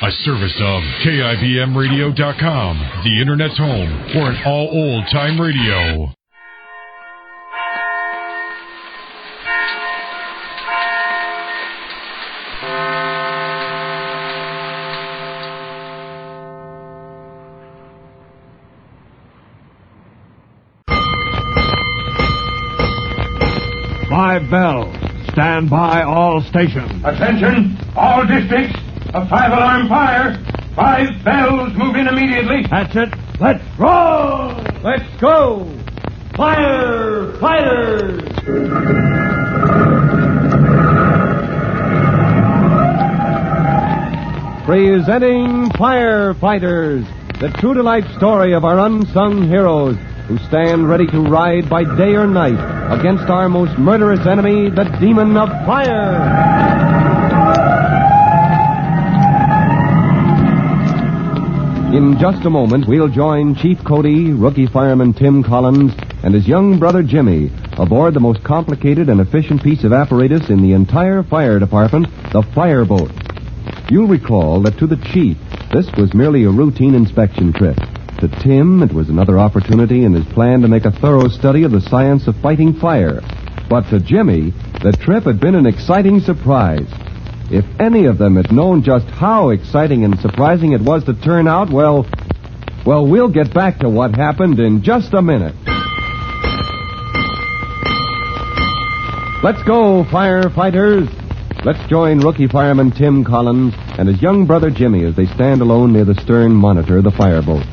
A service of KIBMradio.com, the Internet's home for an all old-time radio. Five bells. Stand by all stations. Attention, all districts. A 5-alarm fire. 5 bells move in immediately. That's it. Let's roll. Let's go. Firefighters. Presenting Firefighters, the true-to-life story of our unsung heroes who stand ready to ride by day or night against our most murderous enemy, the demon of fire. In just a moment, we'll join Chief Cody, rookie fireman Tim Collins, and his young brother Jimmy aboard the most complicated and efficient piece of apparatus in the entire fire department, the fireboat. You'll recall that to the chief, this was merely a routine inspection trip. To Tim, it was another opportunity in his plan to make a thorough study of the science of fighting fire. But to Jimmy, the trip had been an exciting surprise. If any of them had known just how exciting and surprising it was to turn out, well, we'll get back to what happened in just a minute. Let's go, firefighters. Let's join rookie fireman Tim Collins and his young brother Jimmy as they stand alone near the stern monitor of the fireboat.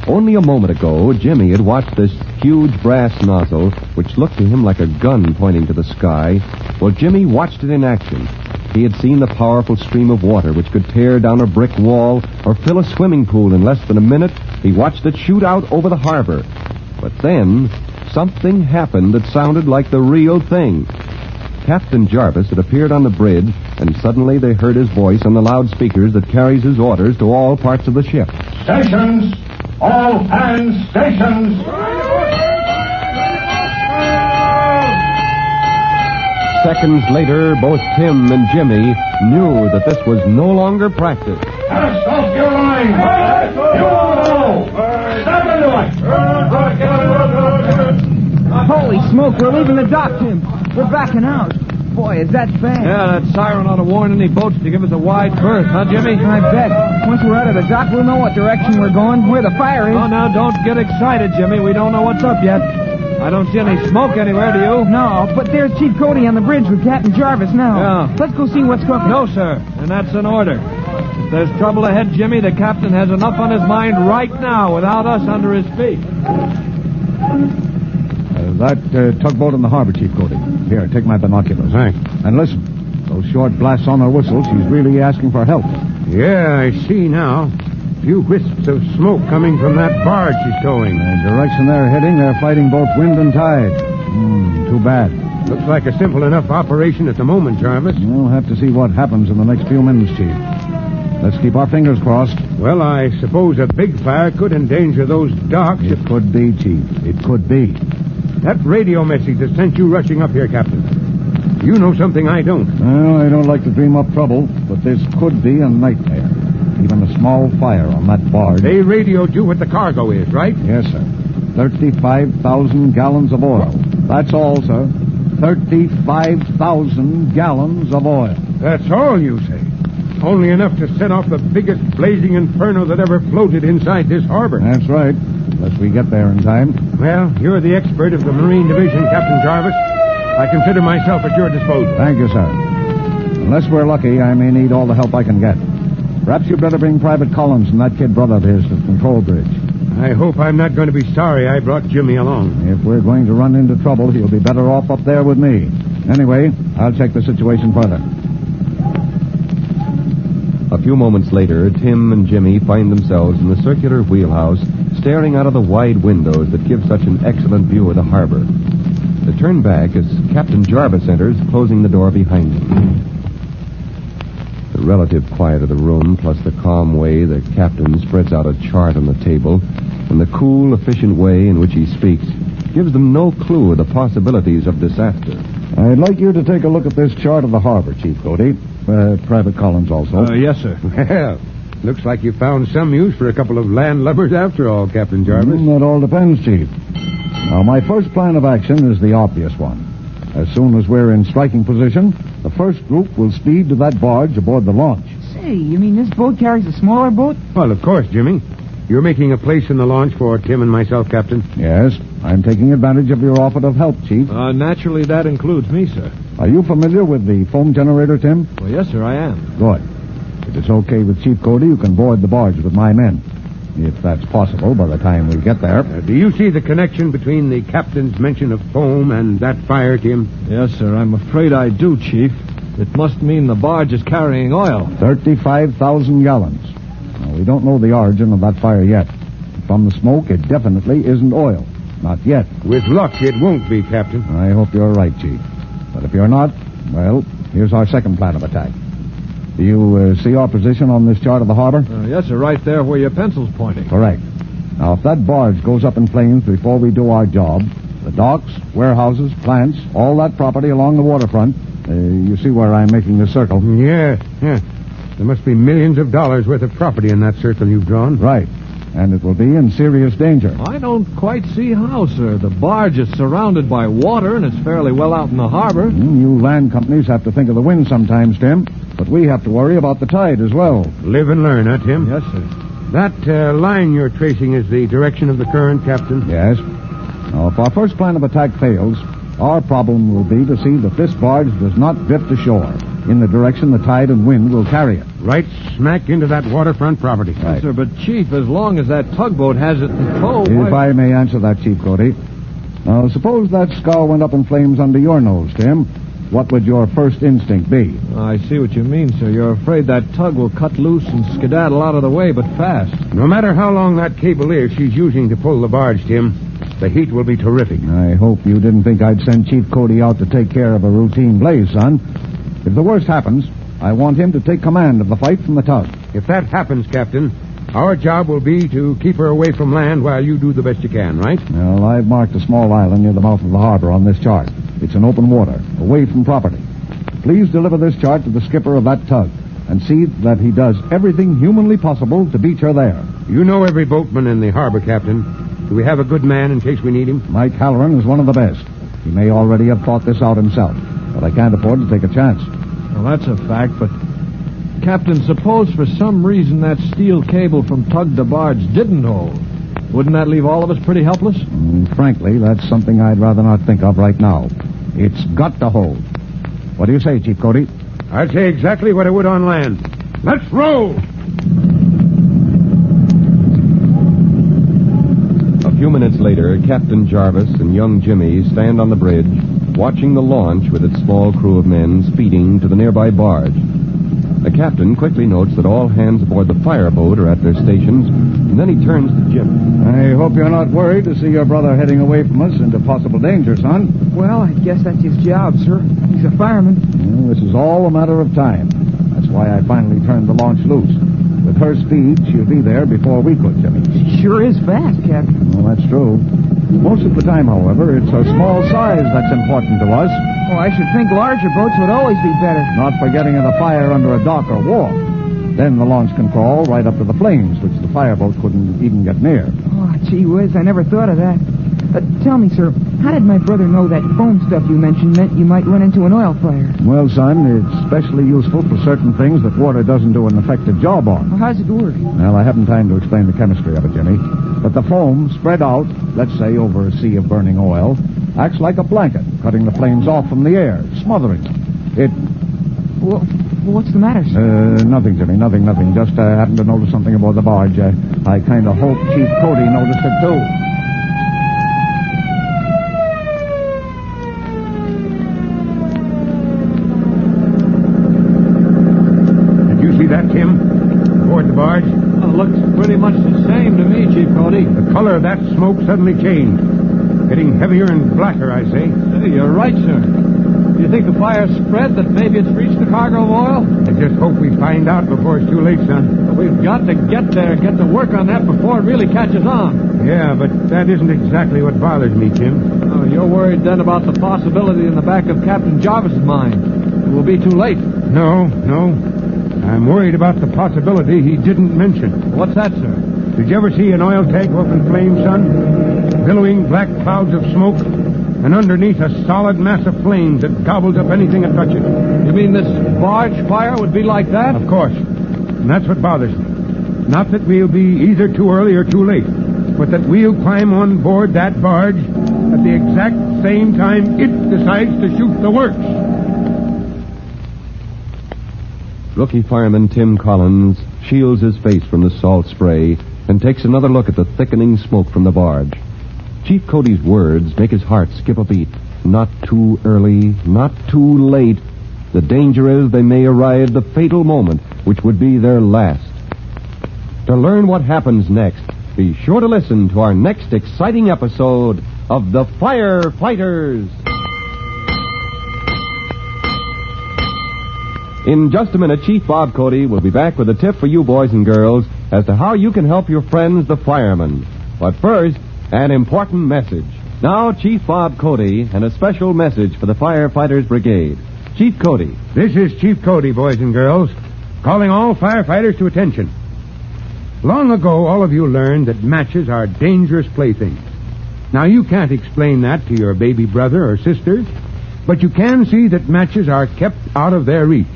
Only a moment ago, Jimmy had watched this huge brass nozzle, which looked to him like a gun pointing to the sky. Well, Jimmy watched it in action. He had seen the powerful stream of water which could tear down a brick wall or fill a swimming pool in less than a minute. He watched it shoot out over the harbor. But then, something happened that sounded like the real thing. Captain Jarvis had appeared on the bridge, and suddenly they heard his voice on the loudspeakers that carries his orders to all parts of the ship. Stations! All hands, stations! Seconds later, both Tim and Jimmy knew that this was no longer practice. Cast off your line! You all! Stop the Holy smoke, we're leaving the dock, Tim. We're backing out. Boy, is that fast. Yeah, that siren ought to warn any boats to give us a wide berth, huh, Jimmy? I bet. Once we're out of the dock, we'll know what direction we're going, where the fire is. Oh, now, don't get excited, Jimmy. We don't know what's up yet. I don't see any smoke anywhere, do you? No, but there's Chief Cody on the bridge with Captain Jarvis now. Yeah. Let's go see what's cooking. No, sir. And that's an order. If there's trouble ahead, Jimmy, the captain has enough on his mind right now without us under his feet. That tugboat in the harbor, Chief Cody. Here, take my binoculars. Thanks. And listen, those short blasts on her whistle, she's really asking for help. Yeah, I see now. A few wisps of smoke coming from that barge she's towing. The direction they're heading, they're fighting both wind and tide. Too bad. Looks like a simple enough operation at the moment, Jarvis. We'll have to see what happens in the next few minutes, Chief. Let's keep our fingers crossed. Well, I suppose a big fire could endanger those docks. It could be, Chief. It could be. That radio message that sent you rushing up here, Captain. You know something I don't. Well, I don't like to dream up trouble, but this could be a nightmare. Even a small fire on that barge. They radioed you what the cargo is, right? Yes, sir. 35,000 gallons of oil. That's all, sir. 35,000 gallons of oil. That's all, you say? Only enough to set off the biggest blazing inferno that ever floated inside this harbor. That's right. Unless we get there in time. Well, you're the expert of the Marine Division, Captain Jarvis. I consider myself at your disposal. Thank you, sir. Unless we're lucky, I may need all the help I can get. Perhaps you'd better bring Private Collins and that kid brother of his to the control bridge. I hope I'm not going to be sorry I brought Jimmy along. If we're going to run into trouble, he'll be better off up there with me. Anyway, I'll check the situation further. A few moments later, Tim and Jimmy find themselves in the circular wheelhouse, staring out of the wide windows that give such an excellent view of the harbor. They turn back as Captain Jarvis enters, closing the door behind him. The relative quiet of the room, plus the calm way the captain spreads out a chart on the table, and the cool, efficient way in which he speaks, gives them no clue of the possibilities of disaster. I'd like you to take a look at this chart of the harbor, Chief Cody. Private Collins also. Yes, sir. Well, Looks like you found some use for a couple of landlubbers after all, Captain Jarvis. That all depends, Chief. Now, my first plan of action is the obvious one. As soon as we're in striking position, the first group will speed to that barge aboard the launch. Say, you mean this boat carries a smaller boat? Well, of course, Jimmy. You're making a place in the launch for Tim and myself, Captain. Yes, I'm taking advantage of your offer of help, Chief. Naturally, that includes me, sir. Are you familiar with the foam generator, Tim? Well, yes, sir, I am. Good. If it's okay with Chief Cody, you can board the barge with my men. If that's possible by the time we get there. Do you see the connection between the captain's mention of foam and that fire, Tim? Yes, sir, I'm afraid I do, Chief. It must mean the barge is carrying oil. 35,000 gallons. Now, we don't know the origin of that fire yet. From the smoke, it definitely isn't oil. Not yet. With luck, it won't be, Captain. I hope you're right, Chief. But if you're not, well, here's our second plan of attack. Do you see our position on this chart of the harbor? Yes, sir, right there where your pencil's pointing. Correct. Now, if that barge goes up in flames before we do our job, the docks, warehouses, plants, all that property along the waterfront, you see where I'm making the circle? Yeah. There must be millions of dollars worth of property in that circle you've drawn. Right. And it will be in serious danger. I don't quite see how, sir. The barge is surrounded by water, and it's fairly well out in the harbor. You land companies have to think of the wind sometimes, Tim. But we have to worry about the tide as well. Live and learn, huh, Tim? Yes, sir. That line you're tracing is the direction of the current, Captain? Yes. Now, if our first plan of attack fails, our problem will be to see that this barge does not drift ashore in the direction the tide and wind will carry it. Right smack into that waterfront property. Right. Yes, sir, but, Chief, as long as that tugboat has it in tow... If I may answer that, Chief Cody. Now, suppose that scow went up in flames under your nose, Tim. What would your first instinct be? I see what you mean, sir. You're afraid that tug will cut loose and skedaddle out of the way, but fast. No matter how long that cable is she's using to pull the barge, Tim, the heat will be terrific. I hope you didn't think I'd send Chief Cody out to take care of a routine blaze, son. If the worst happens, I want him to take command of the fight from the tug. If that happens, Captain, our job will be to keep her away from land while you do the best you can, right? Well, I've marked a small island near the mouth of the harbor on this chart. It's in open water, away from property. Please deliver this chart to the skipper of that tug and see that he does everything humanly possible to beach her there. You know every boatman in the harbor, Captain. Do we have a good man in case we need him? Mike Halloran is one of the best. He may already have thought this out himself, but I can't afford to take a chance. Well, that's a fact, but... Captain, suppose for some reason that steel cable from tug to barge didn't hold. Wouldn't that leave all of us pretty helpless? Frankly, that's something I'd rather not think of right now. It's got to hold. What do you say, Chief Cody? I'd say exactly what I would on land. Let's roll! A few minutes later, Captain Jarvis and young Jimmy stand on the bridge, watching the launch with its small crew of men speeding to the nearby barge. The captain quickly notes that all hands aboard the fireboat are at their stations, and then he turns to Jimmy. I hope you're not worried to see your brother heading away from us into possible danger, son. Well, I guess that's his job, sir. He's a fireman. Well, this is all a matter of time. That's why I finally turned the launch loose. With her speed, she'll be there before we could, Jimmy. She sure is fast, Captain. Well, that's true. Most of the time, however, it's her small size that's important to us. Oh, I should think larger boats would always be better. Not for getting in a fire under a dock or wharf. Then the launch can crawl right up to the flames, which the fireboat couldn't even get near. Oh, gee whiz, I never thought of that. Tell me, sir, how did my brother know that foam stuff you mentioned meant you might run into an oil fire? Well, son, it's especially useful for certain things that water doesn't do an effective job on. Well, how's it work? Well, I haven't time to explain the chemistry of it, Jimmy. But the foam, spread out, let's say over a sea of burning oil, acts like a blanket, cutting the flames off from the air, smothering them. Well, what's the matter, sir? Nothing, Jimmy, nothing. Just happened to notice something aboard the barge. I kind of hope Chief Cody noticed it, too. See that, Tim? Aboard the barge? Well, it looks pretty much the same to me, Chief Cody. The color of that smoke suddenly changed. Getting heavier and blacker, I say. Hey, you're right, sir. Do you think the fire's spread, that maybe it's reached the cargo of oil? I just hope we find out before it's too late, son. We've got to get there and get to work on that before it really catches on. Yeah, but that isn't exactly what bothers me, Tim. Oh, you're worried then about the possibility in the back of Captain Jarvis's mind. It will be too late. No. I'm worried about the possibility he didn't mention. What's that, sir? Did you ever see an oil tank up in flames, son? Billowing black clouds of smoke, and underneath a solid mass of flames that gobbles up anything that touches it. You mean this barge fire would be like that? Of course. And that's what bothers me. Not that we'll be either too early or too late, but that we'll climb on board that barge at the exact same time it decides to shoot the works. Rookie fireman Tim Collins shields his face from the salt spray and takes another look at the thickening smoke from the barge. Chief Cody's words make his heart skip a beat. Not too early, not too late. The danger is they may arrive the fatal moment, which would be their last. To learn what happens next, be sure to listen to our next exciting episode of The Firefighters. In just a minute, Chief Bob Cody will be back with a tip for you boys and girls as to how you can help your friends, the firemen. But first, an important message. Now, Chief Bob Cody and a special message for the Firefighters Brigade. Chief Cody. This is Chief Cody, boys and girls, calling all firefighters to attention. Long ago, all of you learned that matches are dangerous playthings. Now, you can't explain that to your baby brother or sister, but you can see that matches are kept out of their reach,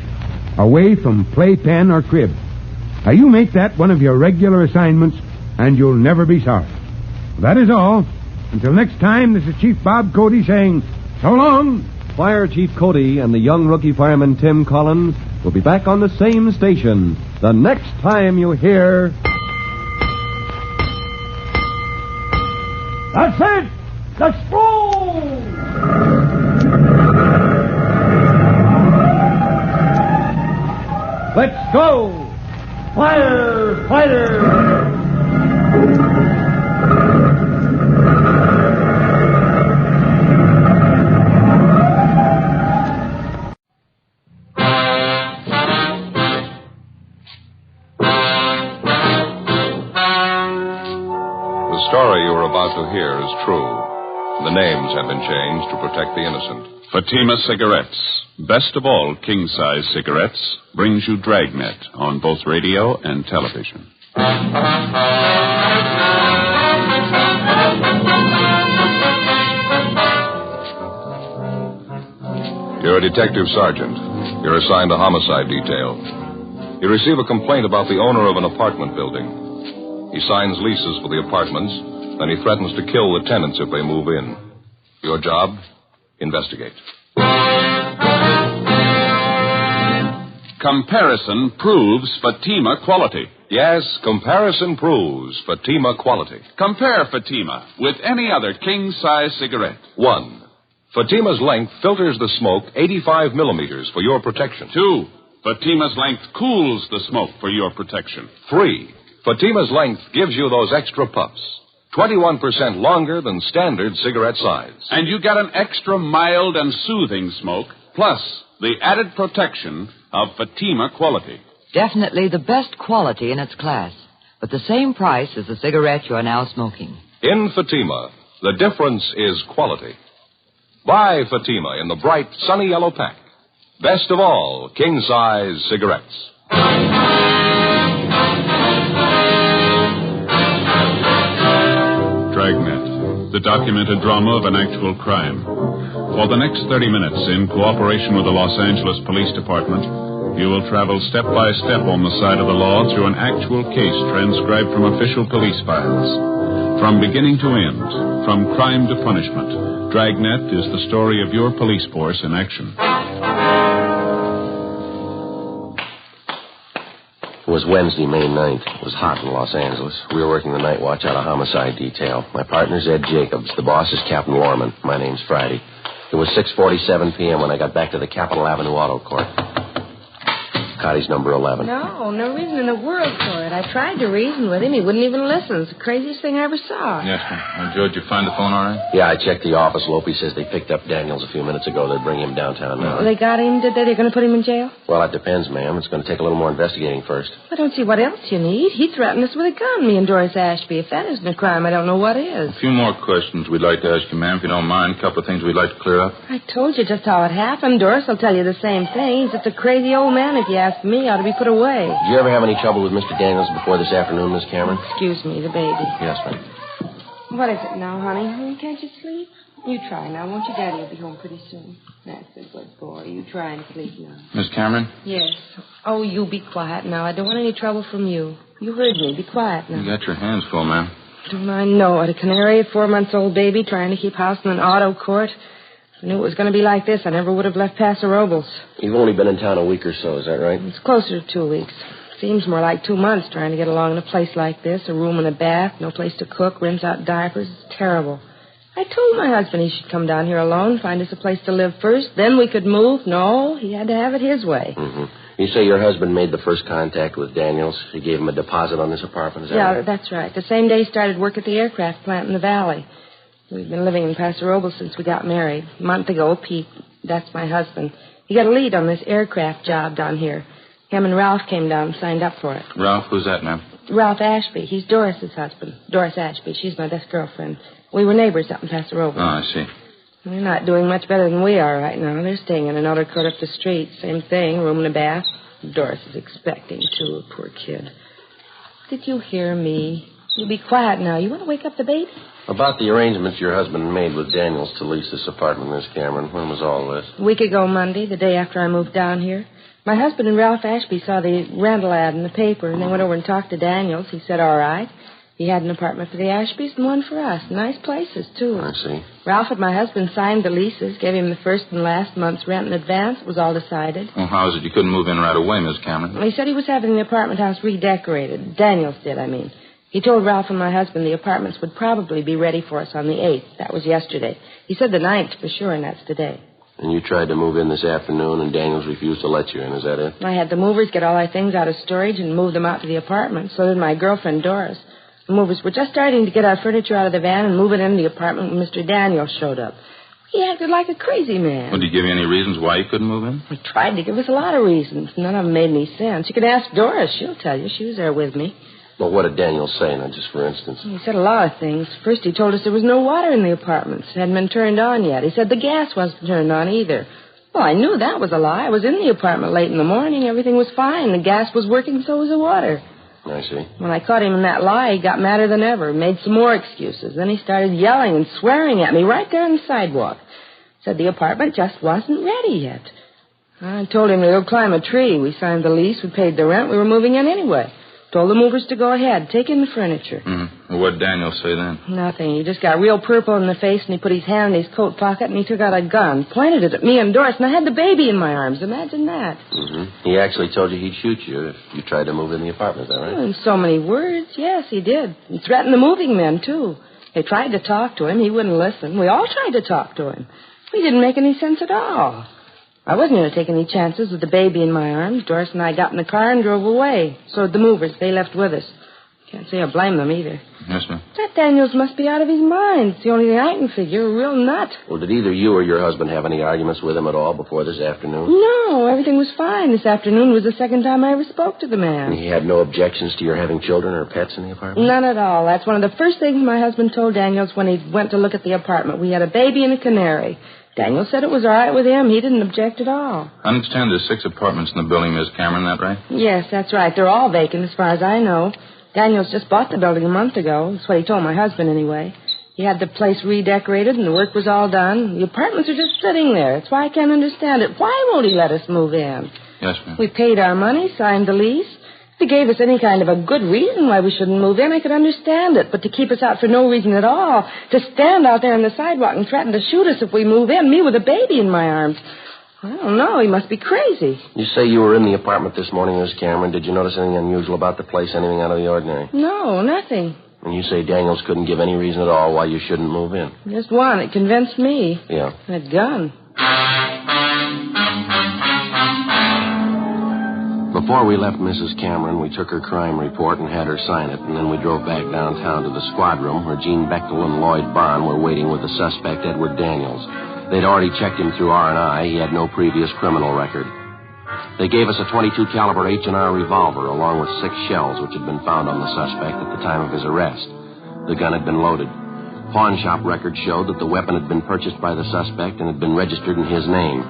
away from playpen or crib. Now, you make that one of your regular assignments, and you'll never be sorry. That is all. Until next time, this is Chief Bob Cody saying, so long. Fire Chief Cody and the young rookie fireman Tim Collins will be back on the same station the next time you hear... That's it! Let's go! Let's go! Firefighters! The story you are about to hear is true. The names have been changed to protect the innocent. Fatima Cigarettes, best of all king-size cigarettes, brings you Dragnet on both radio and television. You're a detective sergeant. You're assigned a homicide detail. You receive a complaint about the owner of an apartment building. He signs leases for the apartments, then he threatens to kill the tenants if they move in. Your job? Investigate. Comparison proves Fatima quality. Yes, comparison proves Fatima quality. Compare Fatima with any other king-size cigarette. 1. Fatima's length filters the smoke 85 millimeters for your protection. 2. Fatima's length cools the smoke for your protection. 3. Fatima's length gives you those extra puffs, 21% longer than standard cigarette size. And you get an extra mild and soothing smoke, plus the added protection of Fatima quality. Definitely the best quality in its class, but the same price as the cigarette you are now smoking. In Fatima, the difference is quality. Buy Fatima in the bright, sunny yellow pack. Best of all, king-size cigarettes. Dragnet, the documented drama of an actual crime. For the next 30 minutes, in cooperation with the Los Angeles Police Department, you will travel step by step on the side of the law through an actual case transcribed from official police files. From beginning to end, from crime to punishment, Dragnet is the story of your police force in action. It was Wednesday, May 9th. It was hot in Los Angeles. We were working the night watch out of homicide detail. My partner's Ed Jacobs. The boss is Captain Lorman. My name's Friday. It was 6:47 p.m. when I got back to the Capitol Avenue Auto Court. Cotty's number 11. No reason in the world for it. I tried to reason with him. He wouldn't even listen. It's the craziest thing I ever saw. Yes, sir. Well, Joe, did you find the phone all right? Yeah, I checked the office. Lopey says they picked up Daniels a few minutes ago. They'd bring him downtown now. They got him, did they? They're going to put him in jail? Well, it depends, ma'am. It's going to take a little more investigating first. I don't see what else you need. He threatened us with a gun, me and Doris Ashby. If that isn't a crime, I don't know what is. A few more questions we'd like to ask you, ma'am, if you don't mind. A couple of things we'd like to clear up. I told you just how it happened. Doris will tell you the same thing. He's just a crazy old man, if you ask ask me ought to be put away. Did you ever have any trouble with Mr. Daniels before this afternoon, Miss Cameron? Excuse me, the baby. Yes, ma'am. What is it now, honey? Can't you sleep? You try now, won't you? Daddy will be home pretty soon. That's a good boy. You try and sleep now. Miss Cameron? Yes. Oh, you be quiet now. I don't want any trouble from you. You heard me. Be quiet now. You got your hands full, ma'am. Don't I know it? A canary, a 4-month-old baby trying to keep house in an auto court. If I knew it was going to be like this, I never would have left Paso Robles. You've only been in town a week or so, is that right? It's closer to 2 weeks. Seems more like 2 months trying to get along in a place like this. A room and a bath, no place to cook, rinse out diapers. It's terrible. I told my husband he should come down here alone, find us a place to live first, then we could move. No, he had to have it his way. Mm-hmm. You say your husband made the first contact with Daniels. He gave him a deposit on this apartment, is that right? Yeah, that's right. The same day he started work at the aircraft plant in the valley. We've been living in Paso Robles since we got married. A month ago, Pete, that's my husband, he got a lead on this aircraft job down here. Him and Ralph came down and signed up for it. Ralph, who's that, ma'am? Ralph Ashby. He's Doris's husband. Doris Ashby. She's my best girlfriend. We were neighbors up in Paso Robles. Oh, I see. They're not doing much better than we are right now. They're staying in another court up the street. Same thing, room and a bath. Doris is expecting, too, poor kid. Did you hear me? You be quiet now. You want to wake up the baby? About the arrangements your husband made with Daniels to lease this apartment, Miss Cameron, when was all this? A week ago Monday, the day after I moved down here. My husband and Ralph Ashby saw the rental ad in the paper, and they went over and talked to Daniels. He said, all right. He had an apartment for the Ashbys and one for us. Nice places, too. I see. Ralph and my husband signed the leases, gave him the first and last month's rent in advance. It was all decided. Well, how is it you couldn't move in right away, Miss Cameron? Well, he said he was having the apartment house redecorated. Daniels did, I mean. He told Ralph and my husband the apartments would probably be ready for us on the 8th. That was yesterday. He said the 9th for sure, and that's today. And you tried to move in this afternoon, and Daniels refused to let you in. Is that it? I had the movers get all our things out of storage and move them out to the apartment. So did my girlfriend, Doris. The movers were just starting to get our furniture out of the van and move it into the apartment when Mr. Daniels showed up. He acted like a crazy man. Well, did he give you any reasons why you couldn't move in? He tried to give us a lot of reasons. None of them made any sense. You could ask Doris. She'll tell you. She was there with me. Well, what did Daniels say, now, just for instance? He said a lot of things. First, he told us there was no water in the apartments. It hadn't been turned on yet. He said the gas wasn't turned on either. Well, I knew that was a lie. I was in the apartment late in the morning. Everything was fine. The gas was working, so was the water. I see. When I caught him in that lie, he got madder than ever, made some more excuses. Then he started yelling and swearing at me right there on the sidewalk. Said the apartment just wasn't ready yet. I told him to go climb a tree. We signed the lease. We paid the rent. We were moving in anyway. Told the movers to go ahead, take in the furniture. Mm-hmm. Well, what did Daniel say then? Nothing. He just got real purple in the face, and he put his hand in his coat pocket, and he took out a gun, pointed it at me and Doris, and I had the baby in my arms. Imagine that. Mm-hmm. He actually told you he'd shoot you if you tried to move in the apartment, is that right? Oh, in so many words, yes, he did. He threatened the moving men, too. They tried to talk to him. He wouldn't listen. We all tried to talk to him. He didn't make any sense at all. I wasn't going to take any chances with the baby in my arms. Doris and I got in the car and drove away. So did the movers. They left with us. Can't say I blame them either. Yes, ma'am. That Daniels must be out of his mind. It's the only thing I can figure. A real nut. Well, did either you or your husband have any arguments with him at all before this afternoon? No, everything was fine. This afternoon was the second time I ever spoke to the man. And he had no objections to your having children or pets in the apartment? None at all. That's one of the first things my husband told Daniels when he went to look at the apartment. We had a baby and a canary. Daniel said it was all right with him. He didn't object at all. I understand there's 6 apartments in the building, Miss Cameron, that right? Yes, that's right. They're all vacant as far as I know. Daniels just bought the building a month ago. That's what he told my husband anyway. He had the place redecorated and the work was all done. The apartments are just sitting there. That's why I can't understand it. Why won't he let us move in? Yes, ma'am. We paid our money, signed the lease. If he gave us any kind of a good reason why we shouldn't move in, I could understand it. But to keep us out for no reason at all, to stand out there on the sidewalk and threaten to shoot us if we move in, me with a baby in my arms, I don't know. He must be crazy. You say you were in the apartment this morning, Miss Cameron. Did you notice anything unusual about the place, anything out of the ordinary? No, nothing. And you say Daniels couldn't give any reason at all why you shouldn't move in? Just one. It convinced me. Yeah. That gun. Before we left Mrs. Cameron, we took her crime report and had her sign it, and then we drove back downtown to the squad room where Gene Bechtel and Lloyd Bond were waiting with the suspect, Edward Daniels. They'd already checked him through R&I. He had no previous criminal record. They gave us a .22 caliber H&R revolver along with 6 shells which had been found on the suspect at the time of his arrest. The gun had been loaded. Pawn shop records showed that the weapon had been purchased by the suspect and had been registered in his name.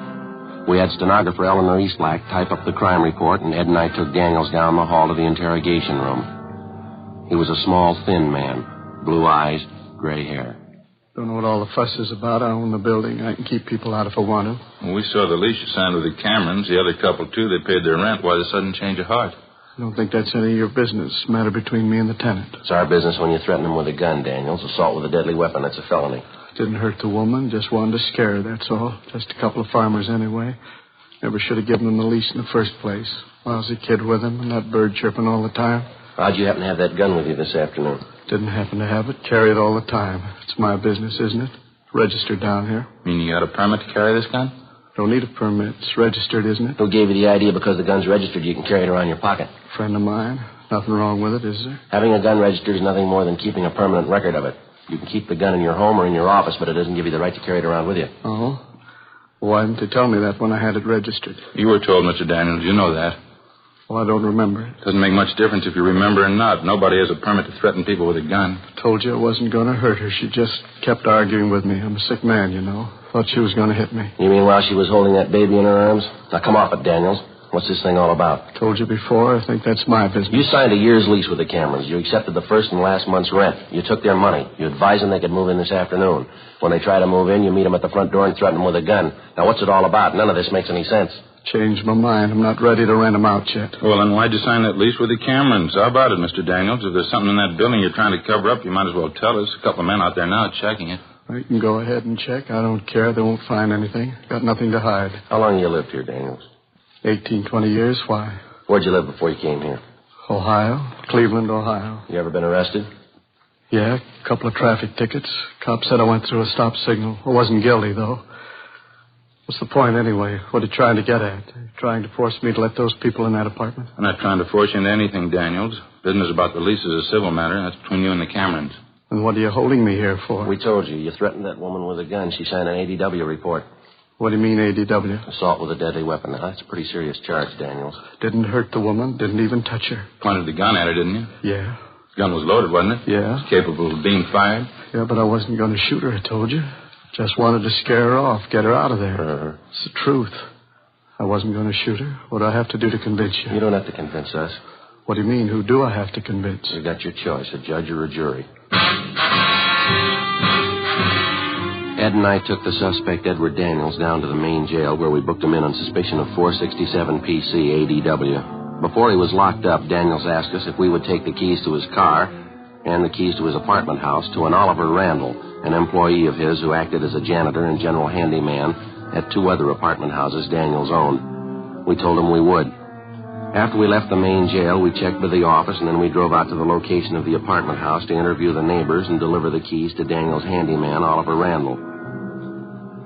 We had stenographer Eleanor Eastlack type up the crime report, and Ed and I took Daniels down the hall to the interrogation room. He was a small, thin man, blue eyes, gray hair. Don't know what all the fuss is about. I own the building. I can keep people out if I want to. Well, we saw the lease you signed with the Camerons. The other couple, too, they paid their rent. Why the sudden change of heart? I don't think that's any of your business. Matter between me and the tenant. It's our business when you threaten him with a gun, Daniels. Assault with a deadly weapon, that's a felony. Didn't hurt the woman. Just wanted to scare her, that's all. Just a couple of farmers anyway. Never should have given him the lease in the first place. Lousy kid with him and that bird chirping all the time. How'd you happen to have that gun with you this afternoon? Didn't happen to have it. Carry it all the time. It's my business, isn't it? Registered down here. Mean you got a permit to carry this gun? Don't need a permit. It's registered, isn't it? Who gave you the idea because the gun's registered you can carry it around your pocket? Friend of mine. Nothing wrong with it, is there? Having a gun registered is nothing more than keeping a permanent record of it. You can keep the gun in your home or in your office, but it doesn't give you the right to carry it around with you. Oh? Why didn't you tell me that when I had it registered? You were told, Mr. Daniels. You know that. Well, I don't remember it. Doesn't make much difference if you remember or not. Nobody has a permit to threaten people with a gun. I told you I wasn't going to hurt her. She just kept arguing with me. I'm a sick man, you know. Thought she was going to hit me. You mean while she was holding that baby in her arms? Now, come off it, Daniels. What's this thing all about? Told you before. I think that's my business. You signed a year's lease with the Camerons. You accepted the first and last month's rent. You took their money. You advised them they could move in this afternoon. When they try to move in, you meet them at the front door and threaten them with a gun. Now, what's it all about? None of this makes any sense. Changed my mind. I'm not ready to rent them out yet. Well, then why'd you sign that lease with the Camerons? How about it, Mr. Daniels? If there's something in that building you're trying to cover up, you might as well tell us. A couple of men out there now checking it. You can go ahead and check. I don't care. They won't find anything. Got nothing to hide. How long you lived here, Daniels? 18, 20 years. Why? Where'd you live before you came here? Ohio. Cleveland, Ohio. You ever been arrested? Yeah, a couple of traffic tickets. Cop said I went through a stop signal. I wasn't guilty, though. What's the point, anyway? What are you trying to get at? Trying to force me to let those people in that apartment? I'm not trying to force you into anything, Daniels. Business about the lease is a civil matter. That's between you and the Camerons. And what are you holding me here for? We told you. You threatened that woman with a gun. She signed an ADW report. What do you mean, ADW? Assault with a deadly weapon. Now, that's a pretty serious charge, Daniels. Didn't hurt the woman. Didn't even touch her. Pointed the gun at her, didn't you? Yeah. The gun was loaded, wasn't it? Yeah. It was capable of being fired? Yeah, but I wasn't going to shoot her, I told you. Just wanted to scare her off, get her out of there. It's the truth. I wasn't going to shoot her. What do I have to do to convince you? You don't have to convince us. What do you mean? Who do I have to convince? You got your choice, a judge or a jury. Ed and I took the suspect, Edward Daniels, down to the main jail where we booked him in on suspicion of 467 PC ADW. Before he was locked up, Daniels asked us if we would take the keys to his car and the keys to his apartment house to an Oliver Randall, an employee of his who acted as a janitor and general handyman at two other apartment houses Daniels owned. We told him we would. After we left the main jail, we checked with the office, and then we drove out to the location of the apartment house to interview the neighbors and deliver the keys to Daniels' handyman, Oliver Randall.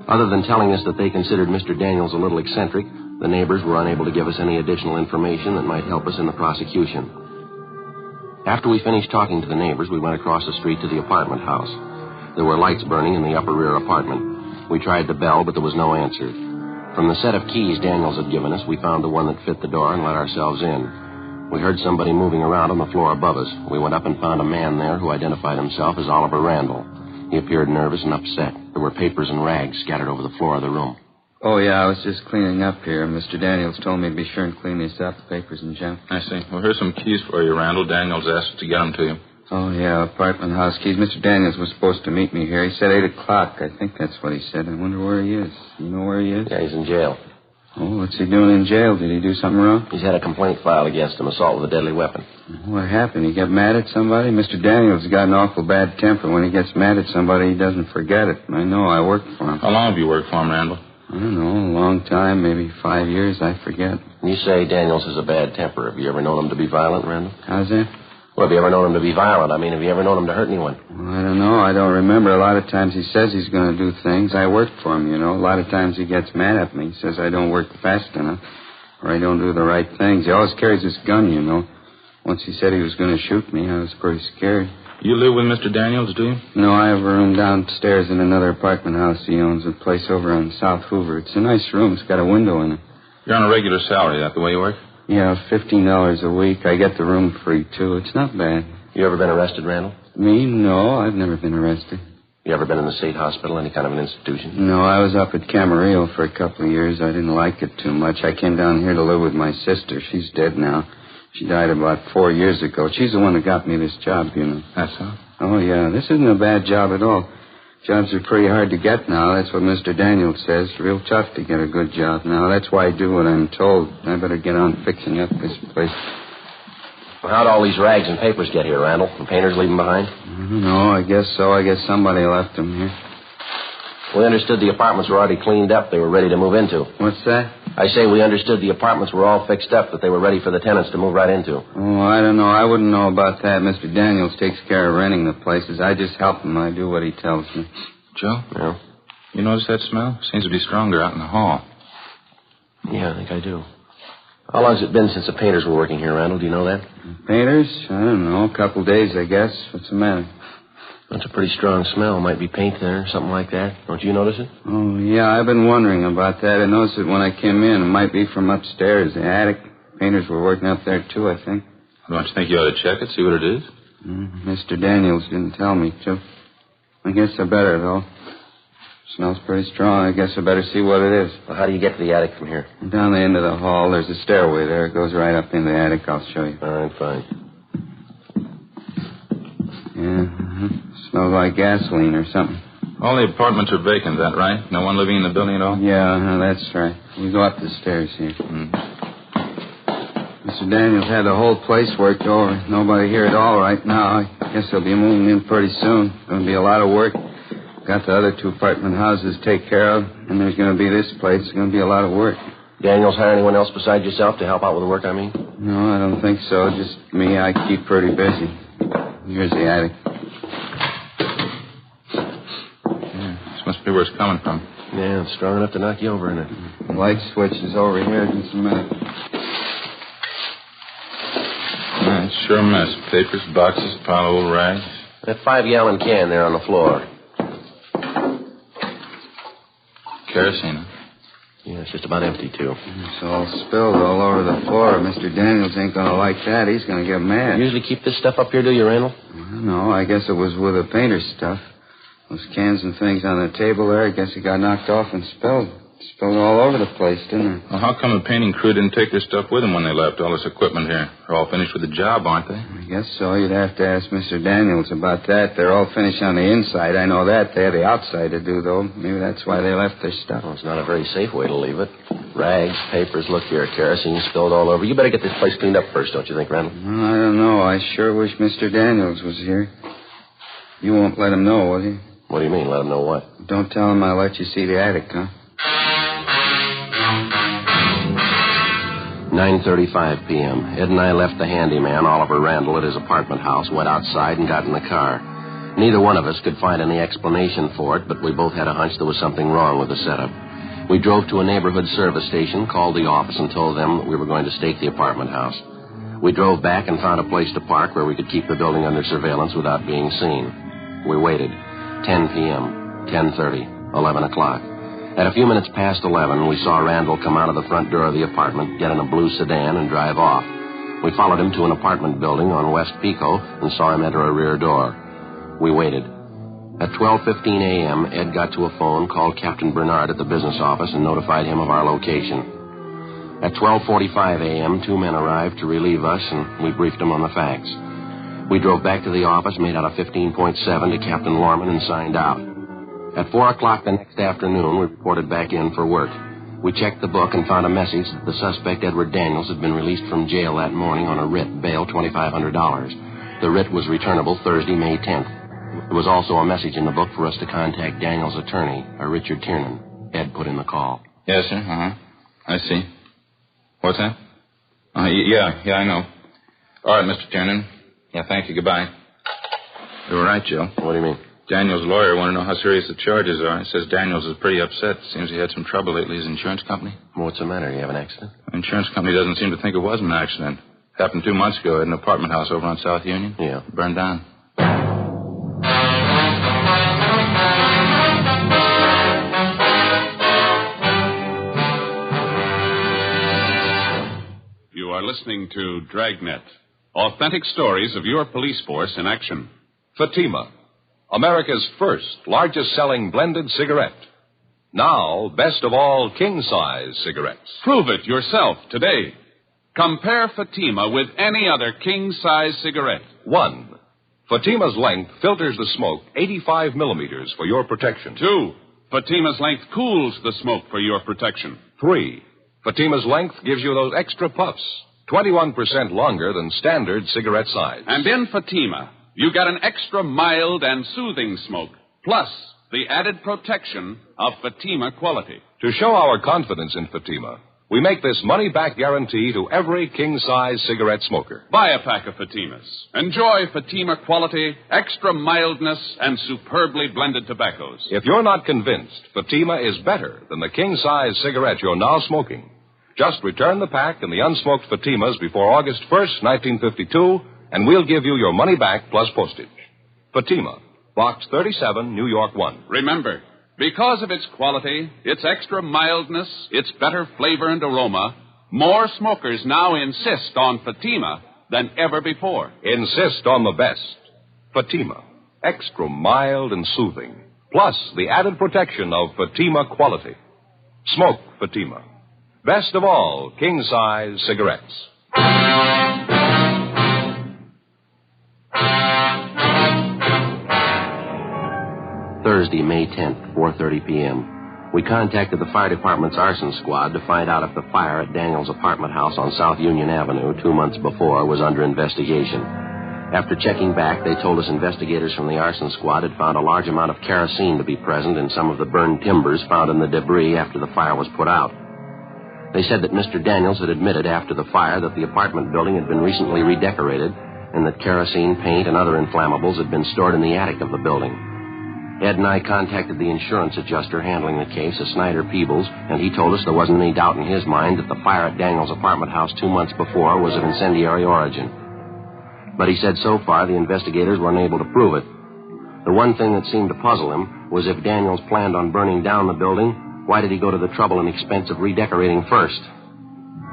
Other than telling us that they considered Mr. Daniels a little eccentric, the neighbors were unable to give us any additional information that might help us in the prosecution. After we finished talking to the neighbors, we went across the street to the apartment house. There were lights burning in the upper rear apartment. We tried the bell, but there was no answer. From the set of keys Daniels had given us, we found the one that fit the door and let ourselves in. We heard somebody moving around on the floor above us. We went up and found a man there who identified himself as Oliver Randall. He appeared nervous and upset. There were papers and rags scattered over the floor of the room. Oh, yeah, I was just cleaning up here. Mr. Daniels told me to be sure and clean this up, papers and junk. I see. Well, here's some keys for you, Randall. Daniels asked us to get them to you. Oh, yeah, apartment house keys. Mr. Daniels was supposed to meet me here. He said 8 o'clock. I think that's what he said. I wonder where he is. You know where he is? Yeah, he's in jail. Oh, what's he doing in jail? Did he do something wrong? He's had a complaint filed against him, assault with a deadly weapon. What happened? He got mad at somebody? Mr. Daniels has got an awful bad temper. When he gets mad at somebody, he doesn't forget it. I know. I worked for him. How long have you worked for him, Randall? I don't know. A long time. Maybe 5 years. I forget. You say Daniels has a bad temper. Have you ever known him to be violent, Randall? How's that? Well, have you ever known him to be violent? I mean, have you ever known him to hurt anyone? Well, I don't know. I don't remember. A lot of times he says he's going to do things. I worked for him, you know. A lot of times he gets mad at me. He says I don't work fast enough or I don't do the right things. He always carries his gun, you know. Once he said he was going to shoot me, I was pretty scared. You live with Mr. Daniels, do you? No, I have a room downstairs in another apartment house he owns, a place over on South Hoover. It's a nice room. It's got a window in it. You're on a regular salary, that the way you work? Yeah, $15 a week. I get the room free, too. It's not bad. You ever been arrested, Randall? Me? No, I've never been arrested. You ever been in the state hospital, any kind of an institution? No, I was up at Camarillo for a couple of years. I didn't like it too much. I came down here to live with my sister. She's dead now. She died about 4 years ago. She's the one that got me this job, you know. That's all? Oh, yeah. This isn't a bad job at all. Jobs are pretty hard to get now. That's what Mr. Daniels says. Real tough to get a good job now. That's why I do what I'm told. I better get on fixing up this place. Well, how'd all these rags and papers get here, Randall? The painters leave them behind? No, I guess so. I guess somebody left them here. We understood the apartments were already cleaned up. They were ready to move into. What's that? I say we understood the apartments were all fixed up, that they were ready for the tenants to move right into. Oh, I don't know. I wouldn't know about that. Mr. Daniels takes care of renting the places. I just help him. I do what he tells me. Joe? Yeah? You notice that smell? Seems to be stronger out in the hall. Yeah, I think I do. How long's it been since the painters were working here, Randall? Do you know that? Painters? I don't know. A couple days, I guess. What's the matter? That's a pretty strong smell. Might be paint there or something like that. Don't you notice it? Oh, yeah, I've been wondering about that. I noticed it when I came in. It might be from upstairs, the attic. Painters were working up there, too, I think. Don't you think you ought to check it, see what it is? Mr. Daniels didn't tell me to. I guess I better, though. Smells pretty strong. I guess I better see what it is. Well, how do you get to the attic from here? Down the end of the hall. There's a stairway there. It goes right up in the attic. I'll show you. All right, fine. Yeah, smells like gasoline or something. All the apartments are vacant, is that right? No one living in the building at all? Yeah, that's right. We go up the stairs here. Mr. Daniels had the whole place worked over. Nobody here at all right now. I guess they'll be moving in pretty soon. Going to be a lot of work. Got the other 2 apartment houses to take care of, and there's going to be this place. It's going to be a lot of work. Daniels hire anyone else besides yourself to help out with the work, I mean? No, I don't think so. Just me. I keep pretty busy. Here's the attic. Yeah, this must be where it's coming from. Yeah, it's strong enough to knock you over in it. The light switch is over here. Just a minute. Yeah, it's sure a mess. Papers, boxes, a pile of old rags. That 5-gallon can there on the floor. Kerosene. Yeah, it's just about empty, too. It's all spilled all over the floor. Mr. Daniels ain't going to like that. He's going to get mad. You usually keep this stuff up here, do you, Randall? No, I guess it was with the painter's stuff. Those cans and things on the table there, I guess it got knocked off and spilled. Spilled all over the place, didn't it? Well, how come the painting crew didn't take their stuff with them when they left? All this equipment here. They're all finished with the job, aren't they? I guess so. You'd have to ask Mr. Daniels about that. They're all finished on the inside. I know that. They had the outside to do, though. Maybe that's why they left their stuff. Well, it's not a very safe way to leave it. Rags, papers, look here, kerosene spilled all over. You better get this place cleaned up first, don't you think, Randall? Well, I don't know. I sure wish Mr. Daniels was here. You won't let him know, will you? What do you mean, let him know what? Don't tell him I'll let you see the attic, huh? 9:35 p.m. Ed and I left the handyman, Oliver Randall, at his apartment house, went outside and got in the car. Neither one of us could find any explanation for it, but we both had a hunch there was something wrong with the setup. We drove to a neighborhood service station, called the office, and told them that we were going to stake the apartment house. We drove back and found a place to park where we could keep the building under surveillance without being seen. We waited. 10 p.m., 10:30, 11 o'clock. At a few minutes past 11, we saw Randall come out of the front door of the apartment, get in a blue sedan, and drive off. We followed him to an apartment building on West Pico and saw him enter a rear door. We waited. At 12:15 a.m., Ed got to a phone, called Captain Bernard at the business office, and notified him of our location. At 12:45 a.m., 2 men arrived to relieve us, and we briefed them on the facts. We drove back to the office, made out a 15.7 to Captain Lorman, and signed out. At 4 o'clock the next afternoon, we reported back in for work. We checked the book and found a message that the suspect, Edward Daniels, had been released from jail that morning on a writ, bail $2,500. The writ was returnable Thursday, May 10th. There was also a message in the book for us to contact Daniels' attorney, Richard Tiernan. Ed put in the call. Yes, sir. I see. What's that? Yeah, I know. All right, Mr. Tiernan. Yeah, thank you. Goodbye. You were right, Joe. What do you mean? Daniels' lawyer wanted to know how serious the charges are. He says Daniels is pretty upset. Seems he had some trouble lately. His insurance company. What's the matter? You have an accident? The insurance company doesn't seem to think it was an accident. Happened 2 months ago at an apartment house over on South Union. Yeah. Burned down. You are listening to Dragnet. Authentic stories of your police force in action. Fatima, America's first, largest-selling blended cigarette. Now, best of all, king-size cigarettes. Prove it yourself today. Compare Fatima with any other king-size cigarette. 1. Fatima's length filters the smoke 85 millimeters for your protection. 2. Fatima's length cools the smoke for your protection. 3. Fatima's length gives you those extra puffs, 21% longer than standard cigarette size. And in Fatima, you get an extra mild and soothing smoke, plus the added protection of Fatima quality. To show our confidence in Fatima, we make this money-back guarantee to every king-size cigarette smoker. Buy a pack of Fatimas. Enjoy Fatima quality, extra mildness, and superbly blended tobaccos. If you're not convinced Fatima is better than the king-size cigarette you're now smoking, just return the pack and the unsmoked Fatimas before August 1st, 1952, and we'll give you your money back plus postage. Fatima, Box 37, New York 1. Remember, because of its quality, its extra mildness, its better flavor and aroma, more smokers now insist on Fatima than ever before. Insist on the best. Fatima, extra mild and soothing, plus the added protection of Fatima quality. Smoke Fatima. Best of all, king-size cigarettes. Thursday, May 10th, 4:30 p.m. We contacted the fire department's arson squad to find out if the fire at Daniel's apartment house on South Union Avenue 2 months before was under investigation. After checking back, they told us investigators from the arson squad had found a large amount of kerosene to be present in some of the burned timbers found in the debris after the fire was put out. They said that Mr. Daniels had admitted after the fire that the apartment building had been recently redecorated and that kerosene, paint, and other inflammables had been stored in the attic of the building. Ed and I contacted the insurance adjuster handling the case, a Snyder Peebles, and he told us there wasn't any doubt in his mind that the fire at Daniel's apartment house 2 months before was of incendiary origin. But he said so far the investigators were unable to prove it. The one thing that seemed to puzzle him was if Daniels planned on burning down the building, why did he go to the trouble and expense of redecorating first?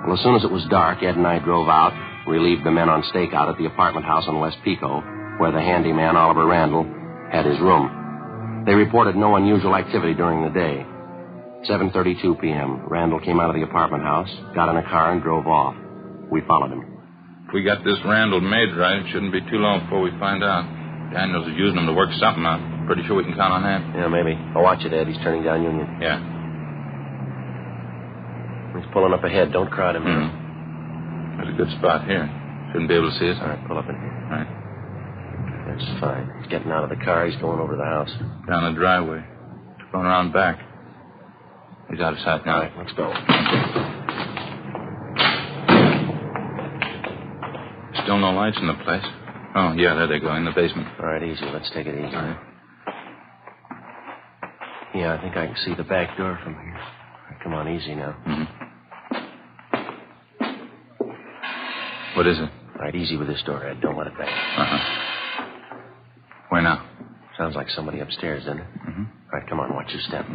Well, as soon as it was dark, Ed and I drove out, relieved the men on stakeout at the apartment house on West Pico, where the handyman, Oliver Randall, had his room. They reported no unusual activity during the day. 7:32 p.m., Randall came out of the apartment house, got in a car, and drove off. We followed him. If we got this Randall made right, it shouldn't be too long before we find out. Daniels is using him to work something out. Pretty sure we can count on that. Yeah, maybe. I'll watch it, Ed. He's turning down Union. Yeah. He's pulling up ahead. Don't crowd him. There's a good spot here. Shouldn't be able to see us. All right, pull up in here. All right. That's fine. He's getting out of the car. He's going over to the house. Down the driveway. Going around back. He's out of sight now. All right, let's go. Still no lights in the place. Oh, yeah, there they go, in the basement. All right, easy. Let's take it easy. All right. Yeah, I think I can see the back door from here. All right, come on, easy now. What is it? All right, easy with this door, Ed. Don't let it bang. Uh-huh. Where now? Sounds like somebody upstairs, doesn't it? All right, come on, watch your step.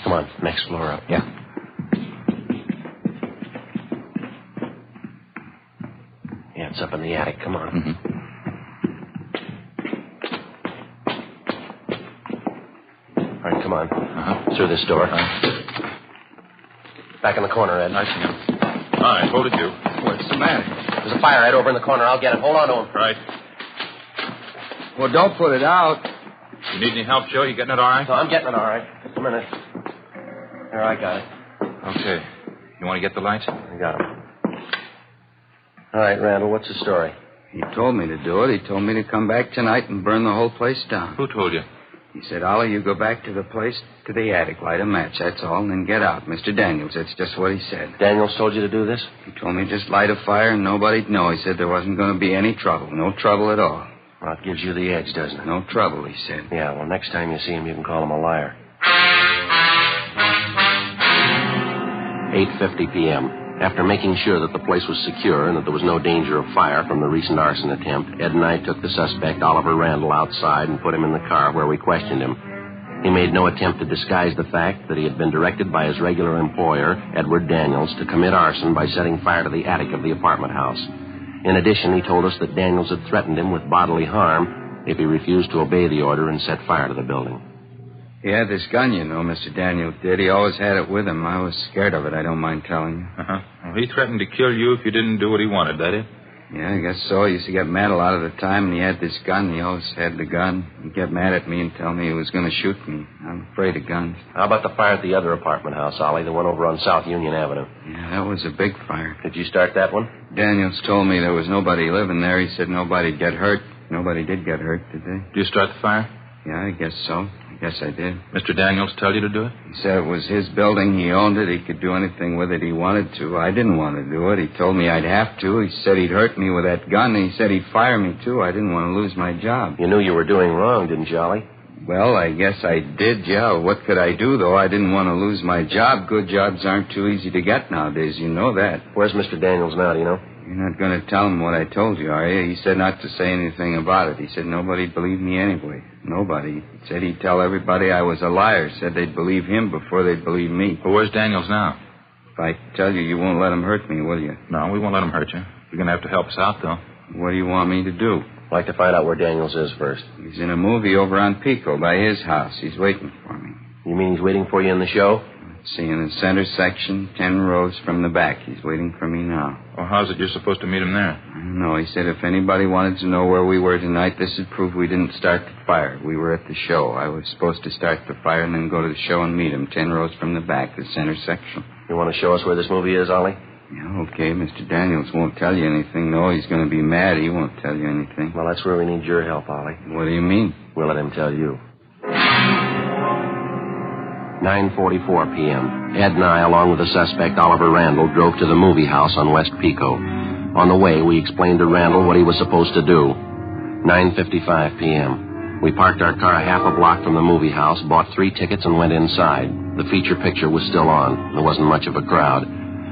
Come on, next floor up. Yeah. Yeah, it's up in the attic. Come on. All right, come on. Through this door. Back in the corner, Ed. I see him. All right, hold it, you. What's the matter? There's a fire, Ed, over in the corner. I'll get it. Hold on to him. Right. Well, don't put it out. You need any help, Joe? You getting it all right? No, I'm getting it all right. Just a minute. There, I got it. Okay. You want to get the lights? I got it. All right, Randall, what's the story? He told me to do it. He told me to come back tonight and burn the whole place down. Who told you? He said, Ollie, you go back to the place, to the attic, light a match, that's all, and then get out. Mr. Daniels, that's just what he said. Daniels told you to do this? He told me just light a fire and nobody'd know. He said there wasn't going to be any trouble. No trouble at all. Well, it gives you the edge, doesn't it? No trouble, he said. Yeah, well, next time you see him, you can call him a liar. 8:50 p.m. After making sure that the place was secure and that there was no danger of fire from the recent arson attempt, Ed and I took the suspect, Oliver Randall, outside and put him in the car where we questioned him. He made no attempt to disguise the fact that he had been directed by his regular employer, Edward Daniels, to commit arson by setting fire to the attic of the apartment house. In addition, he told us that Daniels had threatened him with bodily harm if he refused to obey the order and set fire to the building. He had this gun, you know, Mr. Daniels did. He always had it with him. I was scared of it, I don't mind telling you. Uh-huh. Well, he threatened to kill you if you didn't do what he wanted, that it? Yeah, I guess so. He used to get mad a lot of the time, and he had this gun. He always had the gun. He'd get mad at me and tell me he was going to shoot me. I'm afraid of guns. How about the fire at the other apartment house, Ollie, the one over on South Union Avenue? Yeah, that was a big fire. Did you start that one? Daniels told me there was nobody living there. He said nobody'd get hurt. Nobody did get hurt, did they? Did you start the fire? Yeah, I guess so. Yes, I did. Mr. Daniels tell you to do it? He said it was his building. He owned it. He could do anything with it he wanted to. I didn't want to do it. He told me I'd have to. He said he'd hurt me with that gun. And he said he'd fire me, too. I didn't want to lose my job. You knew you were doing wrong, didn't you, Ollie? Well, I guess I did, yeah. What could I do, though? I didn't want to lose my job. Good jobs aren't too easy to get nowadays. You know that. Where's Mr. Daniels now, do you know? You're not going to tell him what I told you, are you? He said not to say anything about it. He said nobody'd believe me anyway. Nobody. He said he'd tell everybody I was a liar. Said they'd believe him before they'd believe me. Well, where's Daniels now? If I tell you, you won't let him hurt me, will you? No, we won't let him hurt you. You're going to have to help us out, though. What do you want me to do? I'd like to find out where Daniels is first. He's in a movie over on Pico by his house. He's waiting for me. You mean he's waiting for you in the show? See, in the center section, 10 rows from the back. He's waiting for me now. Well, how's it you're supposed to meet him there? I don't know. He said if anybody wanted to know where we were tonight, this would prove we didn't start the fire. We were at the show. I was supposed to start the fire and then go to the show and meet him 10 rows from the back, the center section. You want to show us where this movie is, Ollie? Yeah, okay. Mr. Daniels won't tell you anything. No, he's going to be mad. He won't tell you anything. Well, that's where we need your help, Ollie. What do you mean? We'll let him tell you. 9:44 p.m. Ed and I, along with the suspect, Oliver Randall, drove to the movie house on West Pico. On the way, we explained to Randall what he was supposed to do. 9:55 p.m. We parked our car half a block from the movie house, bought 3 tickets, and went inside. The feature picture was still on. There wasn't much of a crowd.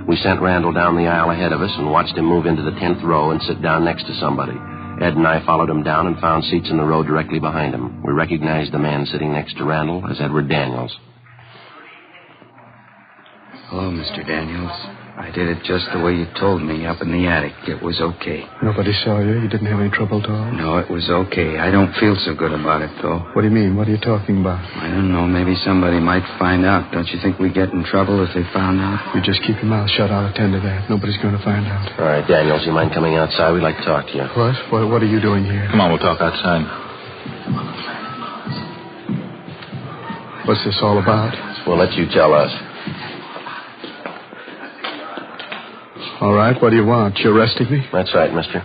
We sent Randall down the aisle ahead of us and watched him move into the 10th row and sit down next to somebody. Ed and I followed him down and found seats in the row directly behind him. We recognized the man sitting next to Randall as Edward Daniels. Hello, Mr. Daniels. I did it just the way you told me, up in the attic. It was okay. Nobody saw you? You didn't have any trouble at all? No, it was okay. I don't feel so good about it, though. What do you mean? What are you talking about? I don't know. Maybe somebody might find out. Don't you think we'd get in trouble if they found out? You just keep your mouth shut. I'll attend to that. Nobody's going to find out. All right, Daniels, you mind coming outside? We'd like to talk to you. What are you doing here? Come on, we'll talk outside. What's this all about? We'll let you tell us. All right, what do you want? You arresting me? That's right, mister.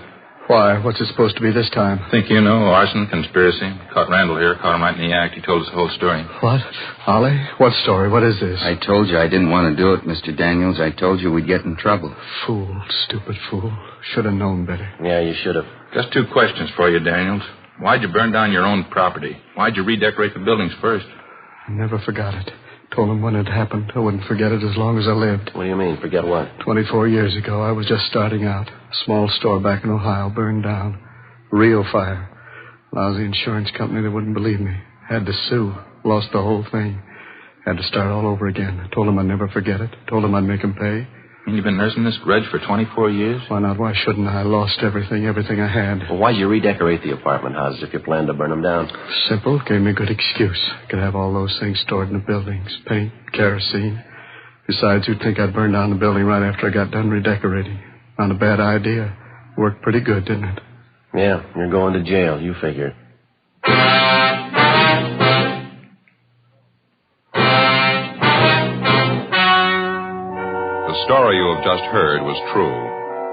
Why? What's it supposed to be this time? Think you know, arson, conspiracy. Caught Randall here, caught him right in the act. He told us the whole story. What? Ollie? What story? What is this? I told you I didn't want to do it, Mr. Daniels. I told you we'd get in trouble. Fool, stupid fool. Should have known better. Yeah, you should have. Just 2 questions for you, Daniels. Why'd you burn down your own property? Why'd you redecorate the buildings first? I never forgot it. Told him when it happened. I wouldn't forget it as long as I lived. What do you mean, forget what? 24 years ago, I was just starting out. A small store back in Ohio burned down. Real fire. Lousy insurance company that wouldn't believe me. Had to sue. Lost the whole thing. Had to start all over again. I told him I'd never forget it. Told him I'd make him pay. And you've been nursing this grudge for 24 years? Why not? Why shouldn't I? Lost everything I had. Well, why'd you redecorate the apartment houses if you planned to burn them down? Simple. Gave me a good excuse. Could have all those things stored in the buildings. Paint, kerosene. Besides, you'd think I'd burn down the building right after I got done redecorating. Not a bad idea. Worked pretty good, didn't it? Yeah, you're going to jail. You figure. The story you have just heard was true.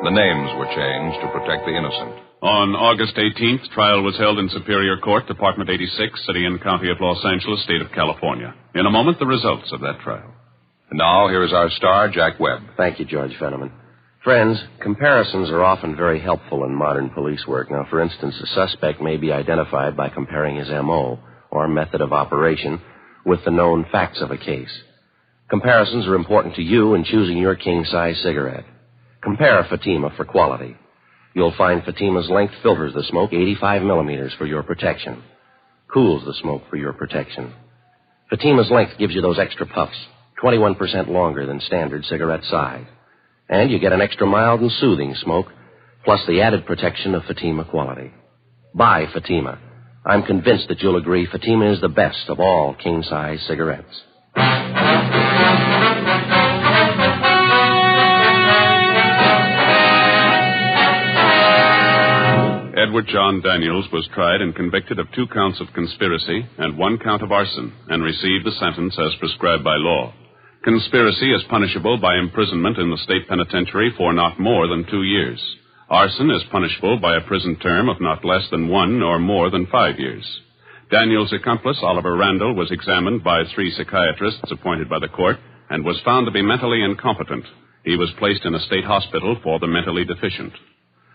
The names were changed to protect the innocent. On August 18th, trial was held in Superior Court, Department 86, City and County of Los Angeles, State of California. In a moment, the results of that trial. And now, here is our star, Jack Webb. Thank you, George Fenneman. Friends, comparisons are often very helpful in modern police work. Now, for instance, a suspect may be identified by comparing his M.O., or method of operation, with the known facts of a case. Comparisons are important to you in choosing your king-size cigarette. Compare Fatima for quality. You'll find Fatima's length filters the smoke 85 millimeters for your protection. Cools the smoke for your protection. Fatima's length gives you those extra puffs, 21% longer than standard cigarette size. And you get an extra mild and soothing smoke, plus the added protection of Fatima quality. Buy Fatima. I'm convinced that you'll agree Fatima is the best of all king-size cigarettes. Edward John Daniels was tried and convicted of 2 counts of conspiracy and 1 count of arson and received the sentence as prescribed by law. Conspiracy is punishable by imprisonment in the state penitentiary for not more than 2 years. Arson is punishable by a prison term of not less than 1 or more than 5 years. Daniels' accomplice, Oliver Randall, was examined by 3 psychiatrists appointed by the court and was found to be mentally incompetent. He was placed in a state hospital for the mentally deficient.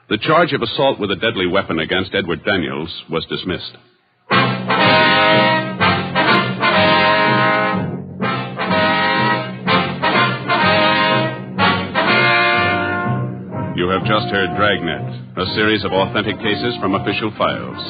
The charge of assault with a deadly weapon against Edward Daniels was dismissed. You have just heard Dragnet, a series of authentic cases from official files.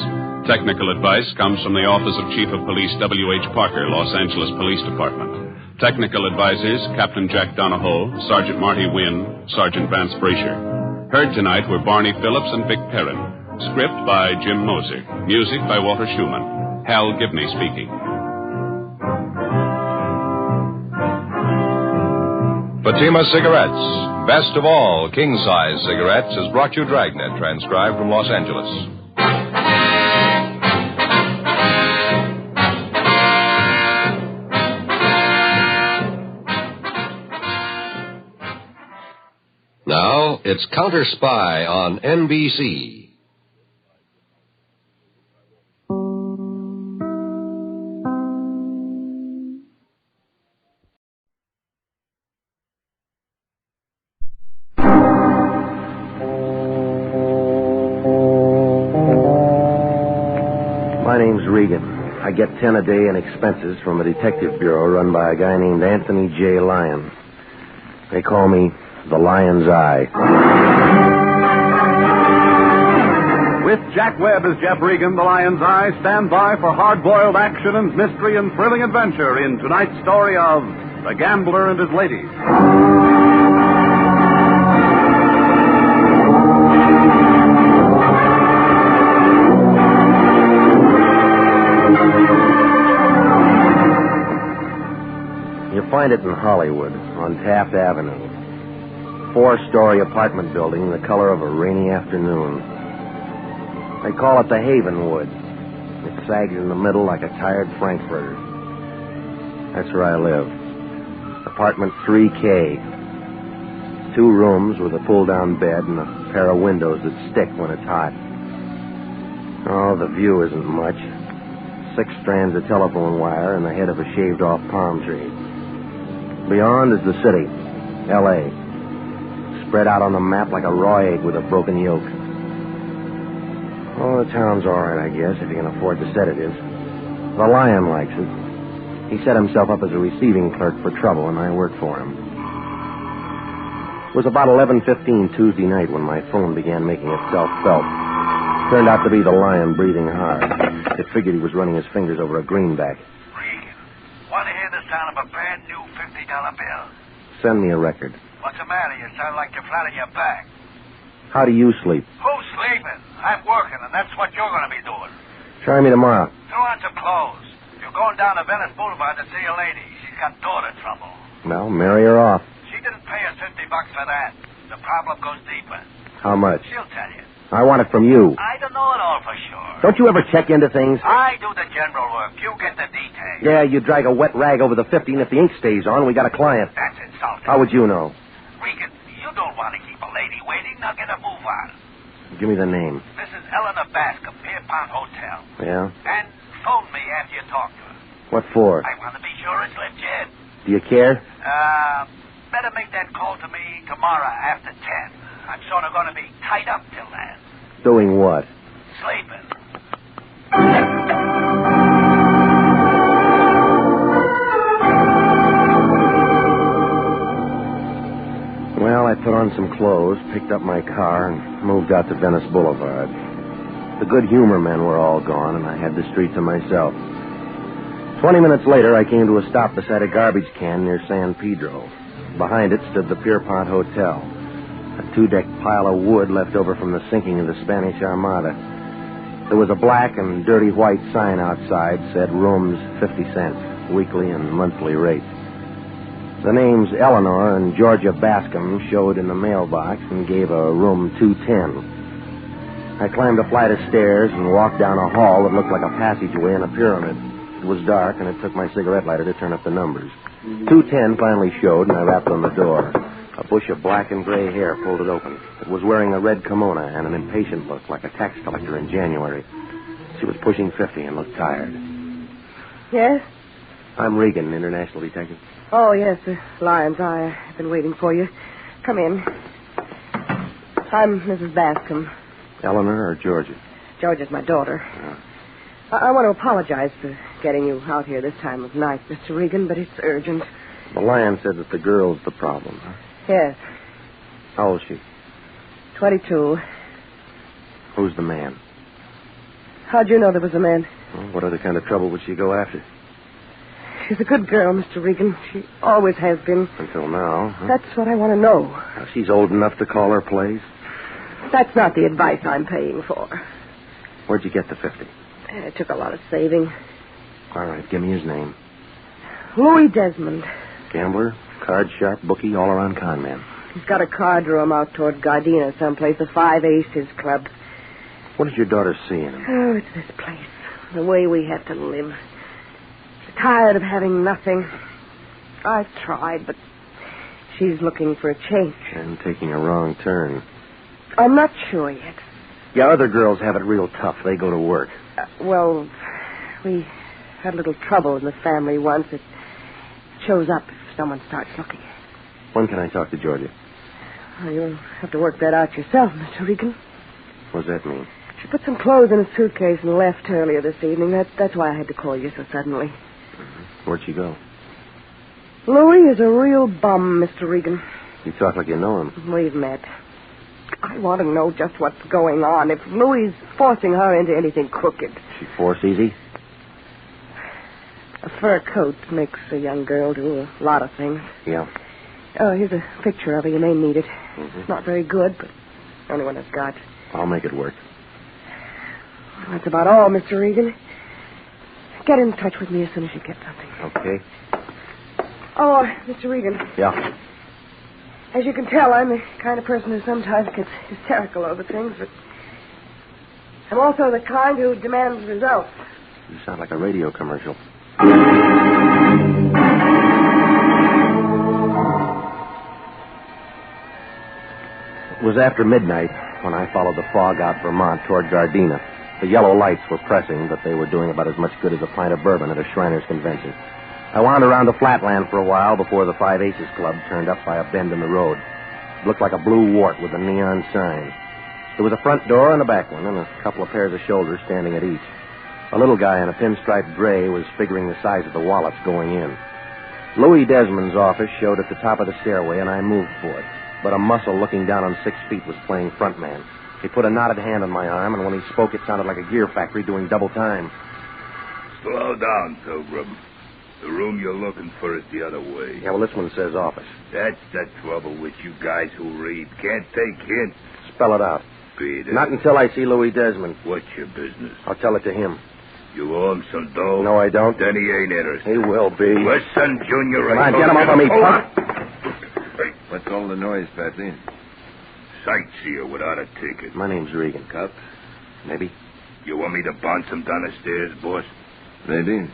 Technical advice comes from the Office of Chief of Police W.H. Parker, Los Angeles Police Department. Technical advisors, Captain Jack Donahoe, Sergeant Marty Wynn, Sergeant Vance Brasher. Heard tonight were Barney Phillips and Vic Perrin. Script by Jim Moser. Music by Walter Schumann. Hal Gibney speaking. Fatima Cigarettes, best of all king-size cigarettes, has brought you Dragnet, transcribed from Los Angeles. Now, it's Counter Spy on NBC. My name's Regan. I get 10 a day in expenses from a detective bureau run by a guy named Anthony J. Lyon. They call me the Lion's Eye. With Jack Webb as Jeff Regan, the Lion's Eye, stand by for hard-boiled action and mystery and thrilling adventure in tonight's story of The Gambler and His Ladies. You find it in Hollywood, on Taft Avenue. 4-story apartment building, the color of a rainy afternoon. They call it the Haven Wood. It sags in the middle like a tired frankfurter. That's where I live. Apartment 3K. 2 rooms with a pull-down bed and a pair of windows that stick when it's hot. Oh, the view isn't much. 6 strands of telephone wire and the head of a shaved-off palm tree. Beyond is the city, L.A., spread out on the map like a raw egg with a broken yolk. Oh, the town's all right, I guess, if you can afford the sedatives. The Lion likes it. He set himself up as a receiving clerk for trouble, and I work for him. It was about 11:15 Tuesday night when my phone began making itself felt. Turned out to be the Lion breathing hard. It figured he was running his fingers over a greenback. Regan, want to hear the sound of a brand new $50 bill? Send me a record. What's the matter? You sound like you're flat on your back. How do you sleep? Who's sleeping? I'm working, and that's what you're going to be doing. Try me tomorrow. Throw on some clothes. You're going down to Venice Boulevard to see a lady. She's got daughter trouble. Well, marry her off. She didn't pay us $50 for that. The problem goes deeper. How much? She'll tell you. I want it from you. I don't know it all for sure. Don't you ever check into things? I do the general work. You get the details. Yeah, you drag a wet rag over the 50, and if the ink stays on, we got a client. That's insulting. How would you know? Regan, you don't want to keep a lady waiting. Now get a move on. Give me the name. Mrs. Eleanor Bascom, Pierpont Hotel. Yeah? And phone me after you talk to her. What for? I want to be sure it's legit. Do you care? Better make that call to me tomorrow after 10. I'm sort of going to be tied up till then. Doing what? Sleeping. Well, I put on some clothes, picked up my car, and moved out to Venice Boulevard. The good humor men were all gone, and I had the street to myself. 20 minutes later, I came to a stop beside a garbage can near San Pedro. Behind it stood the Pierpont Hotel, a 2-deck pile of wood left over from the sinking of the Spanish Armada. There was a black and dirty white sign outside, said rooms 50 cents, weekly and monthly rate. The names Eleanor and Georgia Bascom showed in the mailbox and gave a room 210. I climbed a flight of stairs and walked down a hall that looked like a passageway in a pyramid. It was dark, and it took my cigarette lighter to turn up the numbers. 210 finally showed, and I rapped on the door. A bush of black and gray hair pulled it open. It was wearing a red kimono and an impatient look, like a tax collector in January. She was pushing 50 and looked tired. Yes? I'm Regan, international detective. Oh, yes, Lion's Eye. I've been waiting for you. Come in. I'm Mrs. Bascom. Eleanor or Georgia? Georgia's my daughter. I want to apologize for getting you out here this time of night, Mr. Regan, but it's urgent. The Lion said that the girl's the problem, huh? Yes. How old is she? 22. Who's the man? How'd you know there was a man? Well, what other kind of trouble would she go after? She's a good girl, Mr. Regan. She always has been. Until now, huh? That's what I want to know. Now, she's old enough to call her place. That's not the advice I'm paying for. Where'd you get the 50? It took a lot of saving. All right, give me his name. Louis Desmond. Gambler, card sharp, bookie, all-around con man. He's got a card room out toward Gardena someplace, the Five Aces Club. What does your daughter see in him? Oh, it's this place. The way we have to live. She's tired of having nothing. I've tried, but she's looking for a change. And taking a wrong turn. I'm not sure yet. Yeah, other girls have it real tough. They go to work. Well, we had a little trouble in the family once. It shows up if someone starts looking. When can I talk to Georgia? Well, you'll have to work that out yourself, Mr. Regan. What does that mean? She put some clothes in a suitcase and left earlier this evening. That's why I had to call you so suddenly. Mm-hmm. Where'd she go? Louis is a real bum, Mr. Regan. You talk like you know him. We've met. I want to know just what's going on. If Louis is forcing her into anything crooked. She force easy? A fur coat makes a young girl do a lot of things. Yeah. Oh, here's a picture of her. You may need it. Mm-hmm. It's not very good, but the only one I've got. I'll make it work. Well, that's about all, Mr. Regan. Get in touch with me as soon as you get something. Okay. Oh, Mr. Regan. Yeah. As you can tell, I'm the kind of person who sometimes gets hysterical over things, but I'm also the kind who demands results. You sound like a radio commercial. It was after midnight when I followed the fog out Vermont toward Gardena. The yellow lights were pressing, but they were doing about as much good as a pint of bourbon at a Shriners convention. I wound around the flatland for a while before the Five Aces Club turned up by a bend in the road. It looked like a blue wart with a neon sign. There was a front door and a back one, and a couple of pairs of shoulders standing at each. A little guy in a pinstriped gray was figuring the size of the wallets going in. Louis Desmond's office showed at the top of the stairway, and I moved for it. But a muscle looking down on 6 feet was playing frontman. He put a knotted hand on my arm, and when he spoke, it sounded like a gear factory doing double time. Slow down, Pilgrim. The room you're looking for is the other way. Yeah, well, this one says office. That's the trouble with you guys who read. Can't take hints. Spell it out. Beat it. Not until I see Louis Desmond. What's your business? I'll tell it to him. You owe him some dough? No, I don't. Then he ain't interested. He will be. Listen, Junior. Come on, get him off of me, punk. Hey, what's all the noise, Patsy? Sightseer without a ticket. My name's Regan. Cup? Maybe. You want me to bounce him down the stairs, boss? Maybe.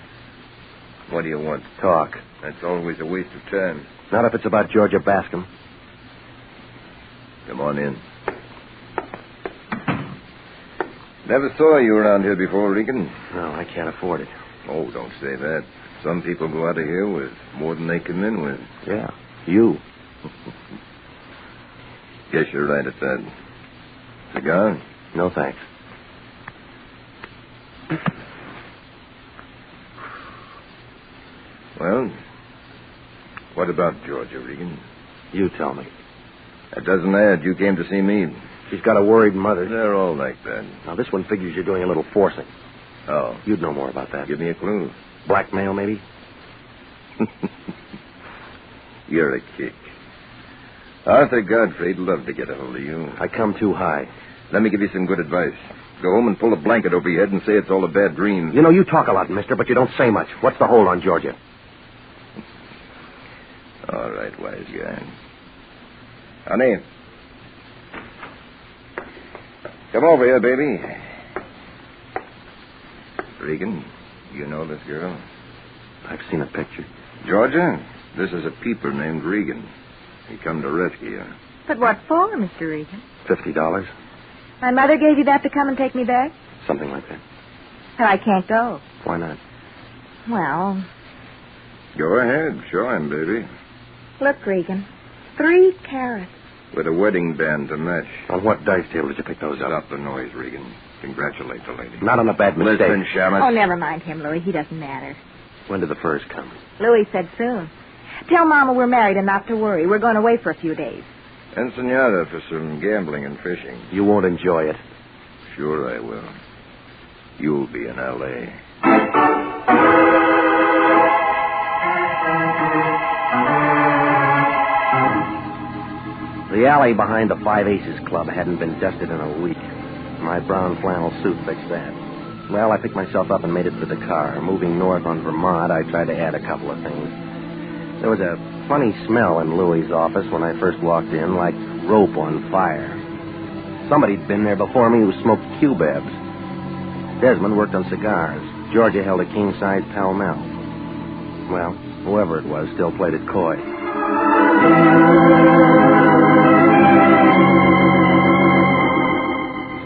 What do you want? Talk. That's always a waste of time. Not if it's about Georgia Bascom. Come on in. Never saw you around here before, Regan. No, I can't afford it. Oh, don't say that. Some people go out of here with more than they come in with. Yeah, you. Guess you're right at that. Cigar? No, thanks. Well, what about Georgia, Regan? You tell me. That doesn't add. You came to see me. She's got a worried mother. They're all like that. Now, this one figures you're doing a little forcing. Oh. You'd know more about that. Give me a clue. Blackmail, maybe? You're a kick. Arthur Godfrey'd love to get a hold of you. I come too high. Let me give you some good advice. Go home and pull a blanket over your head and say it's all a bad dream. You know, you talk a lot, mister, but you don't say much. What's the hold on Georgia? All right, wise guy. Honey. Come over here, baby. Regan, you know this girl? I've seen a picture. Georgia, this is a peeper named Regan. He come to rescue you. But what for, Mr. Regan? $50. My mother gave you that to come and take me back? Something like that. And I can't go. Why not? Well, Go ahead. Show him, baby. look, Regan. 3 carats. With a wedding band to match. On what dice table did you pick those up? Stop the noise, Regan. Congratulate the lady. Not on a bad mistake. Listen, Shamus. Oh, never mind him, Louis. He doesn't matter. When did the furs come? Louis said soon. Tell Mama we're married and not to worry. We're going away for a few days. Ensenada for some gambling and fishing. You won't enjoy it. Sure I will. You'll be in L.A. The alley behind the Five Aces Club hadn't been dusted in a week. My brown flannel suit fixed that. Well, I picked myself up and made it to the car. Moving north on Vermont, I tried to add a couple of things. There was a funny smell in Louis's office when I first walked in, like rope on fire. Somebody'd been there before me who smoked cubebs. Desmond worked on cigars. Georgia held a king-size Pall Mall. Well, whoever it was still played it coy.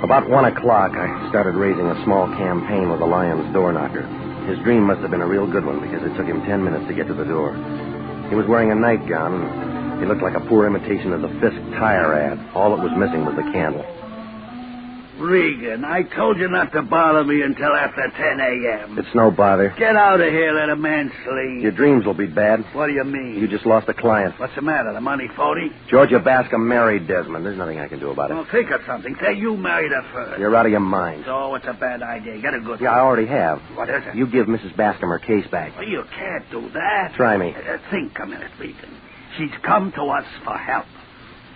About 1 o'clock, I started raising a small campaign with the Lion's door knocker. His dream must have been a real good one because it took him 10 minutes to get to the door. He was wearing a nightgown, and he looked like a poor imitation of the Fisk tire ad. All that was missing was the candle. Regan, I told you not to bother me until after 10 a.m. It's no bother. Get out of here, let a man sleep. Your dreams will be bad. What do you mean? You just lost a client. What's the matter? The money phony? Georgia Bascom married Desmond. There's nothing I can do about it. Well, think of something. Say you married her first. You're out of your mind. So it's a bad idea. Get a good Yeah, I already have. What is it? You give Mrs. Bascom her case back. Well, you can't do that. Try me. Think a minute, Regan. She's come to us for help.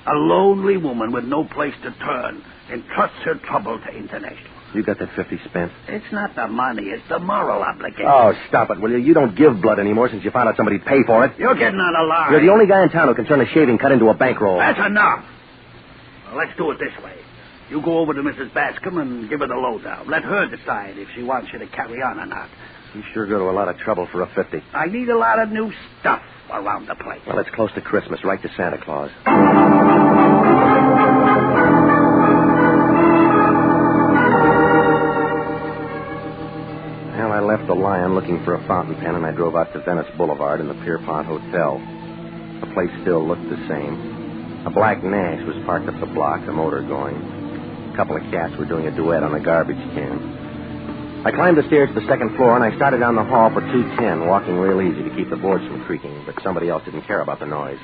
A lonely woman with no place to turn entrusts her trouble to International. You got that 50 spent? It's not the money. It's the moral obligation. Oh, stop it, will you? You don't give blood anymore since you found out somebody'd pay for it. You're getting on a line. You're the only guy in town who can turn a shaving cut into a bankroll. That's enough. Well, let's do it this way. You go over to Mrs. Bascom and give her the lowdown. Let her decide if she wants you to carry on or not. You sure go to a lot of trouble for a 50. I need a lot of new stuff around the place. Well, it's close to Christmas, right to Santa Claus. Well, I left the Lion looking for a fountain pen, and I drove out to Venice Boulevard in the Pierpont Hotel. The place still looked the same. A black Nash was parked up the block, the motor going. A couple of cats were doing a duet on a garbage can. I climbed the stairs to the second floor, and I started down the hall for 210, walking real easy to keep the boards from creaking, but somebody else didn't care about the noise.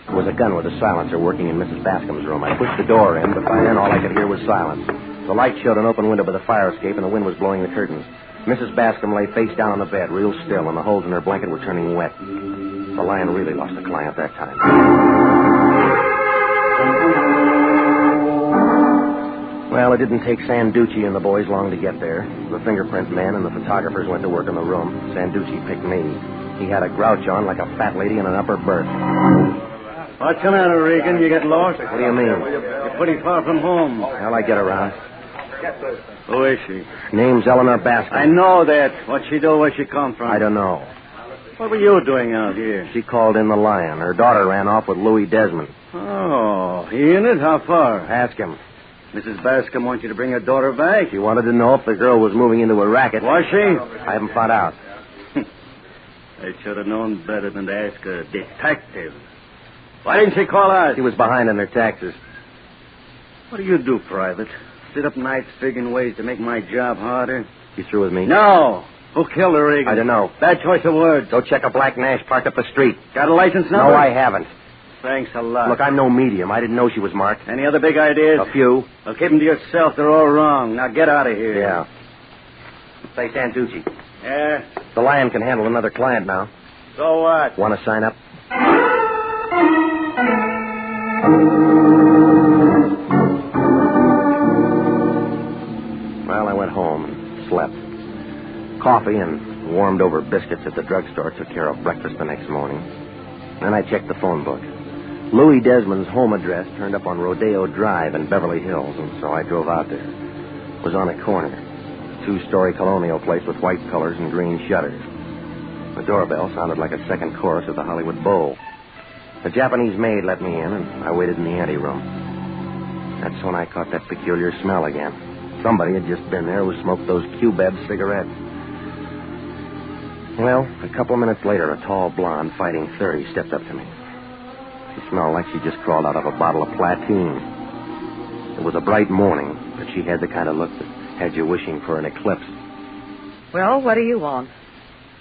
There was a gun with a silencer working in Mrs. Bascom's room. I pushed the door in, but by then all I could hear was silence. The light showed an open window by the fire escape, and the wind was blowing the curtains. Mrs. Bascom lay face down on the bed, real still, and the holes in her blanket were turning wet. The Lion really lost a client that time. Well, it didn't take Sanducci and the boys long to get there. The fingerprint man and the photographers went to work in the room. Sanducci picked me. He had a grouch on like a fat lady in an upper berth. What's the matter, Regan? You get lost? What do you mean? You're pretty far from home. How'll I get around? Who is she? Name's Eleanor Bascom. I know that. What'd she do? Where'd she come from? I don't know. What were you doing out here? She called in the Lion. Her daughter ran off with Louis Desmond. Oh, he in it? How far? Ask him. Mrs. Bascom wants you to bring her daughter back. She wanted to know if the girl was moving into a racket. Was she? I haven't found out. I should have known better than to ask a detective. Why didn't she call us? She was behind on her taxes. What do you do, Private? Sit up nights figuring ways to make my job harder? You through with me? No. Who killed her, Regan? I don't know. Bad choice of words. Go check a black Nash parked up the street. Got a license number? No, I haven't. Thanks a lot. Look, I'm no medium. I didn't know she was marked. Any other big ideas? A few. Well, keep them to yourself. They're all wrong. Now get out of here. Yeah. Say, Santucci. Yeah? The Lion can handle another client now. So what? Want to sign up? Well, I went home and slept. Coffee and warmed-over biscuits at the drugstore took care of breakfast the next morning. Then I checked the phone book. Louis Desmond's home address turned up on Rodeo Drive in Beverly Hills, and so I drove out there. It was on a corner. A 2-story colonial place with white colors and green shutters. The doorbell sounded like a second chorus of the Hollywood Bowl. The Japanese maid let me in, and I waited in the anteroom. That's when I caught that peculiar smell again. Somebody had just been there who smoked those KIBM cigarettes. Well, a couple of minutes later, a tall blonde fighting 30 stepped up to me. She smelled like she just crawled out of a bottle of Platine. It was a bright morning, but she had the kind of look that had you wishing for an eclipse. Well, what do you want?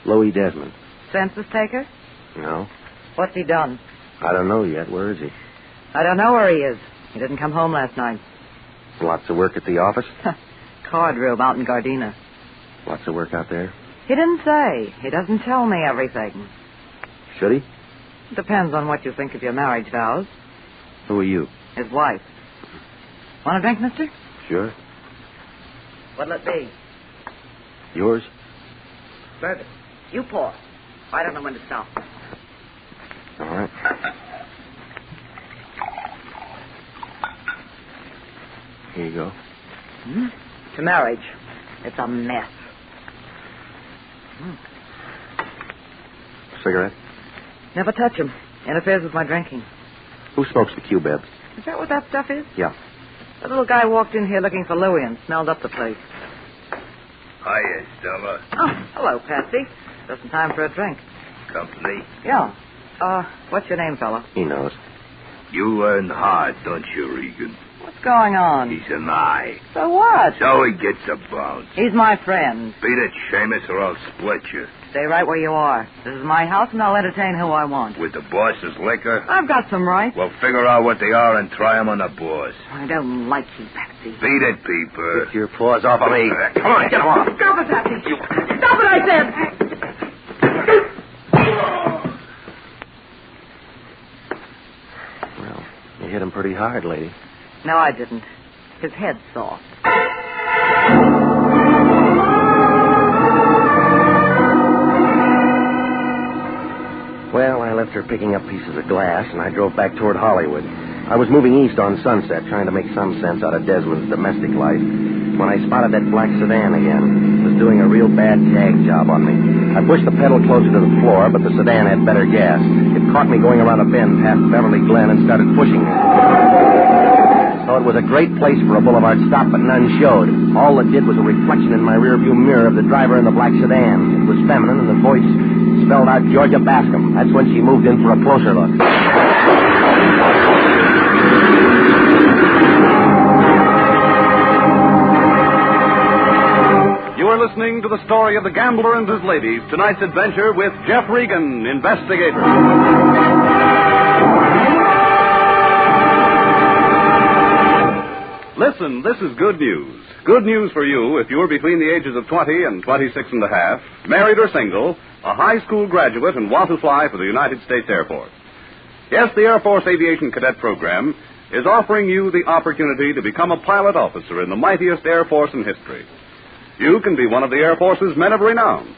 Louis Desmond. Census taker? No. What's he done? I don't know yet. Where is he? I don't know where he is. He didn't come home last night. Lots of work at the office? Card room out in Gardena. Lots of work out there? He didn't say. He doesn't tell me everything. Should he? Depends on what you think of your marriage vows. Who are you? His wife. Want a drink, mister? Sure. What'll it be? Yours? Bourbon. You pour. I don't know when to stop. All right. Here you go. To marriage. It's a mess. Cigarette? Never touch him. Interferes with my drinking. Who smokes the Q-Bebs? Is that what that stuff is? Yeah. The little guy walked in here looking for Louis and smelled up the place. Hiya, Stella. Oh, hello, Patsy. Just in time for a drink. Company? Yeah. What's your name, fella? He knows. You learn hard, don't you, Regan? What's going on? He's an eye. So what? So he gets a bounce. He's my friend. Beat it, Seamus, or I'll split you. Stay right where you are. This is my house, and I'll entertain who I want. With the boss's liquor? I've got some rights. Well, figure out what they are and try 'em on the boss. I don't like you, Patsy. Beat it, Peeper. Get your paws off of me. Come on, get 'em off. Stop it, Patsy. Stop it, I said. Well, you hit him pretty hard, lady. No, I didn't. His head's soft. Well, I left her picking up pieces of glass, and I drove back toward Hollywood. I was moving east on Sunset, trying to make some sense out of Desmond's domestic life, when I spotted that black sedan again. It was doing a real bad tag job on me. I pushed the pedal closer to the floor, but the sedan had better gas. It caught me going around a bend past Beverly Glen and started pushing me. So it was a great place for a boulevard stop, but none showed. All it did was a reflection in my rearview mirror of the driver in the black sedan. It was feminine, and the voice spelled out Georgia Bascom. That's when she moved in for a closer look. You are listening to the story of the gambler and his ladies. Tonight's adventure with Jeff Regan, Investigator. Listen, this is good news. Good news for you if you're between the ages of 20 and 26 and a half, married or single, a high school graduate, and want to fly for the United States Air Force. Yes, the Air Force Aviation Cadet Program is offering you the opportunity to become a pilot officer in the mightiest Air Force in history. You can be one of the Air Force's men of renown.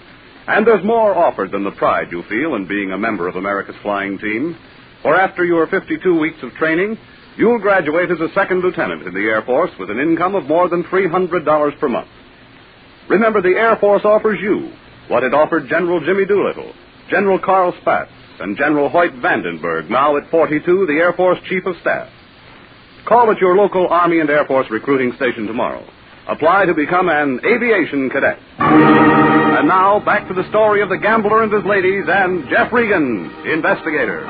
And there's more offered than the pride you feel in being a member of America's flying team. For after your 52 weeks of training, you'll graduate as a second lieutenant in the Air Force with an income of more than $300 per month. Remember, the Air Force offers you what it offered General Jimmy Doolittle, General Carl Spaatz, and General Hoyt Vandenberg, now at 42, the Air Force Chief of Staff. Call at your local Army and Air Force recruiting station tomorrow. Apply to become an aviation cadet. And now, back to the story of the gambler and his ladies and Jeff Regan, Investigator.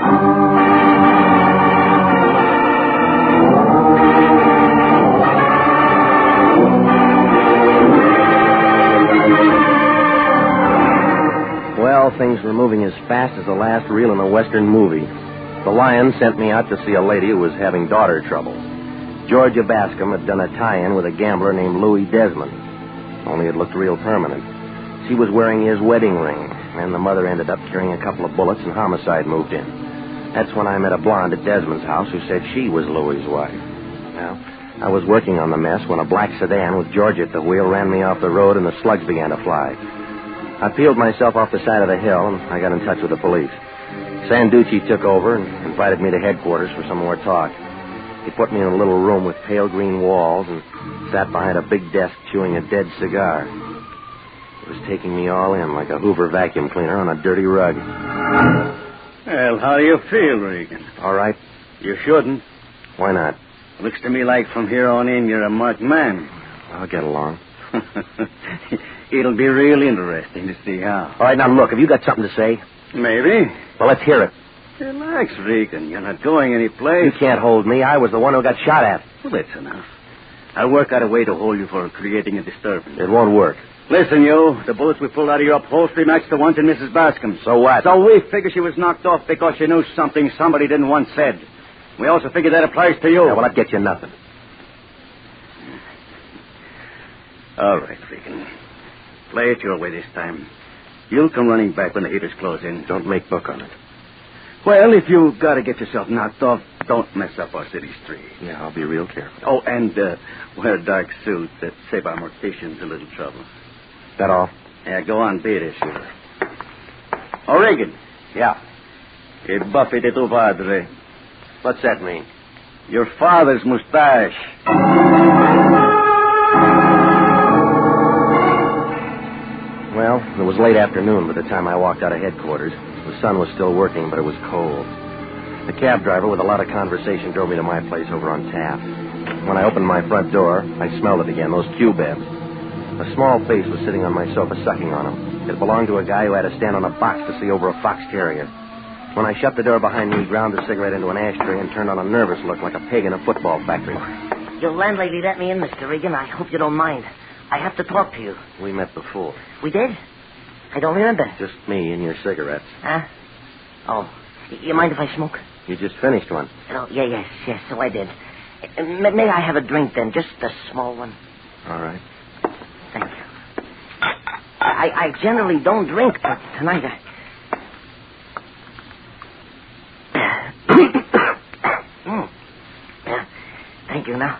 Well, things were moving as fast as the last reel in a Western movie. The Lion sent me out to see a lady who was having daughter trouble. Georgia Bascom had done a tie-in with a gambler named Louis Desmond. Only it looked real permanent. She was wearing his wedding ring, and the mother ended up carrying a couple of bullets, and homicide moved in. That's when I met a blonde at Desmond's house who said she was Louie's wife. Well, I was working on the mess when a black sedan with George at the wheel ran me off the road and the slugs began to fly. I peeled myself off the side of the hill, and I got in touch with the police. Sanducci took over and invited me to headquarters for some more talk. He put me in a little room with pale green walls and sat behind a big desk chewing a dead cigar. He was taking me all in like a Hoover vacuum cleaner on a dirty rug. Well, how do you feel, Regan? All right. You shouldn't. Why not? Looks to me like from here on in you're a marked man. I'll get along. It'll be real interesting to see how. All right, now look, have you got something to say? Maybe. Well, let's hear it. Relax, Regan. You're not going anyplace. You can't hold me. I was the one who got shot at. Well, that's enough. I'll work out a way to hold you for creating a disturbance. It won't work. Listen, you. The bullets we pulled out of your upholstery matched the ones in Mrs. Bascom's. So what? So we figure she was knocked off because she knew something somebody didn't want said. We also figure that applies to you. Yeah, well, that gets you nothing. All right, Regan. Play it your way this time. You'll come running back when the heaters close in. Don't make book on it. Well, if you've got to get yourself knocked off, don't mess up our city street. Yeah, I'll be real careful. Oh, and wear a dark suit that save our morticians a little trouble. That all? Yeah, go on, be it, sure. Oh, Regan. Yeah. Que buffy de tu padre. What's that mean? Your father's mustache. Well, it was late afternoon by the time I walked out of headquarters. The sun was still working, but it was cold. The cab driver, with a lot of conversation, drove me to my place over on Taft. When I opened my front door, I smelled it again, those Q-bebs. A small face was sitting on my sofa sucking on them. It belonged to a guy who had to stand on a box to see over a fox terrier. When I shut the door behind me, he ground the cigarette into an ashtray and turned on a nervous look like a pig in a football factory. Your landlady let me in, Mr. Regan. I hope you don't mind. I have to talk to you. We met before. We did? I don't remember. Just me and your cigarettes. Huh? Oh, you mind if I smoke? You just finished one. Oh, yes, so I did. May I have a drink then? Just a small one. All right. Thank you. I generally don't drink, but tonight Yeah, thank you. Now,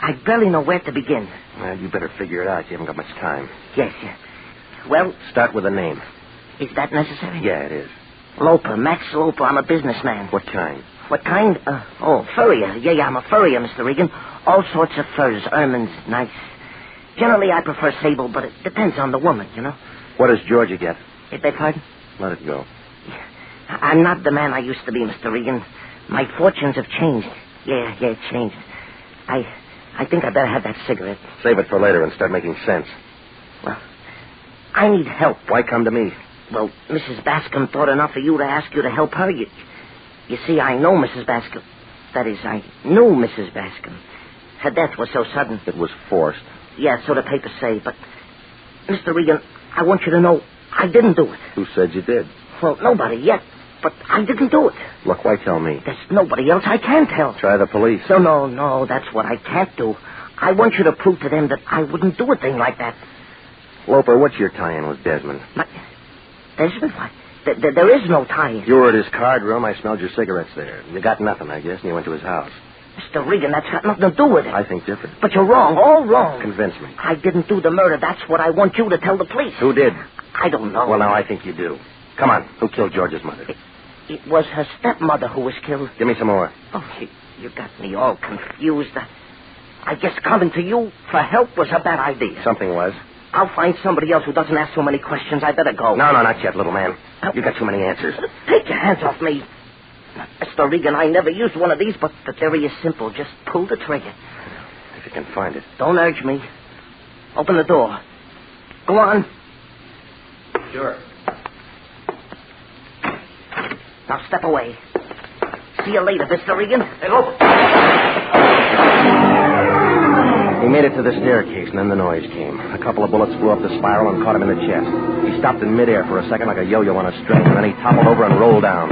I barely know where to begin. Well, you better figure it out. You haven't got much time. Yes. Well... Start with a name. Is that necessary? Yeah, it is. Loper, Max Loper. I'm a businessman. What kind? What kind? Furrier. Yeah, I'm a furrier, Mr. Regan. All sorts of furs, ermines, nice. Generally, I prefer sable, but it depends on the woman, you know. What does Georgia get? Beg pardon? Let it go. I'm not the man I used to be, Mr. Regan. My fortunes have changed. Yeah, it changed. I think I better have that cigarette. Save it for later and start making sense. Well, I need help. Why come to me? Well, Mrs. Bascom thought enough of you to ask you to help her. You see, I know Mrs. Bascom. That is, I knew Mrs. Bascom. Her death was so sudden. It was forced. Yeah, so the papers say, but... Mr. Regan, I want you to know I didn't do it. Who said you did? Well, nobody yet, but I didn't do it. Look, why tell me? There's nobody else I can tell. Try the police. No, that's what I can't do. I want you to prove to them that I wouldn't do a thing like that. Loper, what's your tie-in with Desmond? Desmond? Why? There is no tie-in. You were at his card room. I smelled your cigarettes there. You got nothing, I guess, and you went to his house. Mr. Regan, that's got nothing to do with it. I think different. But you're wrong, all wrong. Convince me. I didn't do the murder. That's what I want you to tell the police. Who did? I don't know. Well, now I think you do. Come on. Who killed George's mother? It was her stepmother who was killed. Give me some more. Oh, you got me all confused. I guess coming to you for help was a bad idea. Something was. I'll find somebody else who doesn't ask so many questions. I better go. No, not yet, little man. You got too many answers. Take your hands off me. Mr. Regan, I never used one of these, but the theory is simple. Just pull the trigger. If you can find it. Don't urge me. Open the door. Go on. Sure. Now step away. See you later, Mr. Regan. Hello. He made it to the staircase, and then the noise came. A couple of bullets flew up the spiral and caught him in the chest. He stopped in midair for a second like a yo-yo on a string, and then he toppled over and rolled down.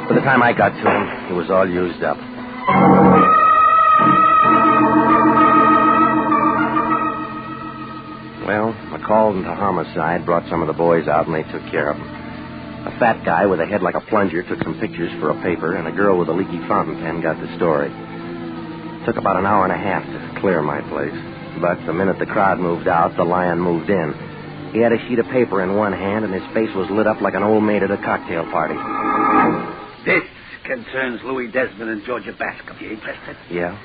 By the time I got to him, he was all used up. Well, a called into homicide, brought some of the boys out, and they took care of them. A fat guy with a head like a plunger took some pictures for a paper, and a girl with a leaky fountain pen got the story. It took about an hour and a half to clear my place. But the minute the crowd moved out, the lion moved in. He had a sheet of paper in one hand, and his face was lit up like an old maid at a cocktail party. This concerns Louis Desmond and Georgia Bascom. You interested? Yeah?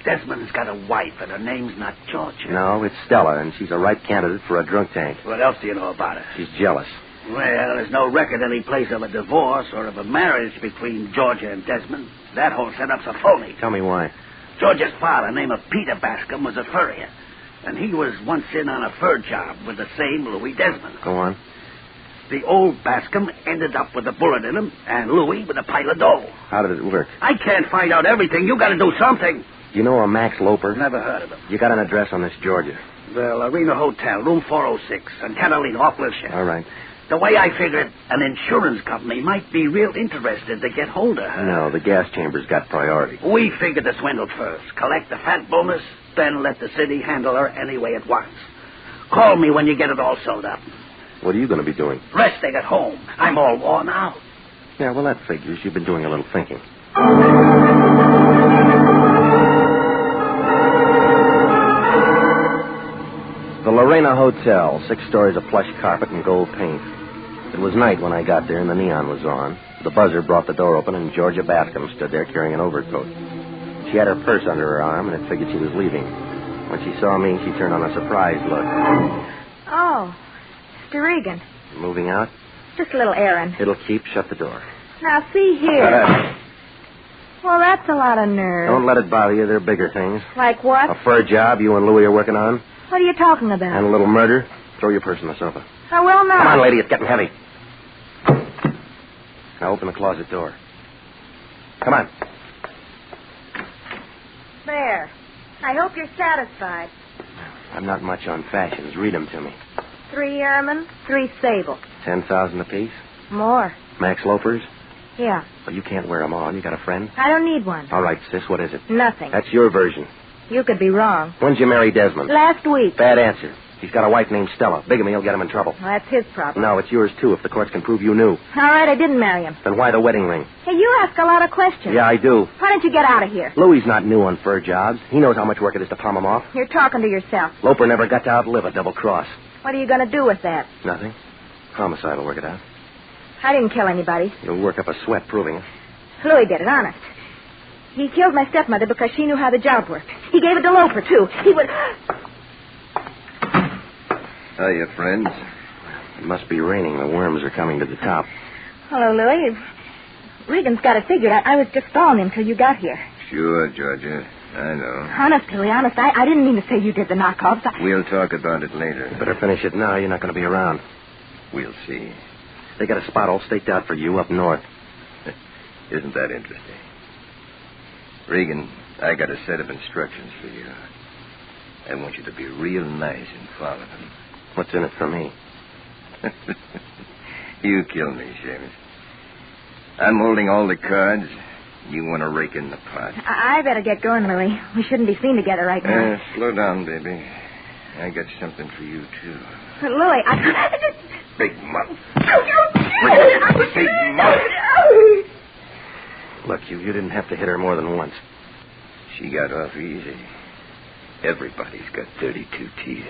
Desmond's got a wife, and her name's not Georgia. No, it's Stella, and she's a ripe candidate for a drunk tank. What else do you know about her? She's jealous. Well, there's no record any place of a divorce or of a marriage between Georgia and Desmond. That whole setup's a phony. Tell me why. Georgia's father, named Peter Bascom, was a furrier. And he was once in on a fur job with the same Louis Desmond. Go on. The old Bascom ended up with a bullet in him, and Louis with a pile of dough. How did it work? I can't find out everything. You got to do something. You know a Max Loper? Never heard of him. You got an address on this Georgia? The Arena Hotel, room 406, in Catalina, off Wilshire. All right. The way I figured, an insurance company might be real interested to get hold of her. No, the gas chamber's got priority. We figured the swindle first. Collect the fat bonus, then let the city handle her any way it wants. Call me when you get it all sold up. What are you going to be doing? Resting at home. I'm all worn out. Yeah, well, that figures. You've been doing a little thinking. The Lorena Hotel, 6 stories of plush carpet and gold paint. It was night when I got there and the neon was on. The buzzer brought the door open and Georgia Bascom stood there carrying an overcoat. She had her purse under her arm and it figured she was leaving. When she saw me, she turned on a surprised look. Oh, Mr. Regan. Moving out? Just a little errand. It'll keep. Shut the door. Now, see here. Well, that's a lot of nerve. Don't let it bother you. There are bigger things. Like what? A fur job you and Louie are working on. What are you talking about? And a little murder. Throw your purse on the sofa. I will not. Come on, lady. It's getting heavy. Now open the closet door. Come on. There. I hope you're satisfied. I'm not much on fashions. Read them to me. 3 ermine, 3 sable. 10,000 apiece. More. Max loafers. Yeah. Well, you can't wear them all. You got a friend? I don't need one. All right, sis. What is it? Nothing. That's your version. You could be wrong. When'd you marry Desmond? Last week. Bad answer. He's got a wife named Stella. Bigamy will get him in trouble. Well, that's his problem. No, it's yours, too, if the courts can prove you knew. All right, I didn't marry him. Then why the wedding ring? Hey, you ask a lot of questions. Yeah, I do. Why don't you get out of here? Louie's not new on fur jobs. He knows how much work it is to palm him off. You're talking to yourself. Loper never got to outlive a double cross. What are you going to do with that? Nothing. Homicide will work it out. I didn't kill anybody. You'll work up a sweat proving it. Louis did it, honest. He killed my stepmother because she knew how the job worked. He gave it to Loper, too. He would... Hiya, friends. It must be raining. The worms are coming to the top. Hello, Louis. Regan's got it figured. I was just stalling him till you got here. Sure, Georgia. I know. Honest, Louis, honest. I didn't mean to say you did the knockoffs. We'll talk about it later. Better finish it now. You're not going to be around. We'll see. They got a spot all staked out for you up north. Isn't that interesting? Regan, I got a set of instructions for you. I want you to be real nice and follow them. What's in it for me? You kill me, Seamus. I'm holding all the cards. You want to rake in the pot. I better get going, Louis. We shouldn't be seen together right now. Slow down, baby. I got something for you, too. But Louis, Big mouth. Big mouth. Look, you didn't have to hit her more than once. She got off easy. Everybody's got 32 teeth.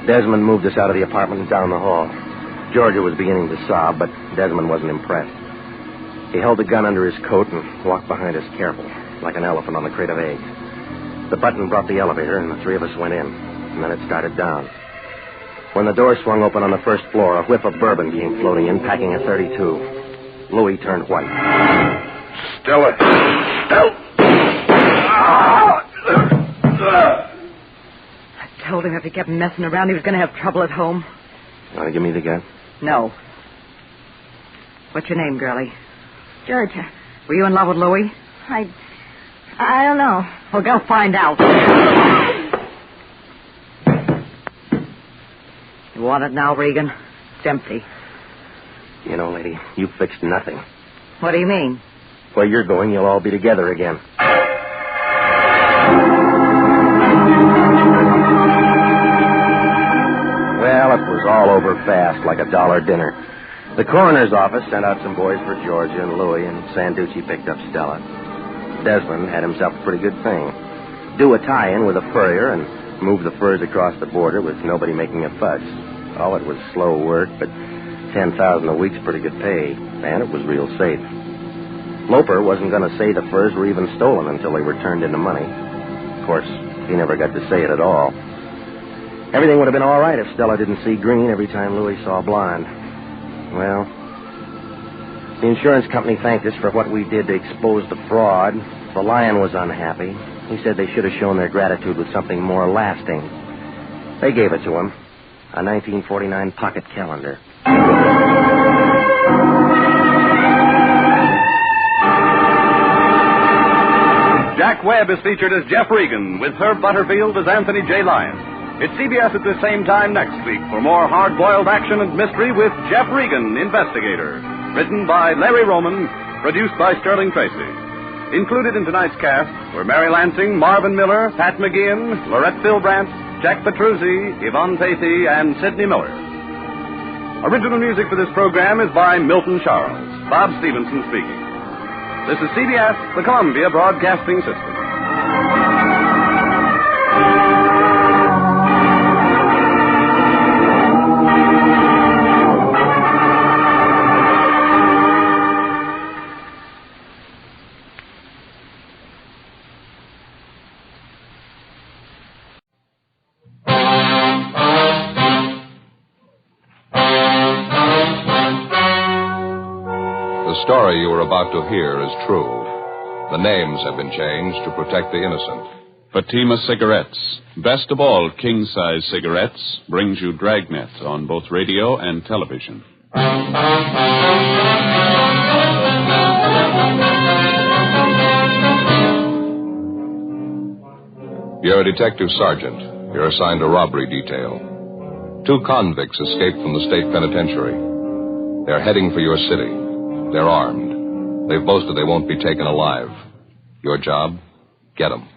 Desmond moved us out of the apartment and down the hall. Georgia was beginning to sob, but Desmond wasn't impressed. He held the gun under his coat and walked behind us careful, like an elephant on the crate of eggs. The button brought the elevator, and the 3 of us went in. And then it started down. When the door swung open on the first floor, a whiff of bourbon came floating in, packing a .32. Louis turned white. Stella! I told him if he kept messing around, he was going to have trouble at home. Want to give me the gun? No. What's your name, girlie? Georgia. Were you in love with Louis? I don't know. Well, go find out. You want it now, Regan? It's empty. You know, lady, you fixed nothing. What do you mean? Where you're going, you'll all be together again. all over fast, like a dollar dinner. The coroner's office sent out some boys for Georgia and Louis, and Sanducci picked up Stella. Desmond had himself a pretty good thing. Do a tie-in with a furrier and move the furs across the border with nobody making a fuss. Oh, it was slow work, but $10,000 a week's pretty good pay, and it was real safe. Loper wasn't going to say the furs were even stolen until they were turned into money. Of course, he never got to say it at all. Everything would have been all right if Stella didn't see green every time Louis saw blonde. Well, the insurance company thanked us for what we did to expose the fraud. The Lion was unhappy. He said they should have shown their gratitude with something more lasting. They gave it to him, a 1949 pocket calendar. Jack Webb is featured as Jeff Regan, with Herb Butterfield as Anthony J. Lyon. It's CBS at the same time next week for more hard-boiled action and mystery with Jeff Regan, Investigator. Written by Larry Roman, produced by Sterling Tracy. Included in tonight's cast were Mary Lansing, Marvin Miller, Pat McGeehan, Lorette Philbrandt, Jack Petruzzi, Yvonne Pathy, and Sidney Miller. Original music for this program is by Milton Charles. Bob Stevenson speaking. This is CBS, the Columbia Broadcasting System. The story you are about to hear is true. The names have been changed to protect the innocent. Fatima Cigarettes, best of all king-size cigarettes, brings you Dragnet on both radio and television. You're a detective sergeant. You're assigned a robbery detail. 2 convicts escaped from the state penitentiary. They're heading for your city. They're armed. They've boasted they won't be taken alive. Your job? Get them.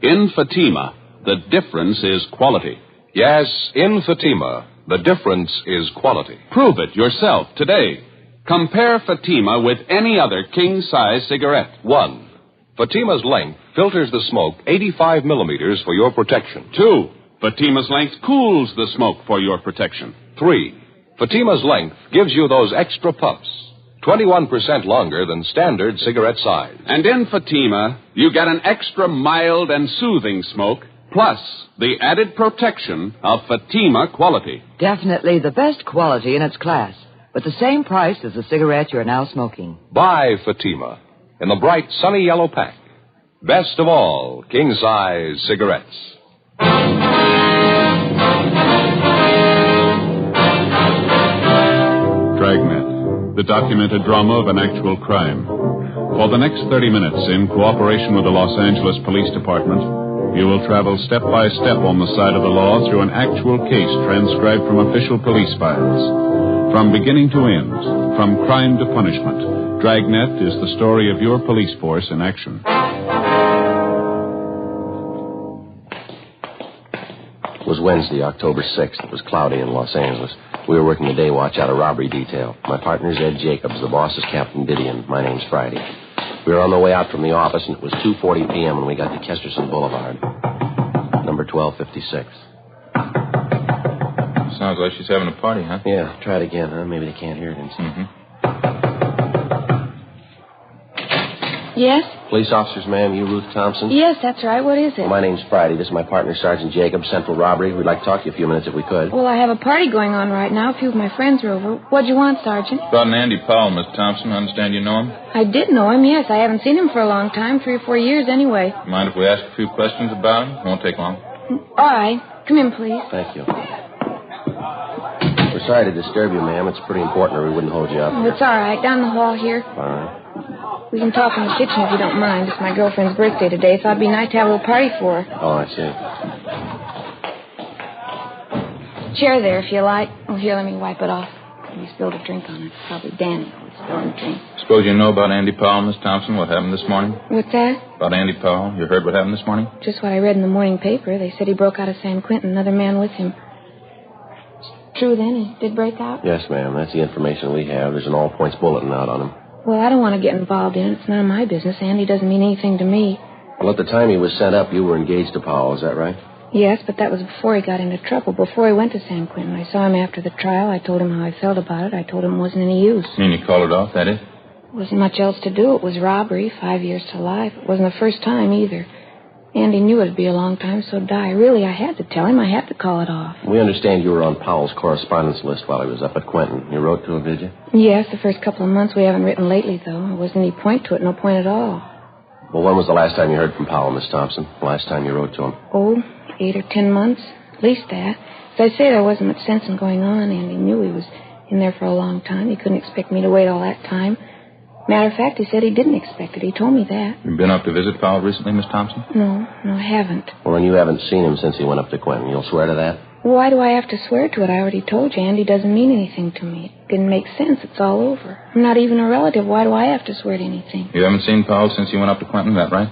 In Fatima, the difference is quality. Yes, in Fatima, the difference is quality. Prove it yourself today. Compare Fatima with any other king-size cigarette. 1. Fatima's length filters the smoke 85 millimeters for your protection. 2. Fatima's length cools the smoke for your protection. 3. Fatima's length gives you those extra puffs, 21% longer than standard cigarette size. And in Fatima, you get an extra mild and soothing smoke, plus the added protection of Fatima quality. Definitely the best quality in its class, but the same price as the cigarette you're now smoking. Buy Fatima in the bright sunny yellow pack. Best of all, king-size cigarettes. Dragnet, the documented drama of an actual crime. For the next 30 minutes, in cooperation with the Los Angeles Police Department, you will travel step by step on the side of the law through an actual case transcribed from official police files. From beginning to end, from crime to punishment, Dragnet is the story of your police force in action. It was Wednesday, October 6th. It was cloudy in Los Angeles. We were working the day watch out of robbery detail. My partner's Ed Jacobs. The boss is Captain Didion. My name's Friday. We were on the way out from the office, and it was 2:40 p.m. when we got to Kesterson Boulevard. Number 1256. Sounds like she's having a party, huh? Yeah, try it again, huh? Maybe they can't hear it inside. Yes? Police officers, ma'am. You Ruth Thompson? Yes, that's right. What is it? Well, my name's Friday. This is my partner, Sergeant Jacobs, Central Robbery. We'd like to talk to you a few minutes if we could. Well, I have a party going on right now. A few of my friends are over. What'd you want, Sergeant? About an Andy Powell, Miss Thompson. I understand you know him. I did know him, yes. I haven't seen him for a long time, 3 or 4 years anyway. Mind if we ask a few questions about him? Won't take long. All right. Come in, please. Thank you. We're sorry to disturb you, ma'am. It's pretty important or we wouldn't hold you up. It's all right. Down the hall here. All right. We can talk in the kitchen if you don't mind. It's my girlfriend's birthday today, so it'd be nice to have a little party for her. Oh, I see. Chair there, if you like. Oh, here, let me wipe it off. You spilled a drink on it. It's probably Danny who's spilling the drink. Suppose you know about Andy Powell, Miss Thompson, what happened this morning? What's that? About Andy Powell. You heard what happened this morning? Just what I read in the morning paper. They said he broke out of San Quentin, another man with him. True, then? He did break out? Yes, ma'am. That's the information we have. There's an all-points bulletin out on him. Well, I don't want to get involved in it. It's none of my business. Andy doesn't mean anything to me. Well, at the time he was sent up, you were engaged to Powell. Is that right? Yes, but that was before he got into trouble, before he went to San Quentin. I saw him after the trial. I told him how I felt about it. I told him it wasn't any use. You mean you called it off, that is? There wasn't much else to do. It was robbery, 5 years to life. It wasn't the first time either. Andy knew it'd be a long time, so die. Really, I had to tell him. I had to call it off. We understand you were on Powell's correspondence list while he was up at Quentin. You wrote to him, did you? Yes, the first couple of months. We haven't written lately, though. There wasn't any point to it, no point at all. Well, when was the last time you heard from Powell, Miss Thompson? The last time you wrote to him? Oh, 8 or 10 months. At least that. As I say, there wasn't much sense in going on. Andy knew he was in there for a long time. He couldn't expect me to wait all that time. Matter of fact, he said he didn't expect it. He told me that. You been up to visit Powell recently, Miss Thompson? No, I haven't. Well, then you haven't seen him since he went up to Quentin. You'll swear to that? Why do I have to swear to it? I already told you. Andy doesn't mean anything to me. It didn't make sense. It's all over. I'm not even a relative. Why do I have to swear to anything? You haven't seen Powell since he went up to Quentin, is that right?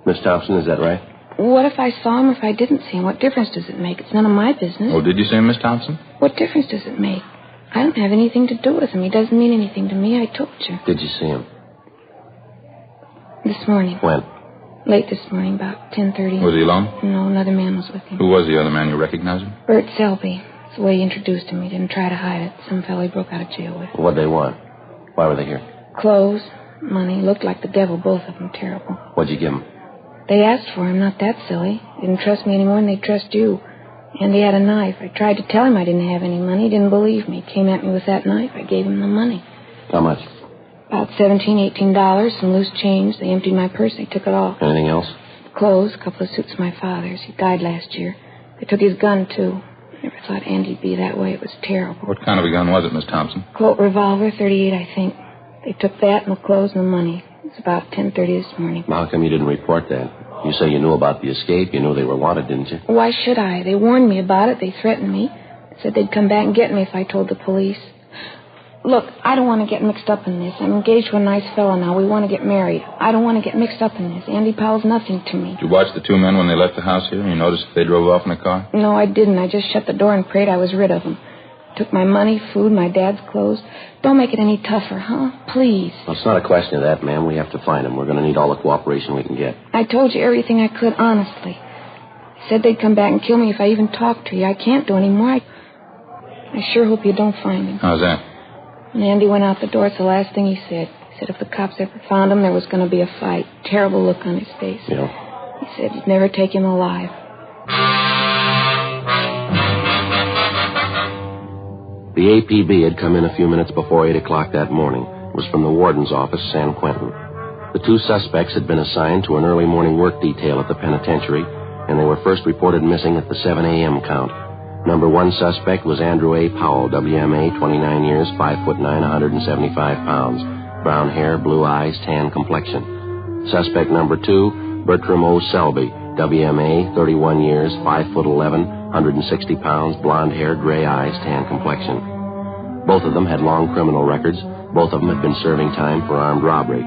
Miss Thompson, is that right? What if I saw him or if I didn't see him? What difference does it make? It's none of my business. Oh, did you see him, Miss Thompson? What difference does it make? I don't have anything to do with him. He doesn't mean anything to me. I told you. Did you see him? This morning. When? Late this morning, about 10:30. Was he alone? No, another man was with him. Who was the other man? You recognize him? Bert Selby. It's the way he introduced him. He didn't try to hide it. Some fellow he broke out of jail with. What'd they want? Why were they here? Clothes, money. Looked like the devil, both of them. Terrible. What'd you give them? They asked for him. Not that silly. Didn't trust me any more than they trust you. And he had a knife. I tried to tell him I didn't have any money. He didn't believe me. Came at me with that knife. I gave him the money. How much? About $17, $18, some loose change. They emptied my purse. They took it all. Anything else? Clothes, a couple of suits of my father's. He died last year. They took his gun, too. I never thought Andy'd be that way. It was terrible. What kind of a gun was it, Miss Thompson? Colt revolver, 38, I think. They took that and the clothes and the money. It was about 10:30 this morning. How come you didn't report that? You say you knew about the escape. You knew they were wanted, didn't you? Why should I? They warned me about it. They threatened me. Said they'd come back and get me if I told the police. Look, I don't want to get mixed up in this. I'm engaged to a nice fellow now. We want to get married. I don't want to get mixed up in this. Andy Powell's nothing to me. Did you watch the two men when they left the house here? And you noticed if they drove off in a car? No, I didn't. I just shut the door and prayed I was rid of them. Took my money, food, my dad's clothes. Don't make it any tougher, huh? Please. Well, it's not a question of that, ma'am. We have to find them. We're going to need all the cooperation we can get. I told you everything I could, honestly. They said they'd come back and kill me if I even talked to you. I can't do any more. I sure hope you don't find him. How's that? When Andy went out the door, it's the last thing he said. He said if the cops ever found him, there was going to be a fight. Terrible look on his face. Yeah. He said you'd never take him alive. The APB had come in a few minutes before 8 o'clock that morning. It was from the warden's office, San Quentin. The two suspects had been assigned to an early morning work detail at the penitentiary, and they were first reported missing at the 7 a.m. count. Number one suspect was Andrew A. Powell, WMA, 29 years, 5'9", 175 pounds. Brown hair, blue eyes, tan complexion. Suspect number two, Bertram O. Selby, WMA, 31 years, 5'11", 160 pounds, blonde hair, gray eyes, tan complexion. Both of them had long criminal records. Both of them had been serving time for armed robbery.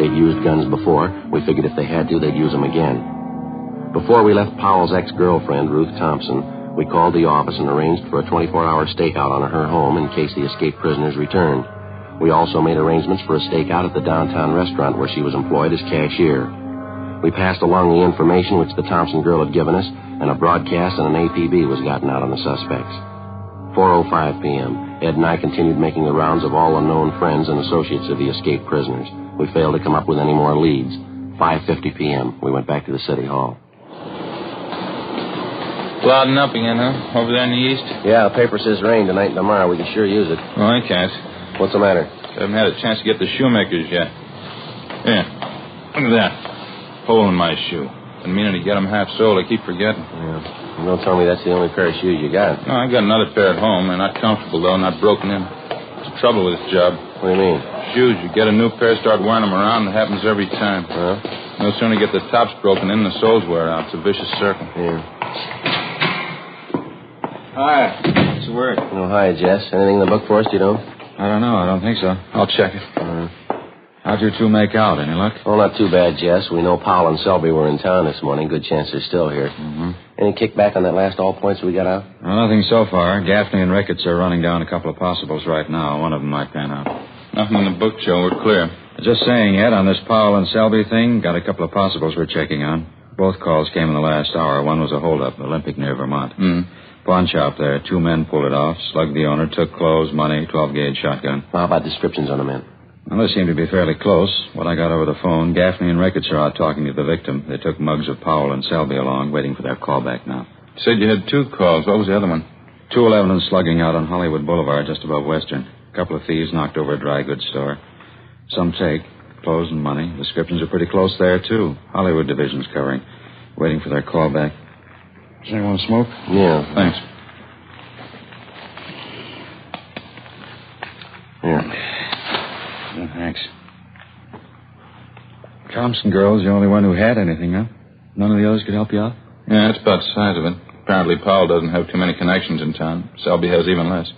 They'd used guns before. We figured if they had to, they'd use them again. Before we left Powell's ex-girlfriend, Ruth Thompson, we called the office and arranged for a 24-hour stakeout on her home in case the escaped prisoners returned. We also made arrangements for a stakeout at the downtown restaurant where she was employed as cashier. We passed along the information which the Thompson girl had given us, and a broadcast and an APB was gotten out on the suspects. 4:05 p.m., Ed and I continued making the rounds of all the known friends and associates of the escaped prisoners. We failed to come up with any more leads. 5:50 p.m., we went back to the city hall. Clouding up again, huh? Over there in the east? Yeah, the paper says rain tonight and tomorrow. We can sure use it. Oh, I can't. What's the matter? I haven't had a chance to get the shoemakers yet. Here, look at that. Hole in my shoe. Been meaning to get them half-soled. I keep forgetting. Yeah. Don't tell me that's the only pair of shoes you got. No, I got another pair at home. They're not comfortable, though, not broken in. What's the trouble with this job? What do you mean? Shoes. You get a new pair, start wearing them around, it happens every time. Huh? No sooner get the tops broken in, the soles wear out. It's a vicious circle. Yeah. Hi. What's the word? Oh, hi, Jess. Anything in the book for us, you know? I don't know. I don't think so. I'll check it. How'd you two make out? Any luck? Well, not too bad, Jess. We know Powell and Selby were in town this morning. Good chance they're still here. Mm-hmm. Any kickback on that last all points we got out? Well, nothing so far. Gaffney and Ricketts are running down a couple of possibles right now. One of them might pan out. Nothing in the book, Joe. We're clear. Just saying, Ed, on this Powell and Selby thing, got a couple of possibles we're checking on. Both calls came in the last hour. One was a holdup, Olympic near Vermont. Pawn shop there. 2 men pulled it off, slugged the owner, took clothes, money, 12-gauge shotgun. How about descriptions on the men? Well, they seem to be fairly close. What I got over the phone, Gaffney and Ricketts are out talking to the victim. They took mugs of Powell and Selby along, waiting for their call back now. You said you had 2 calls. What was the other one? 211 and slugging out on Hollywood Boulevard, just above Western. A couple of thieves knocked over a dry goods store. Some take, clothes and money. Descriptions are pretty close there, too. Hollywood division's covering. Waiting for their call back. Does anyone want to smoke? Yeah. Thanks. Here. Yeah, thanks. Thompson girl's the only one who had anything, huh? None of the others could help you out? Yeah, that's about the size of it. Apparently Powell doesn't have too many connections in town. Selby has even less.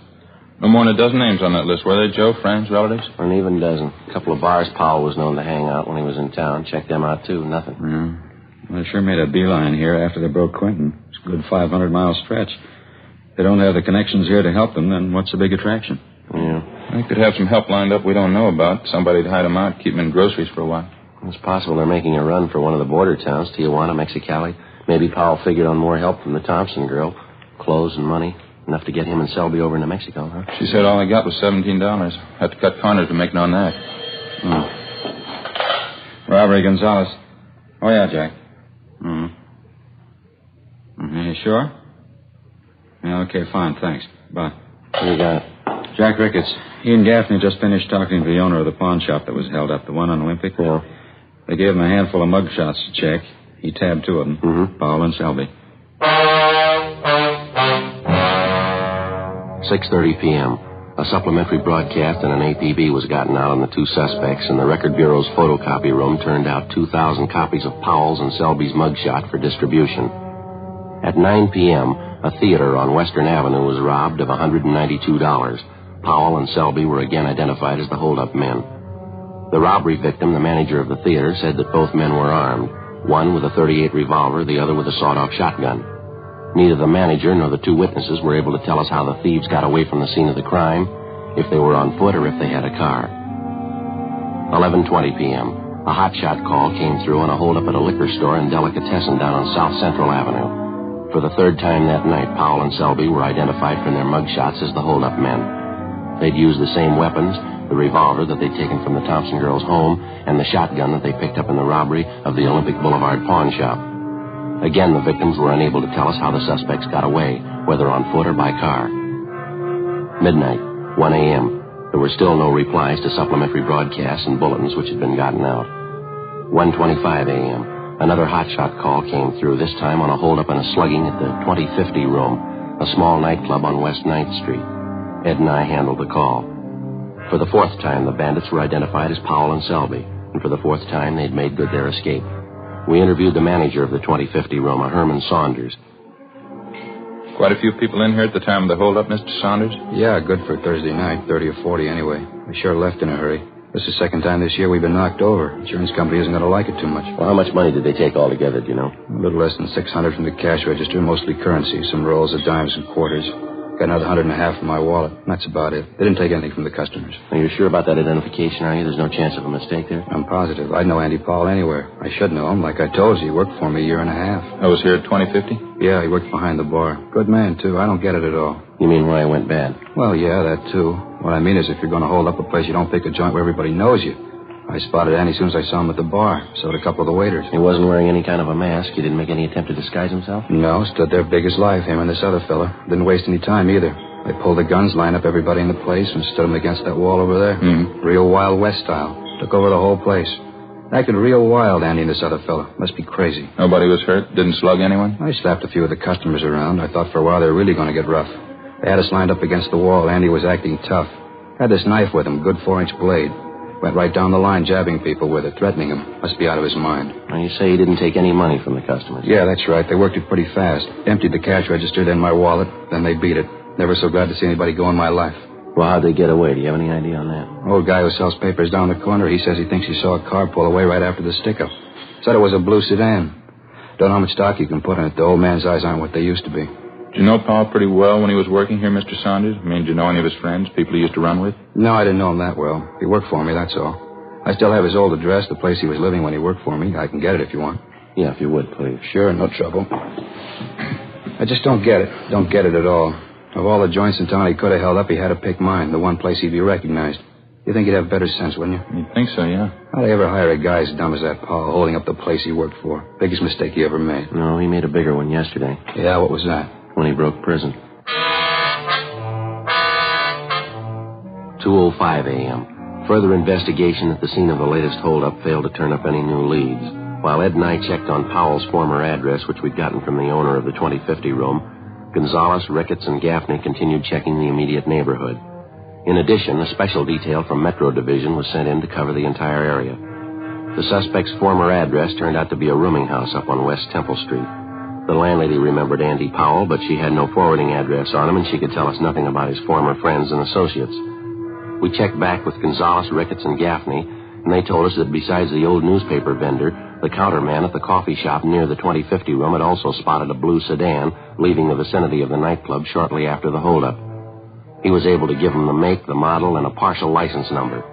No more than a dozen names on that list, were they, Joe? Friends, relatives? An even dozen. A couple of bars Powell was known to hang out when he was in town. Checked them out, too. Nothing. Yeah. Well, they sure made a beeline here after they broke Quentin. It's a good 500-mile stretch. If they don't have the connections here to help them, then what's the big attraction? Yeah. They could have some help lined up we don't know about. Somebody to hide them out, keep them in groceries for a while. It's possible they're making a run for one of the border towns, Tijuana, Mexicali. Maybe Powell figured on more help from the Thompson girl. Clothes and money. Enough to get him and Selby over into Mexico, huh? She said all they got was $17. Had to cut corners to make it on that. Robbery, Gonzalez. Oh, yeah, Jack. You sure? Yeah, okay, fine, thanks. Bye. What do you got? Jack Ricketts. He and Gaffney just finished talking to the owner of the pawn shop that was held up, the one on Olympic. Yeah. They gave him a handful of mugshots to check. He tabbed 2 of them, Powell and Selby. 6:30 p.m. A supplementary broadcast and an APB was gotten out on the 2 suspects, and the Record Bureau's photocopy room turned out 2,000 copies of Powell's and Selby's mugshot for distribution. At 9 p.m., a theater on Western Avenue was robbed of $192. Powell and Selby were again identified as the holdup men. The robbery victim, the manager of the theater, said that both men were armed, one with a .38 revolver, the other with a sawed-off shotgun. Neither the manager nor the 2 witnesses were able to tell us how the thieves got away from the scene of the crime, if they were on foot or if they had a car. 11:20 p.m. A hotshot call came through on a holdup at a liquor store and delicatessen down on South Central Avenue. For the 3rd time that night, Powell and Selby were identified from their mugshots as the holdup men. They'd used the same weapons, the revolver that they'd taken from the Thompson girl's home, and the shotgun that they picked up in the robbery of the Olympic Boulevard pawn shop. Again, the victims were unable to tell us how the suspects got away, whether on foot or by car. Midnight, 1 a.m. There were still no replies to supplementary broadcasts and bulletins which had been gotten out. 1:25 a.m. Another hotshot call came through, this time on a holdup and a slugging at the 2050 Room, a small nightclub on West 9th Street. Ed and I handled the call. For the 4th time, the bandits were identified as Powell and Selby, and for the 4th time, they'd made good their escape. We interviewed the manager of the 2050 Room, a Herman Saunders. Quite a few people in here at the time of the holdup, Mr. Saunders? Yeah, good for Thursday night, 30 or 40 anyway. We sure left in a hurry. This is the 2nd time this year we've been knocked over. Insurance company isn't going to like it too much. Well, how much money did they take altogether, do you know? A little less than $600 from the cash register, mostly currency, some rolls of dimes and quarters. Got another $150 from my wallet. That's about it. They didn't take anything from the customers. Are you sure about that identification, are you? There's no chance of a mistake there? I'm positive. I'd know Andy Paul anywhere. I should know him. Like I told you, he worked for me a year and a half. I was here at 2050? Yeah, he worked behind the bar. Good man, too. I don't get it at all. You mean why it went bad? Well, yeah, that, too. What I mean is if you're going to hold up a place, you don't pick a joint where everybody knows you. I spotted Andy as soon as I saw him at the bar. So did a couple of the waiters. He wasn't wearing any kind of a mask? He didn't make any attempt to disguise himself? No, stood there big as life, him and this other fella. Didn't waste any time either. They pulled the guns, lined up everybody in the place, and stood them against that wall over there. Real Wild West style. Took over the whole place. Acted real wild, Andy and this other fella. Must be crazy. Nobody was hurt? Didn't slug anyone? I slapped a few of the customers around. I thought for a while they were really going to get rough. They had us lined up against the wall. Andy was acting tough. Had this knife with him, good 4-inch blade. Went right down the line, jabbing people with it, threatening them. Must be out of his mind. Now, you say he didn't take any money from the customers? Yeah, that's right. They worked it pretty fast. Emptied the cash register, then my wallet. Then they beat it. Never so glad to see anybody go in my life. Well, how'd they get away? Do you have any idea on that? Old guy who sells papers down the corner, he says he thinks he saw a car pull away right after the stick-up. Said it was a blue sedan. Don't know how much stock you can put in it. The old man's eyes aren't what they used to be. Did you know Powell pretty well when he was working here, Mr. Saunders? I mean, did you know any of his friends, people he used to run with? No, I didn't know him that well. He worked for me, that's all. I still have his old address, the place he was living when he worked for me. I can get it if you want. Yeah, if you would, please. Sure, no trouble. I just don't get it. Don't get it at all. Of all the joints in town he could have held up, he had to pick mine, the one place he'd be recognized. You think he'd have better sense, wouldn't you? You'd think so, yeah. How'd they ever hire a guy as dumb as that Powell, holding up the place he worked for? Biggest mistake he ever made. No, he made a bigger one yesterday. Yeah, what was that? When he broke prison. 2:05 a.m. Further investigation at the scene of the latest holdup failed to turn up any new leads. While Ed and I checked on Powell's former address, which we'd gotten from the owner of the 2050 room, Gonzalez, Ricketts, and Gaffney continued checking the immediate neighborhood. In addition, a special detail from Metro Division was sent in to cover the entire area. The suspect's former address turned out to be a rooming house up on West Temple Street. The landlady remembered Andy Powell, but she had no forwarding address on him, and she could tell us nothing about his former friends and associates. We checked back with Gonzalez, Ricketts, and Gaffney, and they told us that besides the old newspaper vendor, the counterman at the coffee shop near the 2050 room had also spotted a blue sedan leaving the vicinity of the nightclub shortly after the holdup. He was able to give them the make, the model, and a partial license number.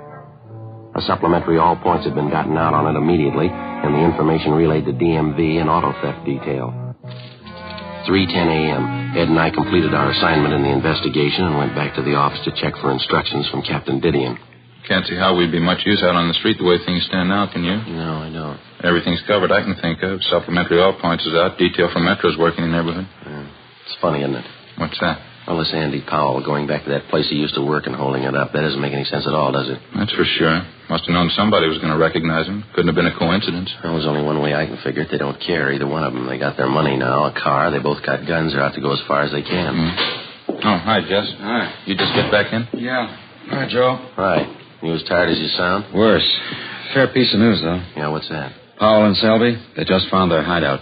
A supplementary all points had been gotten out on it immediately, and the information relayed to DMV and auto theft detail. 3:10 a.m. Ed and I completed our assignment in the investigation and went back to the office to check for instructions from Captain Didion. Can't see how we'd be much use out on the street the way things stand now, can you? No, I don't. Everything's covered I can think of. Supplementary all points is out. Detail from Metro's working in the neighborhood. It's funny, isn't it? What's that? Well, this Andy Powell going back to that place he used to work and holding it up, that doesn't make any sense at all, does it? That's for sure. Must have known somebody was going to recognize him. Couldn't have been a coincidence. Well, there's only one way I can figure it. They don't care, either one of them. They got their money now, a car. They both got guns. They're out to go as far as they can. Oh, hi, Jess. Hi. You just get back in? Yeah. Hi, Joe. Hi. You as tired as you sound? Worse. Fair piece of news, though. Yeah, what's that? Powell and Selby, they just found their hideout.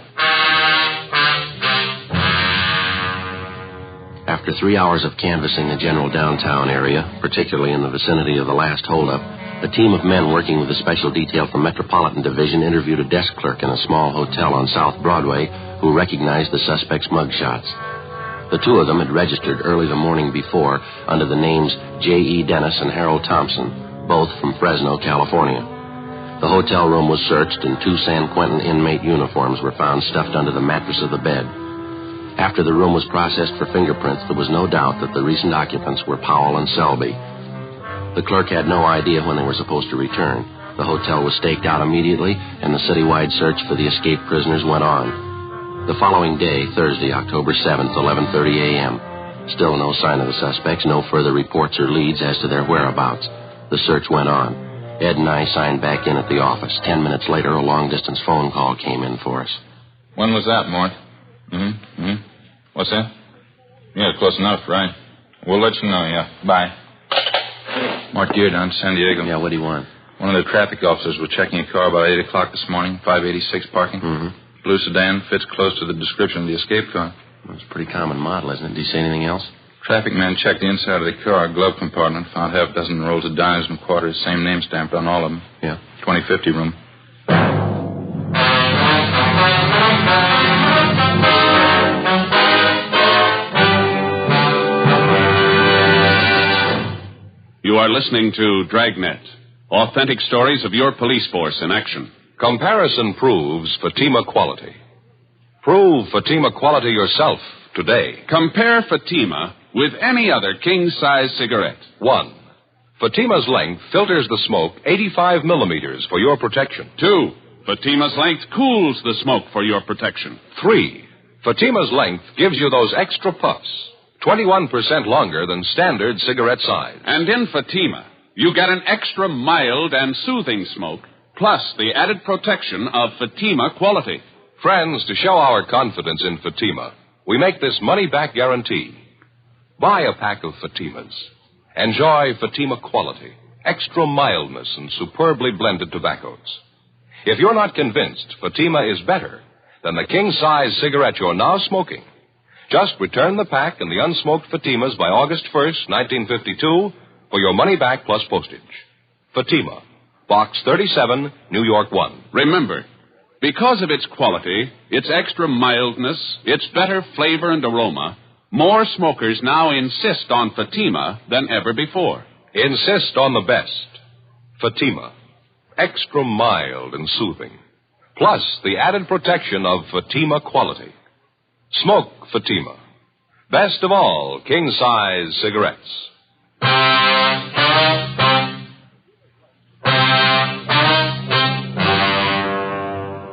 After 3 hours of canvassing the general downtown area, particularly in the vicinity of the last holdup, a team of men working with a special detail from Metropolitan Division interviewed a desk clerk in a small hotel on South Broadway who recognized the suspect's mugshots. The two of them had registered early the morning before under the names J.E. Dennis and Harold Thompson, both from Fresno, California. The hotel room was searched, and 2 San Quentin inmate uniforms were found stuffed under the mattress of the bed. After the room was processed for fingerprints, there was no doubt that the recent occupants were Powell and Selby. The clerk had no idea when they were supposed to return. The hotel was staked out immediately, and the citywide search for the escaped prisoners went on. The following day, Thursday, October 7th, 11:30 a.m., still no sign of the suspects, no further reports or leads as to their whereabouts. The search went on. Ed and I signed back in at the office. 10 minutes later, a long-distance phone call came in for us. When was that, Mort? What's that? Yeah, close enough, right? We'll let you know, yeah. Bye. Mort Gear down to San Diego. Yeah, what do you want? One of the traffic officers was checking a car about 8 o'clock this morning, 586 parking. Blue sedan, fits close to the description of the escape car. Well, it's a pretty common model, isn't it? Did he say anything else? Traffic man checked the inside of the car, glove compartment, found half a dozen rolls of dimes and quarters, same name stamped on all of them. Yeah. 2050 room. You are listening to Dragnet, authentic stories of your police force in action. Comparison proves Fatima quality. Prove Fatima quality yourself today. Compare Fatima with any other king-size cigarette. 1. Fatima's length filters the smoke 85 millimeters for your protection. 2. Fatima's length cools the smoke for your protection. 3. Fatima's length gives you those extra puffs, 21% longer than standard cigarette size. And in Fatima, you get an extra mild and soothing smoke, plus the added protection of Fatima quality. Friends, to show our confidence in Fatima, we make this money-back guarantee. Buy a pack of Fatimas. Enjoy Fatima quality, extra mildness, and superbly blended tobaccos. If you're not convinced Fatima is better than the king-size cigarette you're now smoking, Just return the pack and the unsmoked Fatimas by August 1st, 1952, for your money back plus postage. Fatima, Box 37, New York 1. Remember, because of its quality, its extra mildness, its better flavor and aroma, more smokers now insist on Fatima than ever before. Insist on the best. Fatima, extra mild and soothing. Plus the added protection of Fatima quality. Smoke Fatima. Best of all, king-size cigarettes.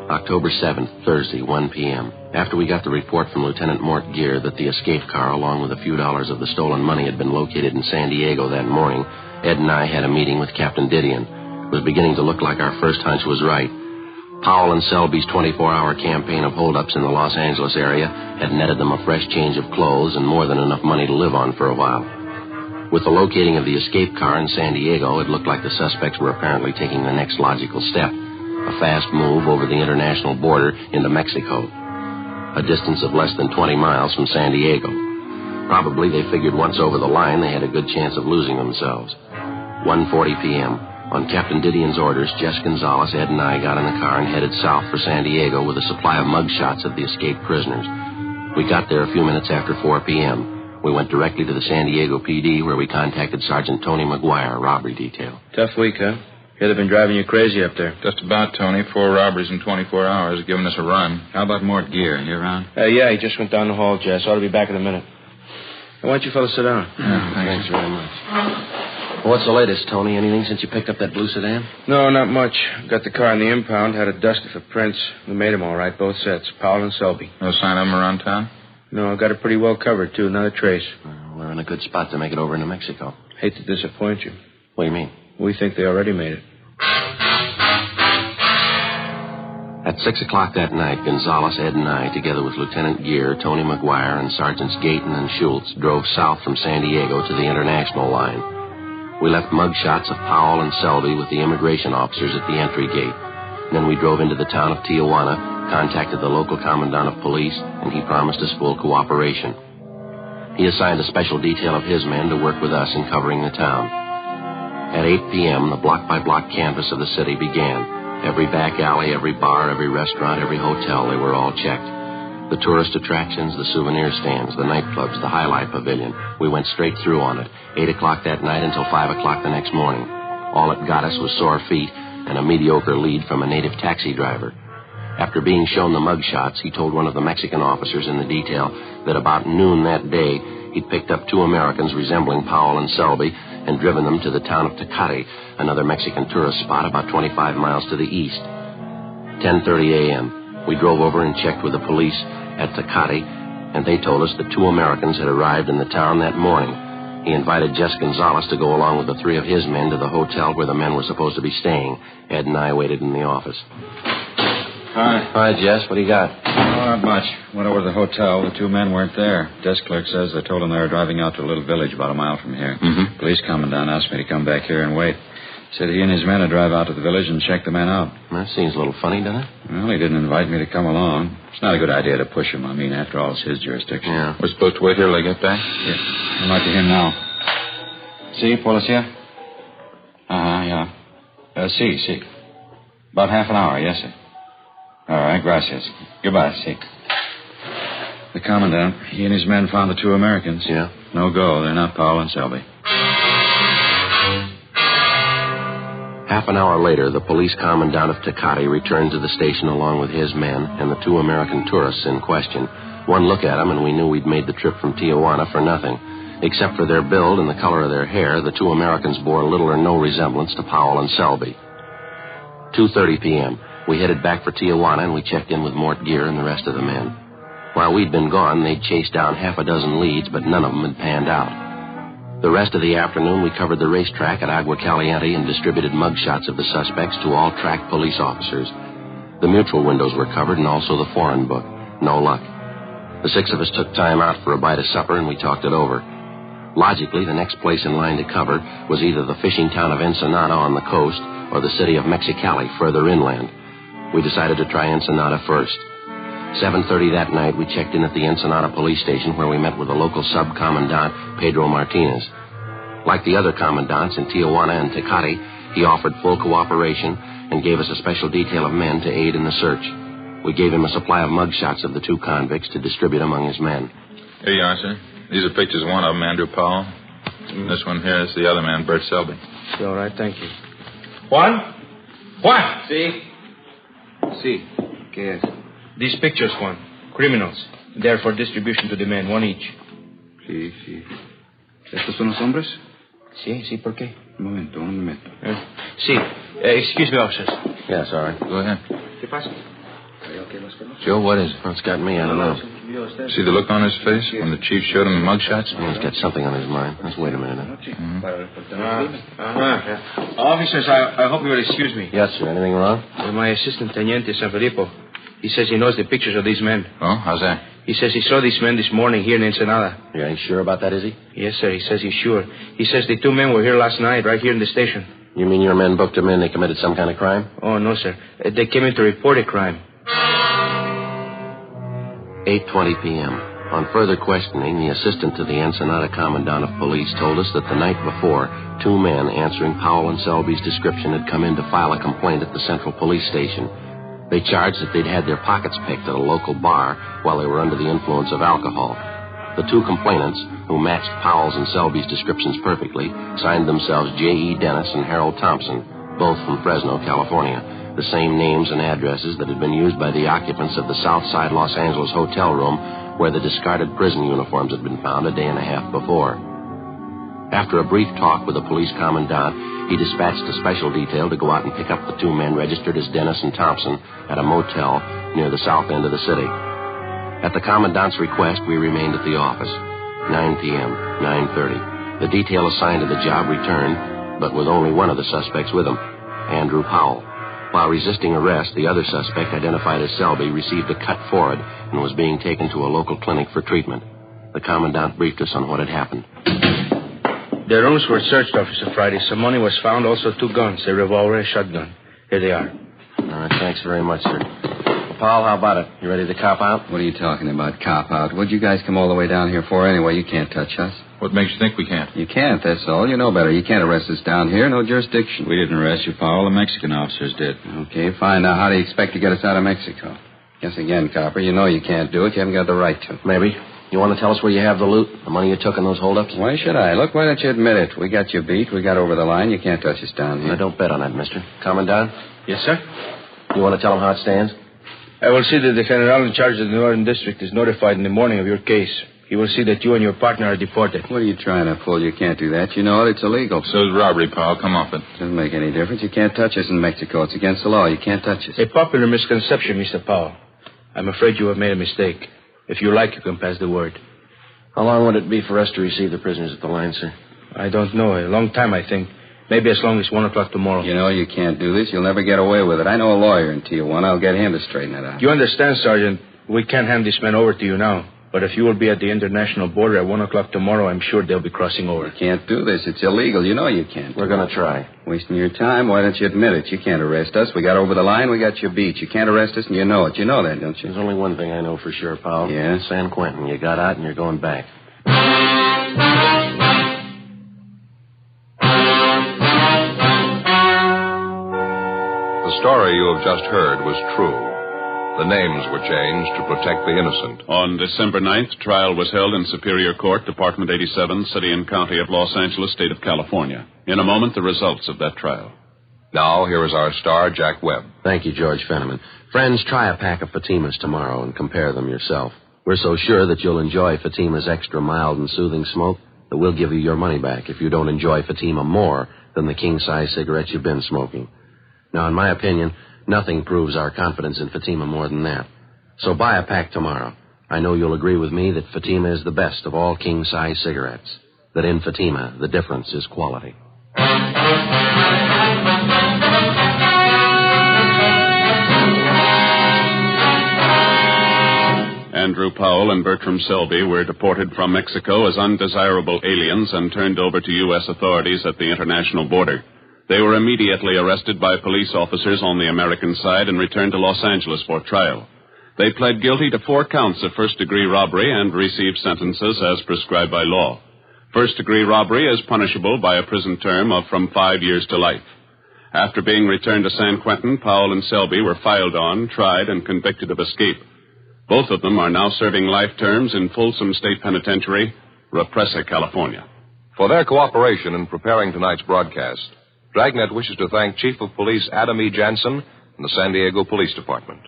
October 7th, Thursday, 1 p.m. After we got the report from Lieutenant Mort Gear that the escape car, along with a few dollars of the stolen money, had been located in San Diego that morning, Ed and I had a meeting with Captain Didion. It was beginning to look like our first hunch was right. Powell and Selby's 24-hour campaign of holdups in the Los Angeles area had netted them a fresh change of clothes and more than enough money to live on for a while. With the locating of the escape car in San Diego, it looked like the suspects were apparently taking the next logical step, a fast move over the international border into Mexico, a distance of less than 20 miles from San Diego. Probably they figured once over the line they had a good chance of losing themselves. 1:40 p.m. On Captain Didion's orders, Jess Gonzalez, Ed, and I got in the car and headed south for San Diego with a supply of mugshots of the escaped prisoners. We got there a few minutes after 4 p.m. We went directly to the San Diego PD, where we contacted Sergeant Tony McGuire, robbery detail. Tough week, huh? Hear they've been driving you crazy up there. Just about, Tony. 4 robberies in 24 hours, giving us a run. How about Mort Gear? You around? Yeah, he just went down the hall, Jess. Ought to be back in a minute. Why don't you fellas sit down? Thanks very much. What's the latest, Tony? Anything since you picked up that blue sedan? No, not much. Got the car in the impound, had it dusted for prints. We made them all right, both sets, Powell and Selby. No sign of them around town? No, got it pretty well covered, too. Not a trace. We're in a good spot to make it over into Mexico. Hate to disappoint you. What do you mean? We think they already made it. At 6 o'clock that night, Gonzalez, Ed, and I, together with Lieutenant Gear, Tony McGuire, and Sergeants Gayton and Schultz, drove south from San Diego to the international line. We left mugshots of Powell and Selby with the immigration officers at the entry gate. Then we drove into the town of Tijuana, contacted the local commandant of police, and he promised us full cooperation. He assigned a special detail of his men to work with us in covering the town. At 8 p.m., the block-by-block canvass of the city began. Every back alley, every bar, every restaurant, every hotel, they were all checked. The tourist attractions, the souvenir stands, the nightclubs, the highlight pavilion. We went straight through on it, 8 o'clock that night until 5 o'clock the next morning. All it got us was sore feet and a mediocre lead from a native taxi driver. After being shown the mugshots, he told one of the Mexican officers in the detail that about noon that day, he'd picked up 2 Americans resembling Powell and Selby and driven them to the town of Tecate, another Mexican tourist spot about 25 miles to the east. 10:30 a.m. We drove over and checked with the police at Tecate, and they told us that 2 Americans had arrived in the town that morning. He invited Jess Gonzalez to go along with the 3 of his men to the hotel where the men were supposed to be staying. Ed and I waited in the office. Hi, Jess. What do you got? Oh, not much. Went over to the hotel. The 2 men weren't there. Desk clerk says they told him they were driving out to a little village about a mile from here. Mm-hmm. Police commandant asked me to come back here and wait. Said he and his men would drive out to the village and check the men out. That seems a little funny, doesn't it? Well, he didn't invite me to come along. It's not a good idea to push him. I mean, after all, it's his jurisdiction. Yeah. We're supposed to wait here till they get back? Yeah. I'm right to him now. Si, policia? Yeah. Si. About half an hour, yes, sir. All right, gracias. Goodbye, si. The commandant, he and his men found the 2 Americans. Yeah? No go. They're not Powell and Selby. Half an hour later, the police commandant of Tecate returned to the station along with his men and the 2 American tourists in question. One look at them, and we knew we'd made the trip from Tijuana for nothing. Except for their build and the color of their hair, the 2 Americans bore little or no resemblance to Powell and Selby. 2:30 p.m. We headed back for Tijuana, and we checked in with Mort Gear and the rest of the men. While we'd been gone, they'd chased down half a dozen leads, but none of them had panned out. The rest of the afternoon, we covered the racetrack at Agua Caliente and distributed mugshots of the suspects to all track police officers. The mutual windows were covered and also the foreign book. No luck. The 6 of us took time out for a bite of supper, and we talked it over. Logically, the next place in line to cover was either the fishing town of Ensenada on the coast or the city of Mexicali further inland. We decided to try Ensenada first. 7:30 that night, we checked in at the Ensenada police station where we met with the local sub-commandant, Pedro Martinez. Like the other commandants in Tijuana and Tecate, he offered full cooperation and gave us a special detail of men to aid in the search. We gave him a supply of mugshots of the 2 convicts to distribute among his men. Here you are, sir. These are pictures of one of them, Andrew Powell. This one here is the other man, Bert Selby. All right, thank you. Juan? Juan! Sí. ¿Qué es? These pictures, Juan. Criminals. They're for distribution to the men, 1 each. Sí. ¿Estos son los hombres? Sí, ¿por qué? Un momento. Sí. Excuse me, officers. Yeah, sorry. Go ahead. ¿Qué pasa? Joe, what is it? What's got me? I don't know. See the look on his face when the chief showed him the mugshots? He's got something on his mind. Let's wait a minute. Officers, I hope you will excuse me. Yes, sir. Anything wrong? My assistant, Teniente San Felipe. He says he knows the pictures of these men. Oh, how's that? He says he saw these men this morning here in Ensenada. You ain't sure about that, is he? Yes, sir. He says he's sure. He says the 2 men were here last night, right here in the station. You mean your men booked them in? They committed some kind of crime? Oh, no, sir. They came in to report a crime. 8:20 p.m. On further questioning, the assistant to the Ensenada Commandant of Police told us that the night before, 2 men answering Powell and Selby's description had come in to file a complaint at the Central Police Station. They charged that they'd had their pockets picked at a local bar while they were under the influence of alcohol. The 2 complainants, who matched Powell's and Selby's descriptions perfectly, signed themselves J.E. Dennis and Harold Thompson, both from Fresno, California. The same names and addresses that had been used by the occupants of the Southside Los Angeles hotel room where the discarded prison uniforms had been found a day and a half before. After a brief talk with the police commandant, he dispatched a special detail to go out and pick up the 2 men registered as Dennis and Thompson at a motel near the south end of the city. At the commandant's request, we remained at the office. 9 p.m., 9:30. The detail assigned to the job returned, but with only one of the suspects with him, Andrew Powell. While resisting arrest, the other suspect, identified as Selby, received a cut forehead and was being taken to a local clinic for treatment. The commandant briefed us on what had happened. Their rooms were searched, Officer Friday. Some money was found, also 2 guns, a revolver, a shotgun. Here they are. All right, thanks very much, sir. Paul, how about it? You ready to cop out? What are you talking about, cop out? What'd you guys come all the way down here for anyway? You can't touch us. What makes you think we can't? You can't, that's all. You know better. You can't arrest us down here. No jurisdiction. We didn't arrest you, Powell. The Mexican officers did. Okay, fine. Now, how do you expect to get us out of Mexico? Guess again, copper, you know you can't do it. You haven't got the right to. Maybe. You want to tell us where you have the loot? The money you took in those holdups? Why should I? Look, why don't you admit it? We got you beat. We got over the line. You can't touch us down here. I don't bet on that, mister. Commandant? Yes, sir? You want to tell them how it stands? I will see that the general in charge of the Northern District is notified in the morning of your case. He will see that you and your partner are deported. What are you trying to pull? You can't do that. You know it. It's illegal. So's robbery, Powell. Come off it. Doesn't make any difference. You can't touch us in Mexico. It's against the law. You can't touch us. A popular misconception, Mr. Powell. I'm afraid you have made a mistake. If you like, you can pass the word. How long would it be for us to receive the prisoners at the line, sir? I don't know. A long time, I think. Maybe as long as 1 o'clock tomorrow. You know, you can't do this. You'll never get away with it. I know a lawyer in Tijuana. I'll get him to straighten it out. You understand, Sergeant, we can't hand these men over to you now. But if you will be at the international border at 1 o'clock tomorrow, I'm sure they'll be crossing over. You can't do this. It's illegal. You know you can't. We're going to try. Wasting your time? Why don't you admit it? You can't arrest us. We got over the line. We got you beat. You can't arrest us, and you know it. You know that, don't you? There's only one thing I know for sure, Powell. Yeah? San Quentin. You got out, and you're going back. The story you have just heard was true. The names were changed to protect the innocent. On December 9th, trial was held in Superior Court, Department 87, City and County of Los Angeles, State of California. In a moment, the results of that trial. Now, here is our star, Jack Webb. Thank you, George Fenneman. Friends, try a pack of Fatimas tomorrow and compare them yourself. We're so sure that you'll enjoy Fatima's extra mild and soothing smoke that we'll give you your money back if you don't enjoy Fatima more than the king-size cigarettes you've been smoking. Now, in my opinion, nothing proves our confidence in Fatima more than that. So buy a pack tomorrow. I know you'll agree with me that Fatima is the best of all king-size cigarettes. That in Fatima, the difference is quality. Andrew Powell and Bertram Selby were deported from Mexico as undesirable aliens and turned over to U.S. authorities at the international border. They were immediately arrested by police officers on the American side and returned to Los Angeles for trial. They pled guilty to 4 counts of first-degree robbery and received sentences as prescribed by law. First-degree robbery is punishable by a prison term of from 5 years to life. After being returned to San Quentin, Powell and Selby were filed on, tried, and convicted of escape. Both of them are now serving life terms in Folsom State Penitentiary, Represa, California. For their cooperation in preparing tonight's broadcast, Dragnet wishes to thank Chief of Police Adam E. Jansen and the San Diego Police Department.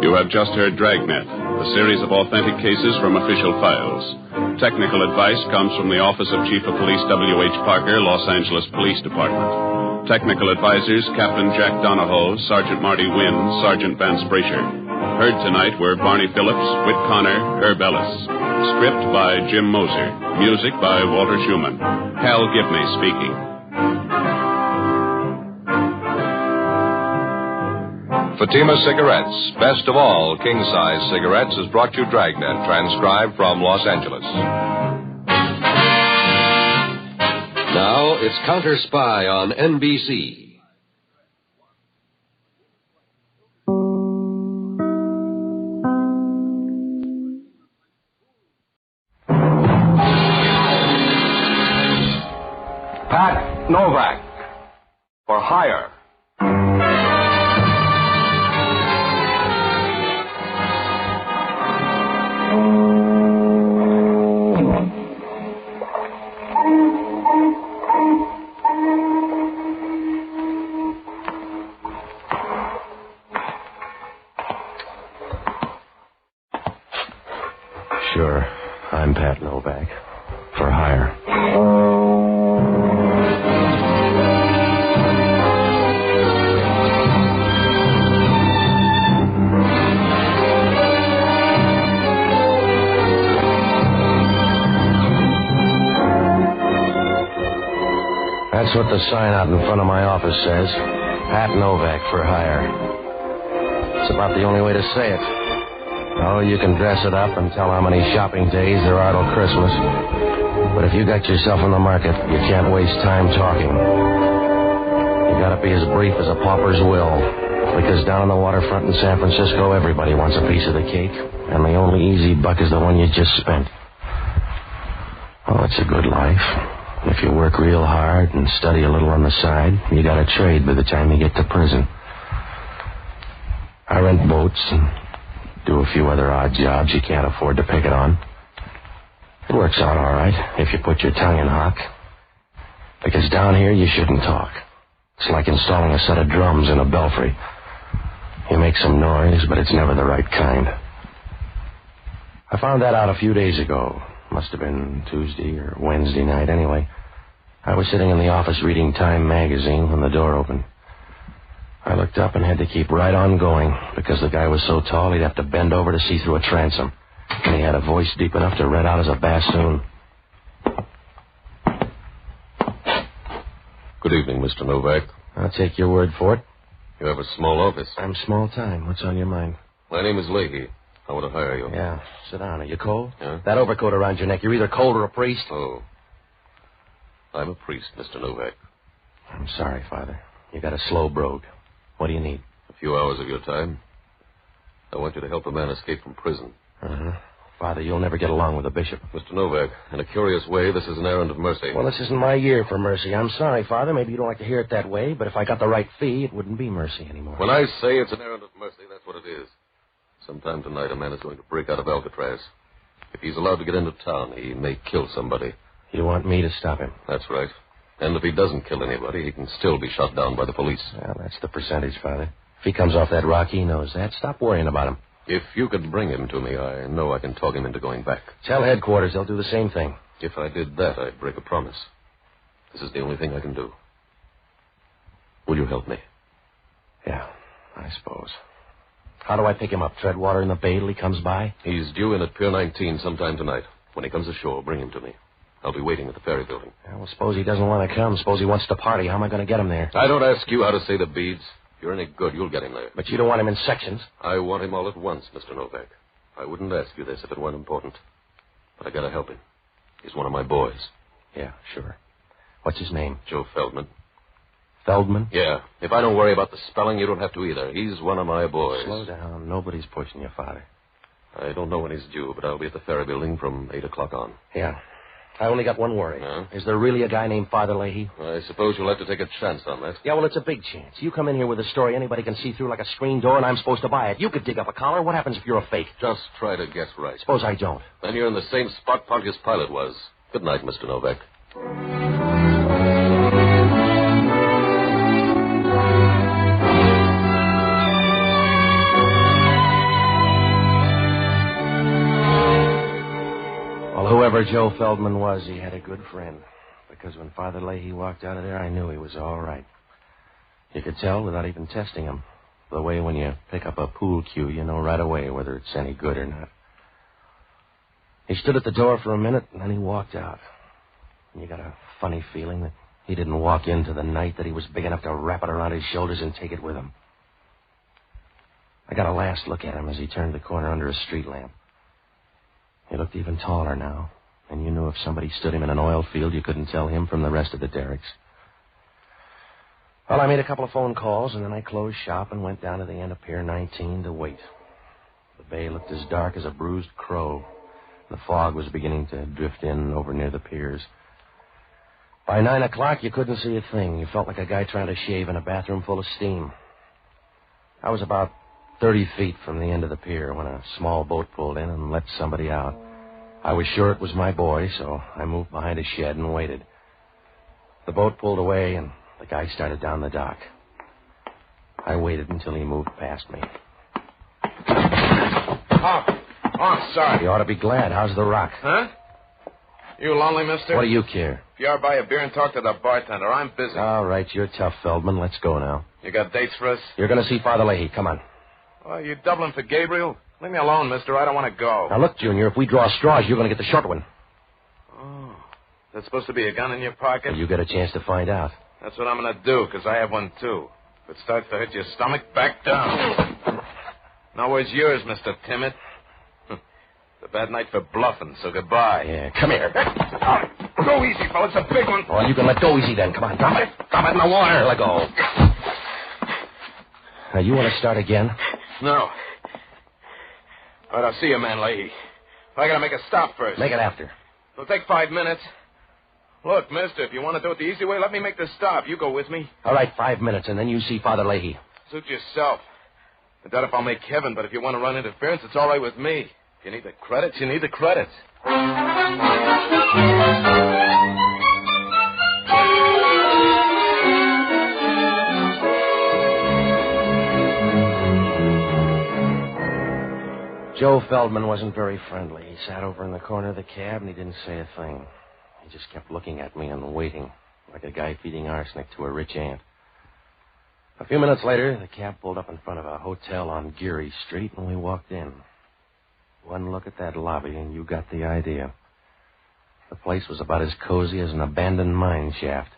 You have just heard Dragnet, a series of authentic cases from official files. Technical advice comes from the Office of Chief of Police W.H. Parker, Los Angeles Police Department. Technical advisors Captain Jack Donahoe, Sergeant Marty Wynn, Sergeant Vance Brasher. Heard tonight were Barney Phillips, Whit Connor, Herb Ellis. Script by Jim Moser. Music by Walter Schumann. Hal Gibney speaking. Fatima Cigarettes, best of all king-size cigarettes, has brought you Dragnet, transcribed from Los Angeles. Now it's Counter Spy on NBC. Pat Novak. For hire. Sure, I'm Pat Novak. For hire. That's what the sign out in front of my office says. Pat Novak for hire. It's about the only way to say it. Oh, you can dress it up and tell how many shopping days there are till Christmas. But if you got yourself in the market, you can't waste time talking. You gotta be as brief as a pauper's will. Because down on the waterfront in San Francisco, everybody wants a piece of the cake. And the only easy buck is the one you just spent. Oh, it's a good life. If you work real hard and study a little on the side, you got a trade by the time you get to prison. I rent boats and do a few other odd jobs you can't afford to pick it on. It works out all right if you put your tongue in hock. Because down here you shouldn't talk. It's like installing a set of drums in a belfry. You make some noise, but it's never the right kind. I found that out a few days ago. Must have been Tuesday or Wednesday night anyway. I was sitting in the office reading Time magazine when the door opened. I looked up and had to keep right on going because the guy was so tall he'd have to bend over to see through a transom. And he had a voice deep enough to red out as a bassoon. Good evening, Mr. Novak. I'll take your word for it. You have a small office. I'm small time. What's on your mind? My name is Lahey. I want to hire you. Yeah, sit down. Are you cold? Yeah? That overcoat around your neck, you're either cold or a priest. Oh. I'm a priest, Mr. Novak. I'm sorry, Father. You got a slow brogue. What do you need? A few hours of your time. I want you to help a man escape from prison. Uh-huh. Father, you'll never get along with the bishop. Mr. Novak, in a curious way, this is an errand of mercy. Well, this isn't my year for mercy. I'm sorry, Father. Maybe you don't like to hear it that way, but if I got the right fee, it wouldn't be mercy anymore. When I say it's an errand of mercy, that's what it is. Sometime tonight, a man is going to break out of Alcatraz. If he's allowed to get into town, he may kill somebody. You want me to stop him? That's right. And if he doesn't kill anybody, he can still be shot down by the police. Well, that's the percentage, Father. If he comes off that rock, he knows that. Stop worrying about him. If you could bring him to me, I know I can talk him into going back. Tell headquarters they'll do the same thing. If I did that, I'd break a promise. This is the only thing I can do. Will you help me? Yeah, I suppose. How do I pick him up? Tread water in the bay till he comes by? He's due in at Pier 19 sometime tonight. When he comes ashore, bring him to me. I'll be waiting at the ferry building. Yeah, well, suppose he doesn't want to come. Suppose he wants to party. How am I going to get him there? I don't ask you how to say the beads. If you're any good, you'll get him there. But you don't want him in sections. I want him all at once, Mr. Novak. I wouldn't ask you this if it weren't important. But I gotta help him. He's one of my boys. Yeah, sure. What's his name? Joe Feldman. Feldman? Yeah. If I don't worry about the spelling, you don't have to either. He's one of my boys. Slow down. Nobody's pushing you, Father. I don't know when he's due, but I'll be at the ferry building from 8 o'clock on. Yeah. I only got one worry. Huh? Is there really a guy named Father Lahey? I suppose you'll have to take a chance on that. Yeah, well, it's a big chance. You come in here with a story anybody can see through like a screen door, and I'm supposed to buy it. You could dig up a collar. What happens if you're a fake? Just try to guess right. Suppose I don't. Then you're in the same spot Pontius Pilate was. Good night, Mr. Novak. Whoever Joe Feldman was, he had a good friend. Because when Father Lahey walked out of there, I knew he was all right. You could tell without even testing him. The way when you pick up a pool cue, you know right away whether it's any good or not. He stood at the door for a minute, and then he walked out. And you got a funny feeling that he didn't walk into the night, that he was big enough to wrap it around his shoulders and take it with him. I got a last look at him as he turned the corner under a street lamp. He looked even taller now, and you knew if somebody stood him in an oil field, you couldn't tell him from the rest of the derricks. Well, I made a couple of phone calls, and then I closed shop and went down to the end of Pier 19 to wait. The bay looked as dark as a bruised crow. The fog was beginning to drift in over near the piers. By 9 o'clock, you couldn't see a thing. You felt like a guy trying to shave in a bathroom full of steam. I was about 30 feet from the end of the pier when a small boat pulled in and let somebody out. I was sure it was my boy, so I moved behind a shed and waited. The boat pulled away, and the guy started down the dock. I waited until he moved past me. Oh, I'm sorry. You ought to be glad. How's the rock? Huh? You lonely, mister? What do you care? If you ever buy a beer and talk to the bartender, I'm busy. All right, you're tough, Feldman. Let's go now. You got dates for us? You're going to see Father Lahey. Come on. Oh, you doubling for Gabriel? Leave me alone, mister. I don't want to go. Now, look, Junior, if we draw straws, you're going to get the short one. Oh. That's supposed to be a gun in your pocket? Well, you get a chance to find out. That's what I'm going to do, because I have one, too. If it starts to hit your stomach, back down. Now, where's yours, Mr. Timid? It's a bad night for bluffing, so goodbye. Yeah, come here. Go easy, fella. It's a big one. Well, you can let go easy then. Come on, drop it. Drop it in the water. Let go. Now, you want to start again? No. All right, I'll see you, man, Lahey. I got to make a stop first. Make it after. It'll take 5 minutes. Look, mister, if you want to do it the easy way, let me make the stop. You go with me. All right, 5 minutes, and then you see Father Lahey. Suit yourself. I doubt if I'll make heaven, but if you want to run interference, it's all right with me. If you need the credits, you need the credits. Joe Feldman wasn't very friendly. He sat over in the corner of the cab, and he didn't say a thing. He just kept looking at me and waiting, like a guy feeding arsenic to a rich ant. A few minutes later, the cab pulled up in front of a hotel on Geary Street, and we walked in. One look at that lobby, and you got the idea. The place was about as cozy as an abandoned mine shaft.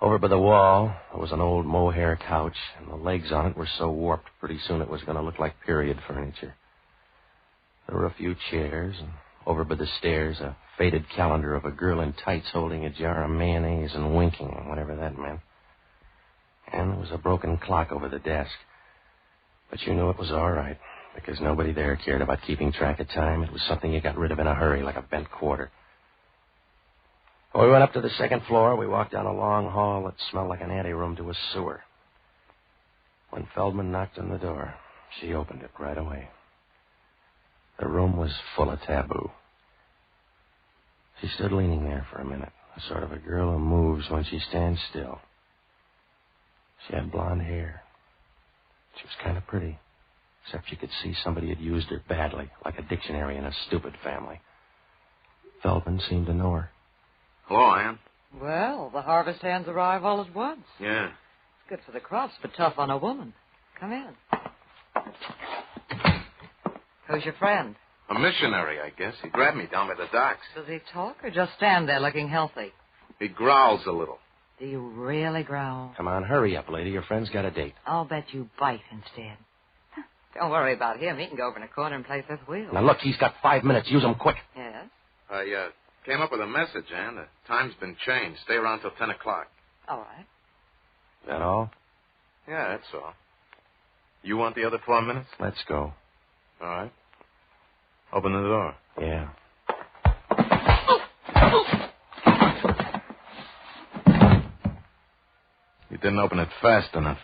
Over by the wall, there was an old mohair couch, and the legs on it were so warped pretty soon it was going to look like period furniture. There were a few chairs, and over by the stairs, a faded calendar of a girl in tights holding a jar of mayonnaise and winking, whatever that meant. And there was a broken clock over the desk. But you knew it was all right, because nobody there cared about keeping track of time. It was something you got rid of in a hurry, like a bent quarter. When we went up to the second floor, we walked down a long hall that smelled like an anteroom to a sewer. When Feldman knocked on the door, she opened it right away. The room was full of taboo. She stood leaning there for a minute, the sort of a girl who moves when she stands still. She had blonde hair. She was kind of pretty, except you could see somebody had used her badly, like a dictionary in a stupid family. Feldman seemed to know her. Hello, Ann. Well, the harvest hands arrive all at once. Yeah. It's good for the crops, but tough on a woman. Come in. Who's your friend? A missionary, I guess. He grabbed me down by the docks. Does he talk or just stand there looking healthy? He growls a little. Do you really growl? Come on, hurry up, lady. Your friend's got a date. I'll bet you bite instead. Don't worry about him. He can go over in a corner and play fifth wheel. Now, look, he's got 5 minutes. Use them quick. Yes? I Came up with a message, Ann. The time's been changed. Stay around till 10 o'clock. All right. That all? Yeah, that's all. You want the other 4 minutes? Let's go. All right. Open the door. Yeah. You didn't open it fast enough.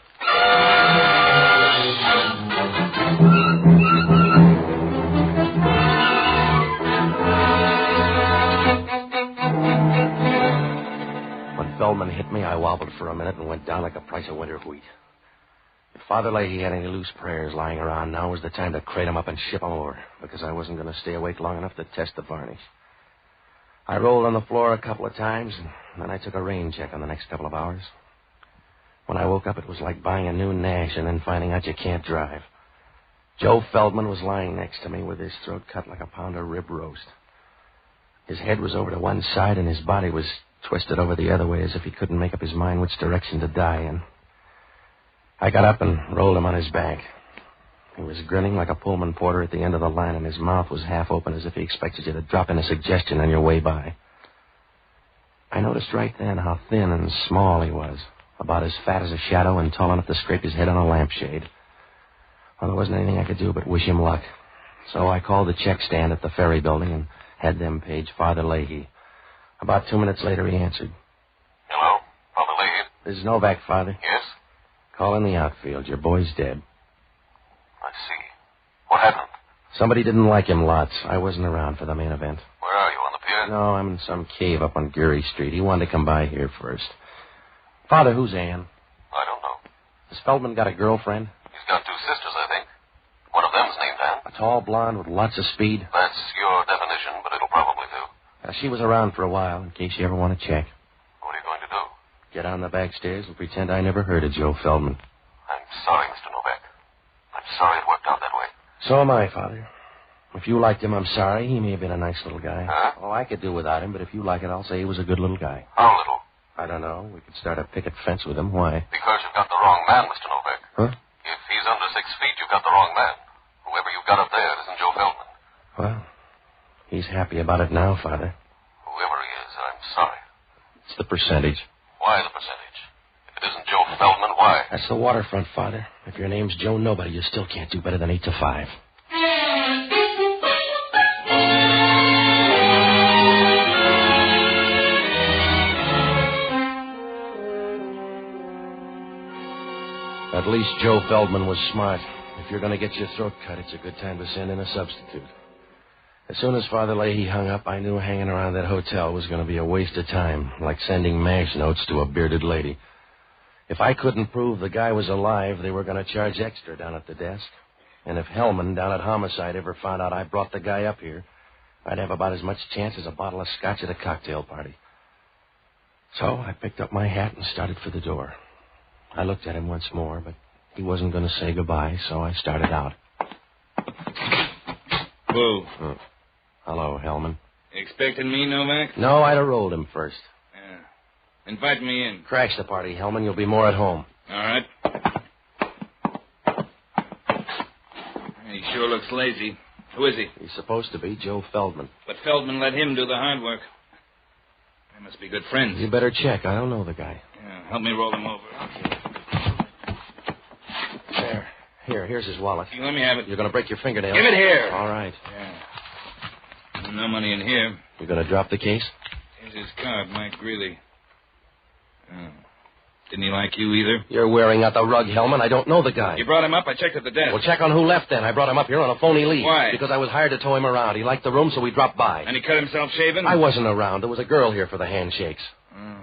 When Feldman hit me, I wobbled for a minute and went down like the price of winter wheat. If Father Lahey had any loose prayers lying around, now was the time to crate them up and ship them over, because I wasn't going to stay awake long enough to test the varnish. I rolled on the floor a couple of times, and then I took a rain check on the next couple of hours. When I woke up, it was like buying a new Nash and then finding out you can't drive. Joe Feldman was lying next to me with his throat cut like a pound of rib roast. His head was over to one side, and his body was twisted over the other way as if he couldn't make up his mind which direction to die in. I got up and rolled him on his back. He was grinning like a Pullman porter at the end of the line, and his mouth was half open as if he expected you to drop in a suggestion on your way by. I noticed right then how thin and small he was, about as fat as a shadow and tall enough to scrape his head on a lampshade. Well, there wasn't anything I could do but wish him luck. So I called the check stand at the ferry building and had them page Father Lahey. About 2 minutes later, he answered. Hello? Father Lahey? This is Novak, Father. Yes? Call in the outfield. Your boy's dead. I see. What happened? Somebody didn't like him lots. I wasn't around for the main event. Where are you, on the pier? No, I'm in some cave up on Geary Street. He wanted to come by here first. Father, who's Ann? I don't know. Has Feldman got a girlfriend? He's got 2 sisters, I think. One of them's named Ann. A tall blonde with lots of speed? That's your definition, but it'll probably do. She was around for a while, in case you ever want to check. What are you going to do? Get on the back stairs and pretend I never heard of Joe Feldman. I'm sorry, Mr. Novak. I'm sorry it worked out that way. So am I, Father. If you liked him, I'm sorry. He may have been a nice little guy. Huh? Oh, I could do without him, but if you like it, I'll say he was a good little guy. How little? I don't know. We could start a picket fence with him. Why? Because you've got the wrong man, Mr. Novak. Huh? If he's under 6 feet, you've got the wrong man. Whoever you've got up there isn't Joe Feldman. Well, he's happy about it now, Father. Whoever he is, I'm sorry. It's the percentage. Why the percentage? If it isn't Joe Feldman, why? That's the waterfront, Father. If your name's Joe Nobody, you still can't do better than 8 to 5. At least Joe Feldman was smart. If you're going to get your throat cut, it's a good time to send in a substitute. As soon as Father Lahey hung up, I knew hanging around that hotel was going to be a waste of time, like sending MASH notes to a bearded lady. If I couldn't prove the guy was alive, they were going to charge extra down at the desk. And if Hellman down at Homicide ever found out I brought the guy up here, I'd have about as much chance as a bottle of scotch at a cocktail party. So I picked up my hat and started for the door. I looked at him once more, but he wasn't going to say goodbye, so I started out. Whoa. Oh. Hello, Hellman. Expecting me, Novak? No, I'd have rolled him first. Yeah. Invite me in. Crash the party, Hellman. You'll be more at home. All right. He sure looks lazy. Who is he? He's supposed to be Joe Feldman. But Feldman let him do the hard work. They must be good friends. You better check. I don't know the guy. Yeah, help me roll him over. There. Here's his wallet. You let me have it. You're going to break your fingernails. Give it here. All right. Yeah. No money in here. You're going to drop the case? Here's his card, Mike Greeley. Oh. Didn't he like you either? You're wearing out the rug, Hellman. I don't know the guy. You brought him up? I checked at the desk. Well, check on who left then. I brought him up here on a phony lead. Why? Because I was hired to tow him around. He liked the room, so we dropped by. And he cut himself shaving? I wasn't around. There was a girl here for the handshakes. Oh.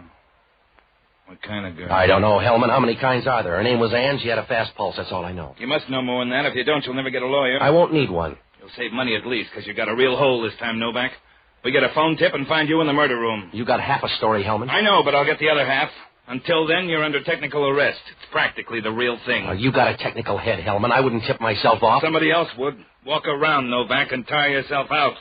What kind of girl? I don't know, Hellman. How many kinds are there? Her name was Ann. She had a fast pulse. That's all I know. You must know more than that. If you don't, you'll never get a lawyer. I won't need one. You'll save money at least, because you got a real hole this time, Novak. We get a phone tip and find you in the murder room. You got half a story, Hellman. I know, but I'll get the other half. Until then, you're under technical arrest. It's practically the real thing. You got a technical head, Hellman. I wouldn't tip myself off. Somebody else would. Walk around, Novak, and tire yourself out.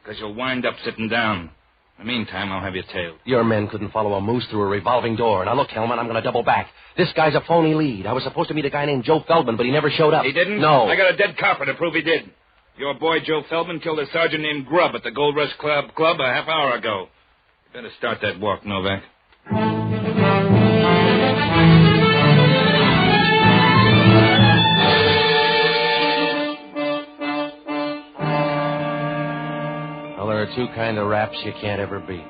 Because you'll wind up sitting down. In the meantime, I'll have you tailed. Your men couldn't follow a moose through a revolving door. Now, look, Hellman, I'm going to double back. This guy's a phony lead. I was supposed to meet a guy named Joe Feldman, but he never showed up. He didn't? No. I got a dead copper to prove he did. Your boy Joe Feldman killed a sergeant named Grubb at the Gold Rush Club a half hour ago. You better start that walk, Novak. Well, there are two kind of raps you can't ever beat.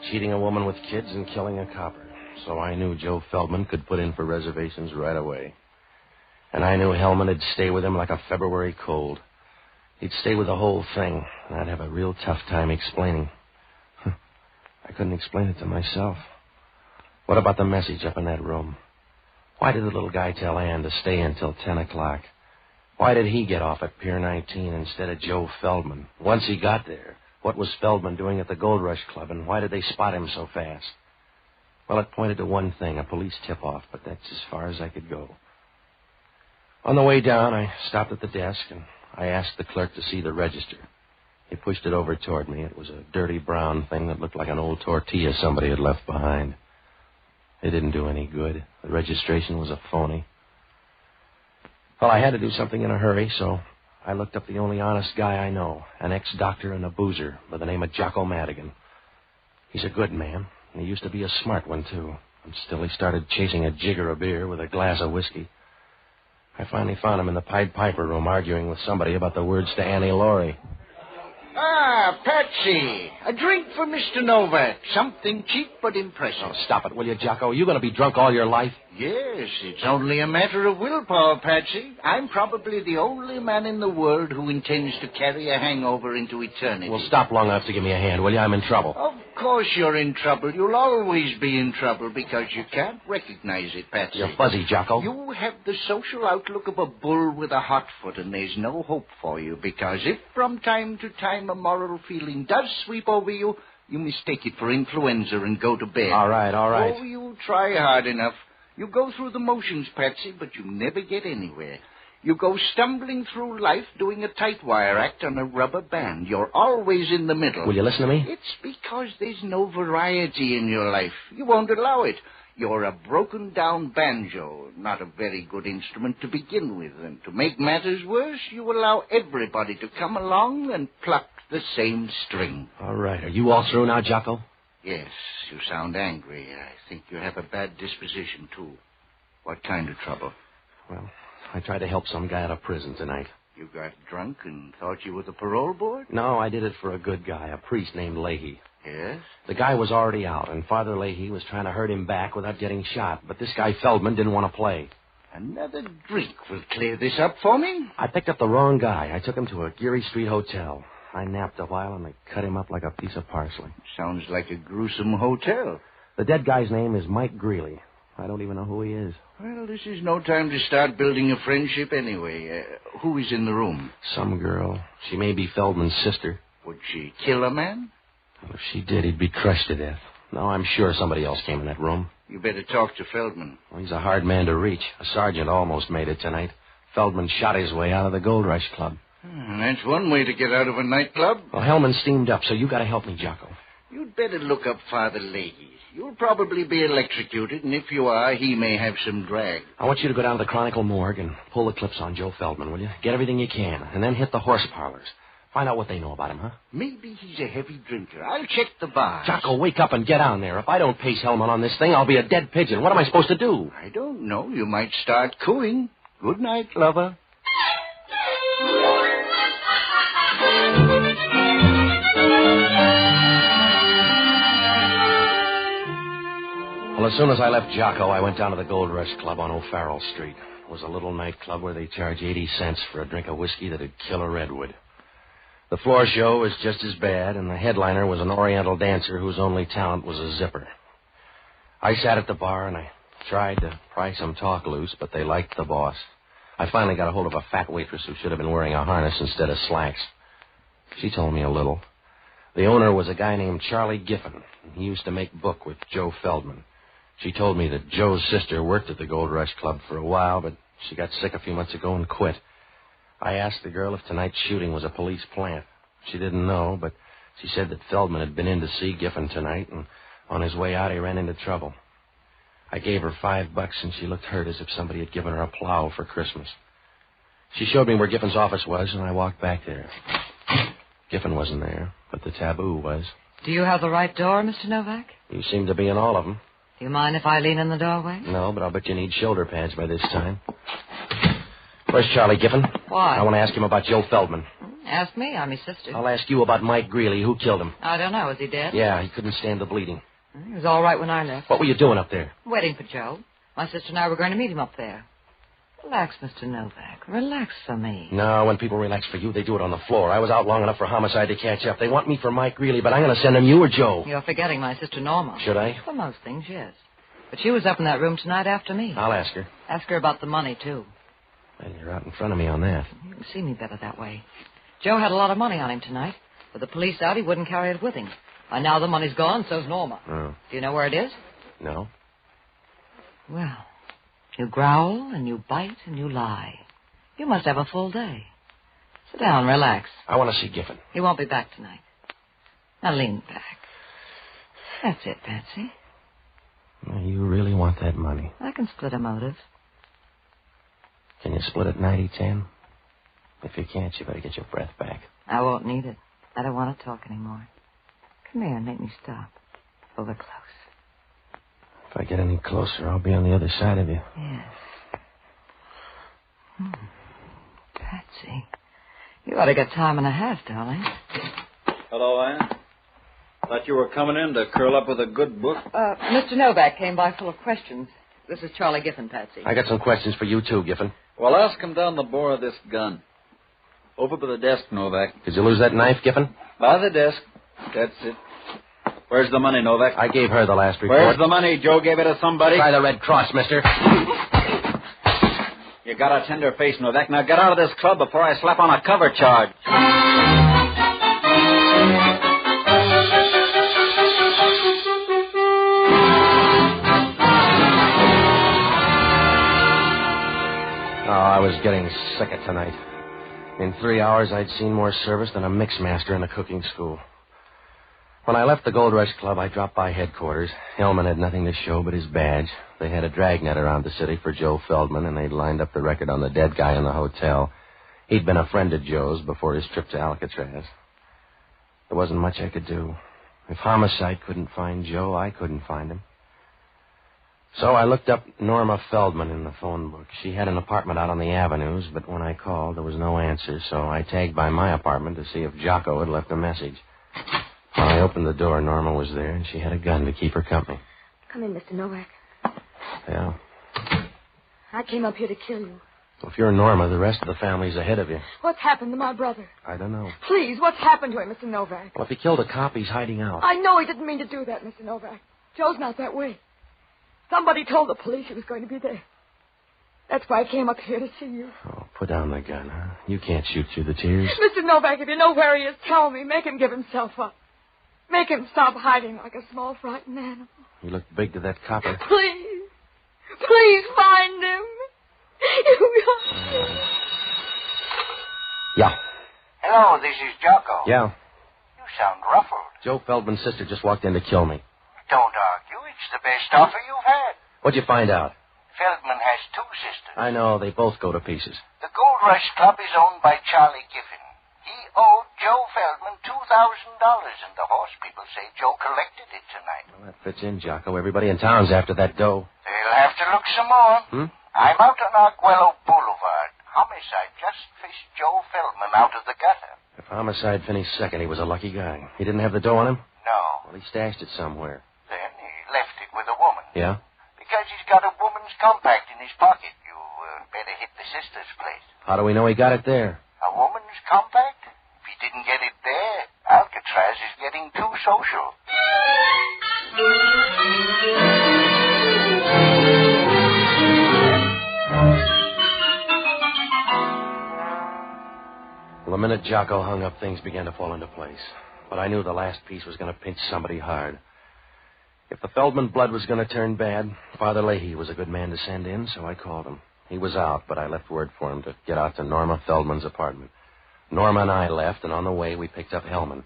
Cheating a woman with kids and killing a copper. So I knew Joe Feldman could put in for reservations right away. And I knew Hellman would stay with him like a February cold. He'd stay with the whole thing, and I'd have a real tough time explaining. I couldn't explain it to myself. What about the message up in that room? Why did the little guy tell Ann to stay until 10 o'clock? Why did he get off at Pier 19 instead of Joe Feldman? Once he got there, what was Feldman doing at the Gold Rush Club, and why did they spot him so fast? Well, it pointed to one thing, a police tip-off, but that's as far as I could go. On the way down, I stopped at the desk, and I asked the clerk to see the register. He pushed it over toward me. It was a dirty brown thing that looked like an old tortilla somebody had left behind. It didn't do any good. The registration was a phony. Well, I had to do something in a hurry, so I looked up the only honest guy I know, an ex-doctor and a boozer by the name of Jocko Madigan. He's a good man, and he used to be a smart one, too. And still he started chasing a jigger of beer with a glass of whiskey. I finally found him in the Pied Piper room arguing with somebody about the words to Annie Laurie. Ah, Patsy. A drink for Mr. Novak. Something cheap but impressive. Oh, stop it, will you, Jocko? Are you going to be drunk all your life? Yes, it's only a matter of willpower, Patsy. I'm probably the only man in the world who intends to carry a hangover into eternity. Well, stop long enough to give me a hand, will you? I'm in trouble. Of course you're in trouble. You'll always be in trouble because you can't recognize it, Patsy. You're fuzzy, Jocko. You have the social outlook of a bull with a hot foot, and there's no hope for you because if from time to time a moral feeling does sweep over you, you mistake it for influenza and go to bed. All right. Oh, you try hard enough. You go through the motions, Patsy, but you never get anywhere. You go stumbling through life doing a tight wire act on a rubber band. You're always in the middle. Will you listen to me? It's because there's no variety in your life. You won't allow it. You're a broken-down banjo, not a very good instrument to begin with. And to make matters worse, you allow everybody to come along and pluck the same string. All right. Are you all through now, Jocko? Yes, you sound angry. I think you have a bad disposition, too. What kind of trouble? Well, I tried to help some guy out of prison tonight. You got drunk and thought you were the parole board? No, I did it for a good guy, a priest named Lahey. Yes? The guy was already out, and Father Lahey was trying to hurt him back without getting shot, but this guy Feldman didn't want to play. Another drink will clear this up for me? I picked up the wrong guy. I took him to a Geary Street hotel. I napped a while, and they cut him up like a piece of parsley. Sounds like a gruesome hotel. The dead guy's name is Mike Greeley. I don't even know who he is. Well, this is no time to start building a friendship anyway. Who is in the room? Some girl. She may be Feldman's sister. Would she kill a man? Well, if she did, he'd be crushed to death. No, I'm sure somebody else came in that room. You better talk to Feldman. Well, he's a hard man to reach. A sergeant almost made it tonight. Feldman shot his way out of the Gold Rush Club. That's one way to get out of a nightclub. Well, Hellman steamed up, so you got to help me, Jocko. You'd better look up Father Lahey. You'll probably be electrocuted, and if you are, he may have some drag. I want you to go down to the Chronicle morgue and pull the clips on Joe Feldman, will you? Get everything you can, and then hit the horse parlors. Find out what they know about him, huh? Maybe he's a heavy drinker. I'll check the bars. Jocko, wake up and get on there. If I don't pace Hellman on this thing, I'll be a dead pigeon. What am I supposed to do? I don't know. You might start cooing. Good night, lover. Well, as soon as I left Jocko, I went down to the Gold Rush Club on O'Farrell Street. It was a little nightclub where they charge 80 cents for a drink of whiskey that'd kill a redwood. The floor show was just as bad, and the headliner was an Oriental dancer whose only talent was a zipper. I sat at the bar, and I tried to pry some talk loose, but they liked the boss. I finally got a hold of a fat waitress who should have been wearing a harness instead of slacks. She told me a little. The owner was a guy named Charlie Giffen. He used to make book with Joe Feldman. She told me that Joe's sister worked at the Gold Rush Club for a while, but she got sick a few months ago and quit. I asked the girl if tonight's shooting was a police plant. She didn't know, but she said that Feldman had been in to see Giffen tonight, and on his way out he ran into trouble. I gave her $5, and she looked hurt as if somebody had given her a plow for Christmas. She showed me where Giffen's office was, and I walked back there. Giffen wasn't there, but the taboo was. Do you have the right door, Mr. Novak? You seem to be in all of them. Do you mind if I lean in the doorway? No, but I'll bet you need shoulder pads by this time. Where's Charlie Giffen? Why? I want to ask him about Joe Feldman. Ask me. I'm his sister. I'll ask you about Mike Greeley. Who killed him? I don't know. Is he dead? Yeah, he couldn't stand the bleeding. He was all right when I left. What were you doing up there? Waiting for Joe. My sister and I were going to meet him up there. Relax, Mr. Novak. Relax for me. No, when people relax for you, they do it on the floor. I was out long enough for homicide to catch up. They want me for Mike Greeley, but I'm going to send them you or Joe. You're forgetting my sister Norma. Should I? For most things, yes. But she was up in that room tonight after me. I'll ask her. Ask her about the money, too. Well, you're out in front of me on that. You can see me better that way. Joe had a lot of money on him tonight. With the police out, he wouldn't carry it with him. By now the money's gone, so's Norma. Oh. Do you know where it is? No. Well, you growl and you bite and you lie. You must have a full day. Sit down, relax. I want to see Giffen. He won't be back tonight. Now lean back. That's it, Patsy. You really want that money? I can split a motive. Can you split it 90-10? If you can't, you better get your breath back. I won't need it. I don't want to talk anymore. Come here and make me stop. Over close. If I get any closer, I'll be on the other side of you. Yes. Patsy, you ought to get time and a half, darling. Hello, Ann. Thought you were coming in to curl up with a good book. Mr. Novak came by full of questions. This is Charlie Giffen, Patsy. I got some questions for you, too, Giffen. Well, ask him down the bore of this gun. Over by the desk, Novak. Did you lose that knife, Giffen? By the desk. That's it. Where's the money, Novak? I gave her the last report. Where's the money? Joe gave it to somebody? Try the Red Cross, mister. You got a tender face, Novak. Now get out of this club before I slap on a cover charge. Oh, I was getting sick of tonight. In 3 hours, I'd seen more service than a mixmaster in a cooking school. When I left the Gold Rush Club, I dropped by headquarters. Hellman had nothing to show but his badge. They had a dragnet around the city for Joe Feldman, and they'd lined up the record on the dead guy in the hotel. He'd been a friend of Joe's before his trip to Alcatraz. There wasn't much I could do. If homicide couldn't find Joe, I couldn't find him. So I looked up Norma Feldman in the phone book. She had an apartment out on the avenues, but when I called, there was no answer, so I tagged by my apartment to see if Jocko had left a message. When I opened the door, Norma was there, and she had a gun to keep her company. Come in, Mr. Novak. Yeah. I came up here to kill you. Well, if you're Norma, the rest of the family's ahead of you. What's happened to my brother? I don't know. Please, what's happened to him, Mr. Novak? Well, if he killed a cop, he's hiding out. I know he didn't mean to do that, Mr. Novak. Joe's not that way. Somebody told the police he was going to be there. That's why I came up here to see you. Oh, put down the gun, huh? You can't shoot through the tears. Mr. Novak, if you know where he is, tell me. Make him give himself up. Make him stop hiding like a small, frightened animal. He looked big to that copper. Please. Please find him. Yeah. Hello, this is Jocko. Yeah. You sound ruffled. Joe Feldman's sister just walked in to kill me. Don't argue. It's the best offer you've had. What'd you find out? Feldman has two sisters. I know. They both go to pieces. The Gold Rush Club is owned by Charlie Giffen. He owed Joe Feldman $2,000, and the horse people say Joe collected it tonight. Well, that fits in, Jocko. Everybody in town's after that dough. They'll have to look some more. I'm out on Arguello Boulevard. Homicide just fished Joe Feldman out of the gutter. If homicide finished second, he was a lucky guy. He didn't have the dough on him? No. Well, he stashed it somewhere. Then he left it with a woman. Yeah? Because he's got a woman's compact in his pocket. You better hit the sister's place. How do we know he got it there? A woman's compact? If he didn't get it there, Alcatraz is getting too social. Well, the minute Jocko hung up, things began to fall into place. But I knew the last piece was going to pinch somebody hard. If the Feldman blood was going to turn bad, Father Lahey was a good man to send in, so I called him. He was out, but I left word for him to get out to Norma Feldman's apartment. Norma and I left, and on the way, we picked up Hellman.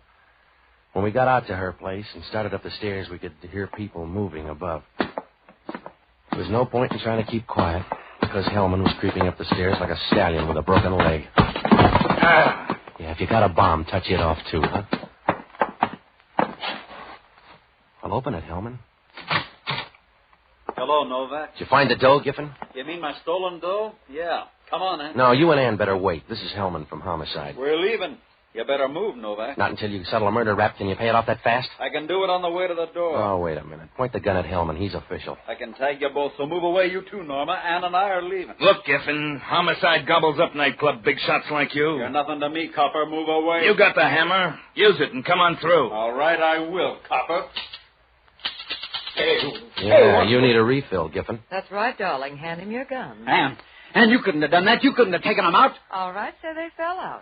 When we got out to her place and started up the stairs, we could hear people moving above. There was no point in trying to keep quiet. because Hellman was creeping up the stairs like a stallion with a broken leg. Yeah, if you got a bomb, touch it off, too, huh? Well, open it, Hellman. Hello, Novak. Did you find the dough, Giffen? You mean my stolen dough? Yeah. Come on, eh? No, you and Ann better wait. This is Hellman from Homicide. We're leaving. You better move, Novak. Not until you settle a murder rap. Can you pay it off that fast? I can do it on the way to the door. Oh, wait a minute. Point the gun at Hellman. He's official. I can tag you both, so move away, you too, Norma. Ann and I are leaving. Look, Giffen, Homicide gobbles up nightclub big shots like you. You're nothing to me, copper. Move away. You got the hammer. Use it and come on through. All right, I will, copper. Yeah, you need a refill, Giffen. That's right, darling. Hand him your gun. Ann, you couldn't have done that. You couldn't have taken them out. All right, so they fell out.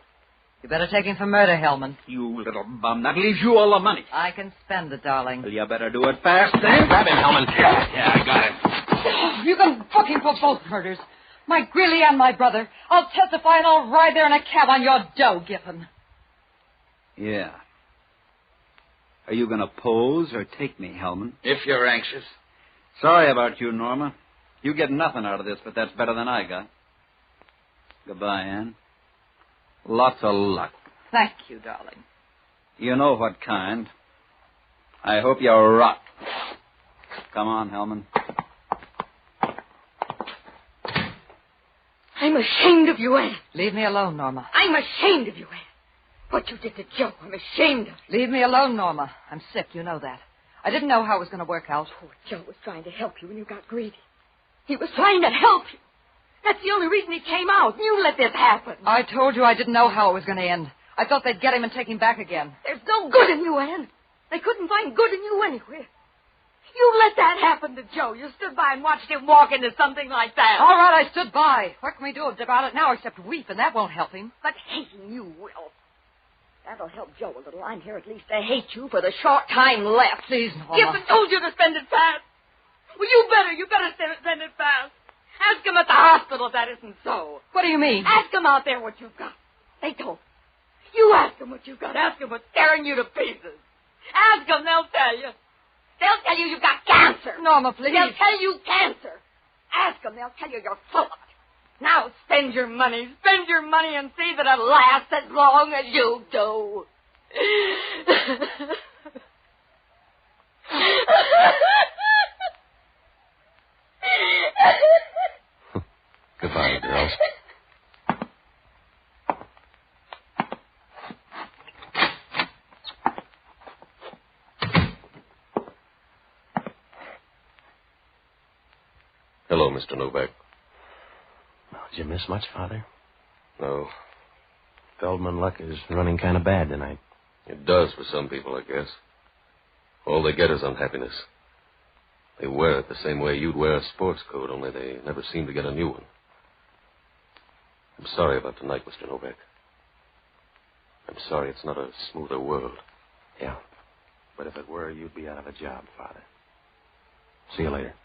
You better take him for murder, Hellman. You little bum. That leaves you all the money. I can spend it, darling. Well, you better do it fast, then. Grab him, Hellman. Yeah, I got it. You can book him for both murders. My Greeley and my brother. I'll testify and I'll ride there in a cab on your dough, Giffen. Yeah. Are you going to pose or take me, Hellman? If you're anxious. Sorry about you, Norma. You get nothing out of this, but that's better than I got. Goodbye, Ann. Lots of luck. Thank you, darling. You know what kind. I hope you rot. Come on, Hellman. I'm ashamed of you, Ann. Leave me alone, Norma. I'm ashamed of you, Ann. What you did to Joe, I'm ashamed of. Leave me alone, Norma. I'm sick, you know that. I didn't know how it was going to work out. Oh, Joe was trying to help you when you got greedy. He was trying to help you. That's the only reason he came out. You let this happen. I told you I didn't know how it was going to end. I thought they'd get him and take him back again. There's no good in you, Ann. They couldn't find good in you anywhere. You let that happen to Joe. You stood by and watched him walk into something like that. All right, I stood by. What can we do about it now except weep, and that won't help him. But hating you will. That'll help Joe a little. I'm here at least to hate you for the short time left. Please, Norma. Giffen told you to spend it fast. Well, you better spend it fast. Ask him at the hospital if that isn't so. What do you mean? Ask him out there what you've got. They told you. You ask them what you've got. Ask them what's tearing you to pieces. Ask them, they'll tell you. They'll tell you you've got cancer. Norma, please. They'll tell you cancer. Ask them, they'll tell you you're full of it. Now spend your money and see that it lasts as long as you do. Goodbye, girls. Hello, Mr. Novak. Did you miss much, Father? No. Feldman luck is running kind of bad tonight. It does for some people, I guess. All they get is unhappiness. They wear it the same way you'd wear a sports coat, only they never seem to get a new one. I'm sorry about tonight, Mr. Novak. I'm sorry it's not a smoother world. Yeah. But if it were, you'd be out of a job, Father. See you later.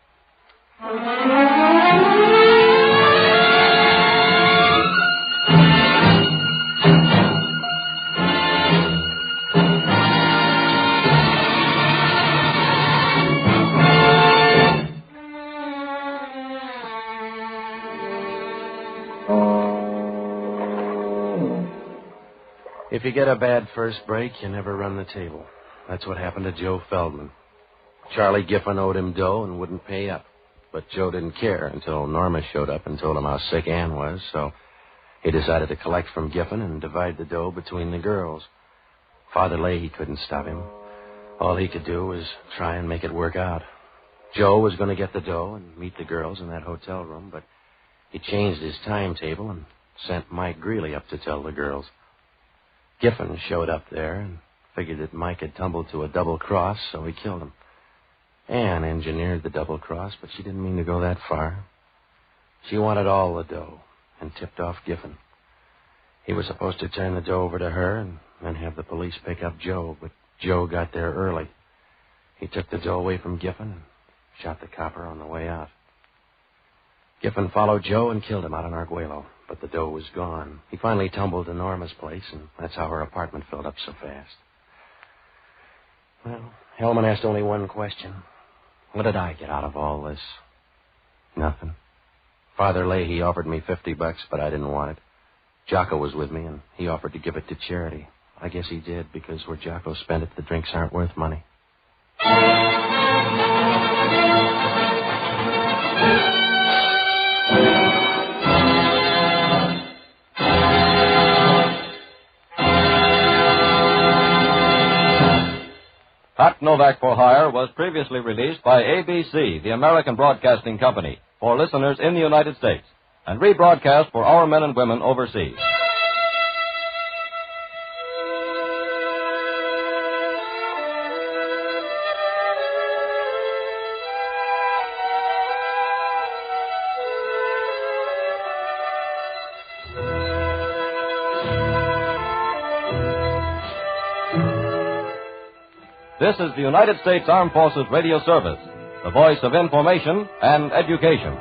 If you get a bad first break, you never run the table. That's what happened to Joe Feldman. Charlie Giffen owed him dough and wouldn't pay up. But Joe didn't care until Norma showed up and told him how sick Ann was, so he decided to collect from Giffen and divide the dough between the girls. Father Lahey couldn't stop him. All he could do was try and make it work out. Joe was going to get the dough and meet the girls in that hotel room, but he changed his timetable and sent Mike Greeley up to tell the girls. Giffen showed up there and figured that Mike had tumbled to a double cross, so he killed him. Ann engineered the double cross, but she didn't mean to go that far. She wanted all the dough and tipped off Giffen. He was supposed to turn the dough over to her and then have the police pick up Joe, but Joe got there early. He took the dough away from Giffen and shot the copper on the way out. Giffen followed Joe and killed him out in Arguello, but the dough was gone. He finally tumbled to Norma's place, and that's how her apartment filled up so fast. Well, Hellman asked only one question. What did I get out of all this? Nothing. Father Lahey offered me $50, but I didn't want it. Jocko was with me, and he offered to give it to charity. I guess he did, because where Jocko spent it, the drinks aren't worth money. Hot Novak for Hire was previously released by ABC, the American Broadcasting Company, for listeners in the United States, and rebroadcast for our men and women overseas. This is the United States Armed Forces Radio Service, the voice of information and education.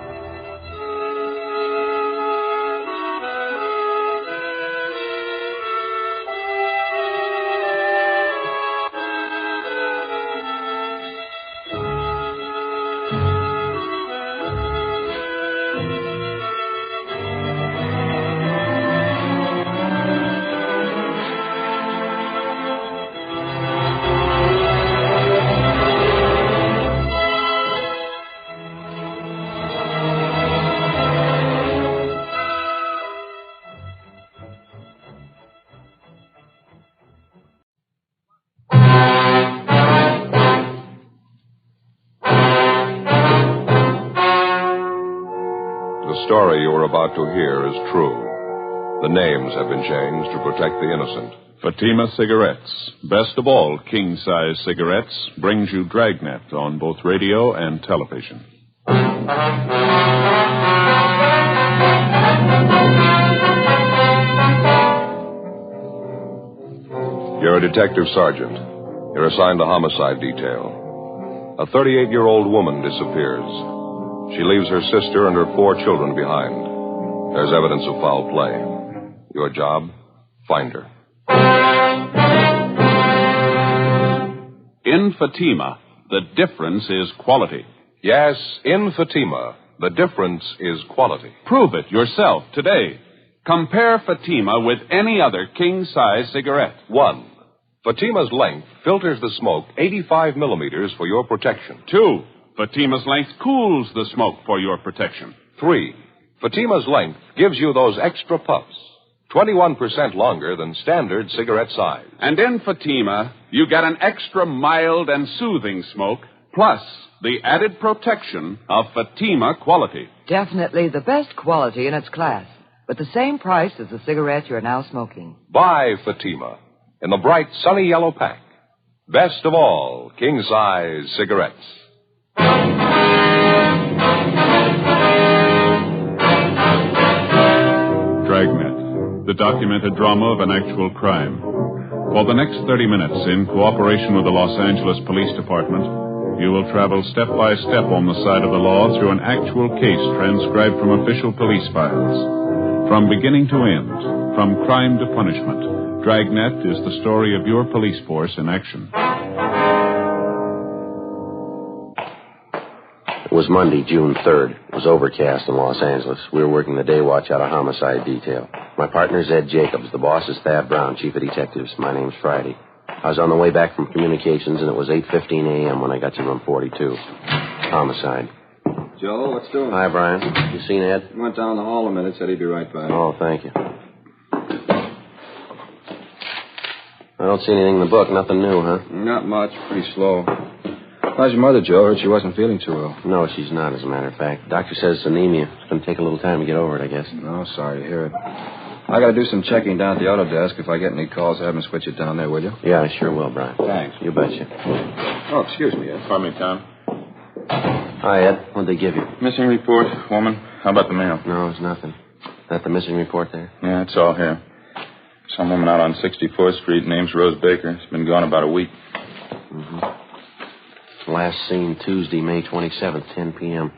The story you are about to hear is true. The names have been changed to protect the innocent. Fatima Cigarettes, best of all king-size cigarettes, brings you Dragnet on both radio and television. You're a detective sergeant. You're assigned to homicide detail. A 38-year-old woman disappears. She leaves her sister and her 4 children behind. There's evidence of foul play. Your job, find her. In Fatima, the difference is quality. Yes, in Fatima, the difference is quality. Prove it yourself today. Compare Fatima with any other king-size cigarette. 1. Fatima's length filters the smoke 85 millimeters for your protection. 2. Fatima's length cools the smoke for your protection. 3. Fatima's length gives you those extra puffs, 21% longer than standard cigarette size. And in Fatima, you get an extra mild and soothing smoke, plus the added protection of Fatima quality. Definitely the best quality in its class, but the same price as the cigarette you're now smoking. Buy Fatima in the bright sunny yellow pack. Best of all, king-size cigarettes. Dragnet, the documented drama of an actual crime. For the next 30 minutes, in cooperation with the Los Angeles Police Department, you will travel step by step on the side of the law through an actual case transcribed from official police files. From beginning to end, from crime to punishment, Dragnet is the story of your police force in action. It was Monday, June 3rd. It was overcast in Los Angeles. We were working the day watch out of homicide detail. My partner's Ed Jacobs. The boss is Thad Brown, chief of detectives. My name's Friday. I was on the way back from communications, and it was 8:15 a.m. when I got to room 42. Homicide. Joe, what's doing? Hi, Brian. You seen Ed? Went down the hall a minute, said he'd be right back. Oh, thank you. I don't see anything in the book. Nothing new, huh? Not much. Pretty slow. How's your mother, Joe? Heard she wasn't feeling too well. No, she's not, as a matter of fact. Doctor says it's anemia. It's going to take a little time to get over it, I guess. No, sorry to hear it. I got to do some checking down at the auto desk. If I get any calls, have them switch it down there, will you? Yeah, I sure will, Brian. Thanks. You betcha. Oh, excuse me, Ed. Pardon me, Tom. Hi, Ed. What'd they give you? Missing report, woman. How about the mail? No, it's nothing. Is that the missing report there? Yeah, it's all here. Some woman out on 64th Street, name's Rose Baker. She's been gone about a week. Mm-hmm. Last seen Tuesday, May 27th, 10 p.m.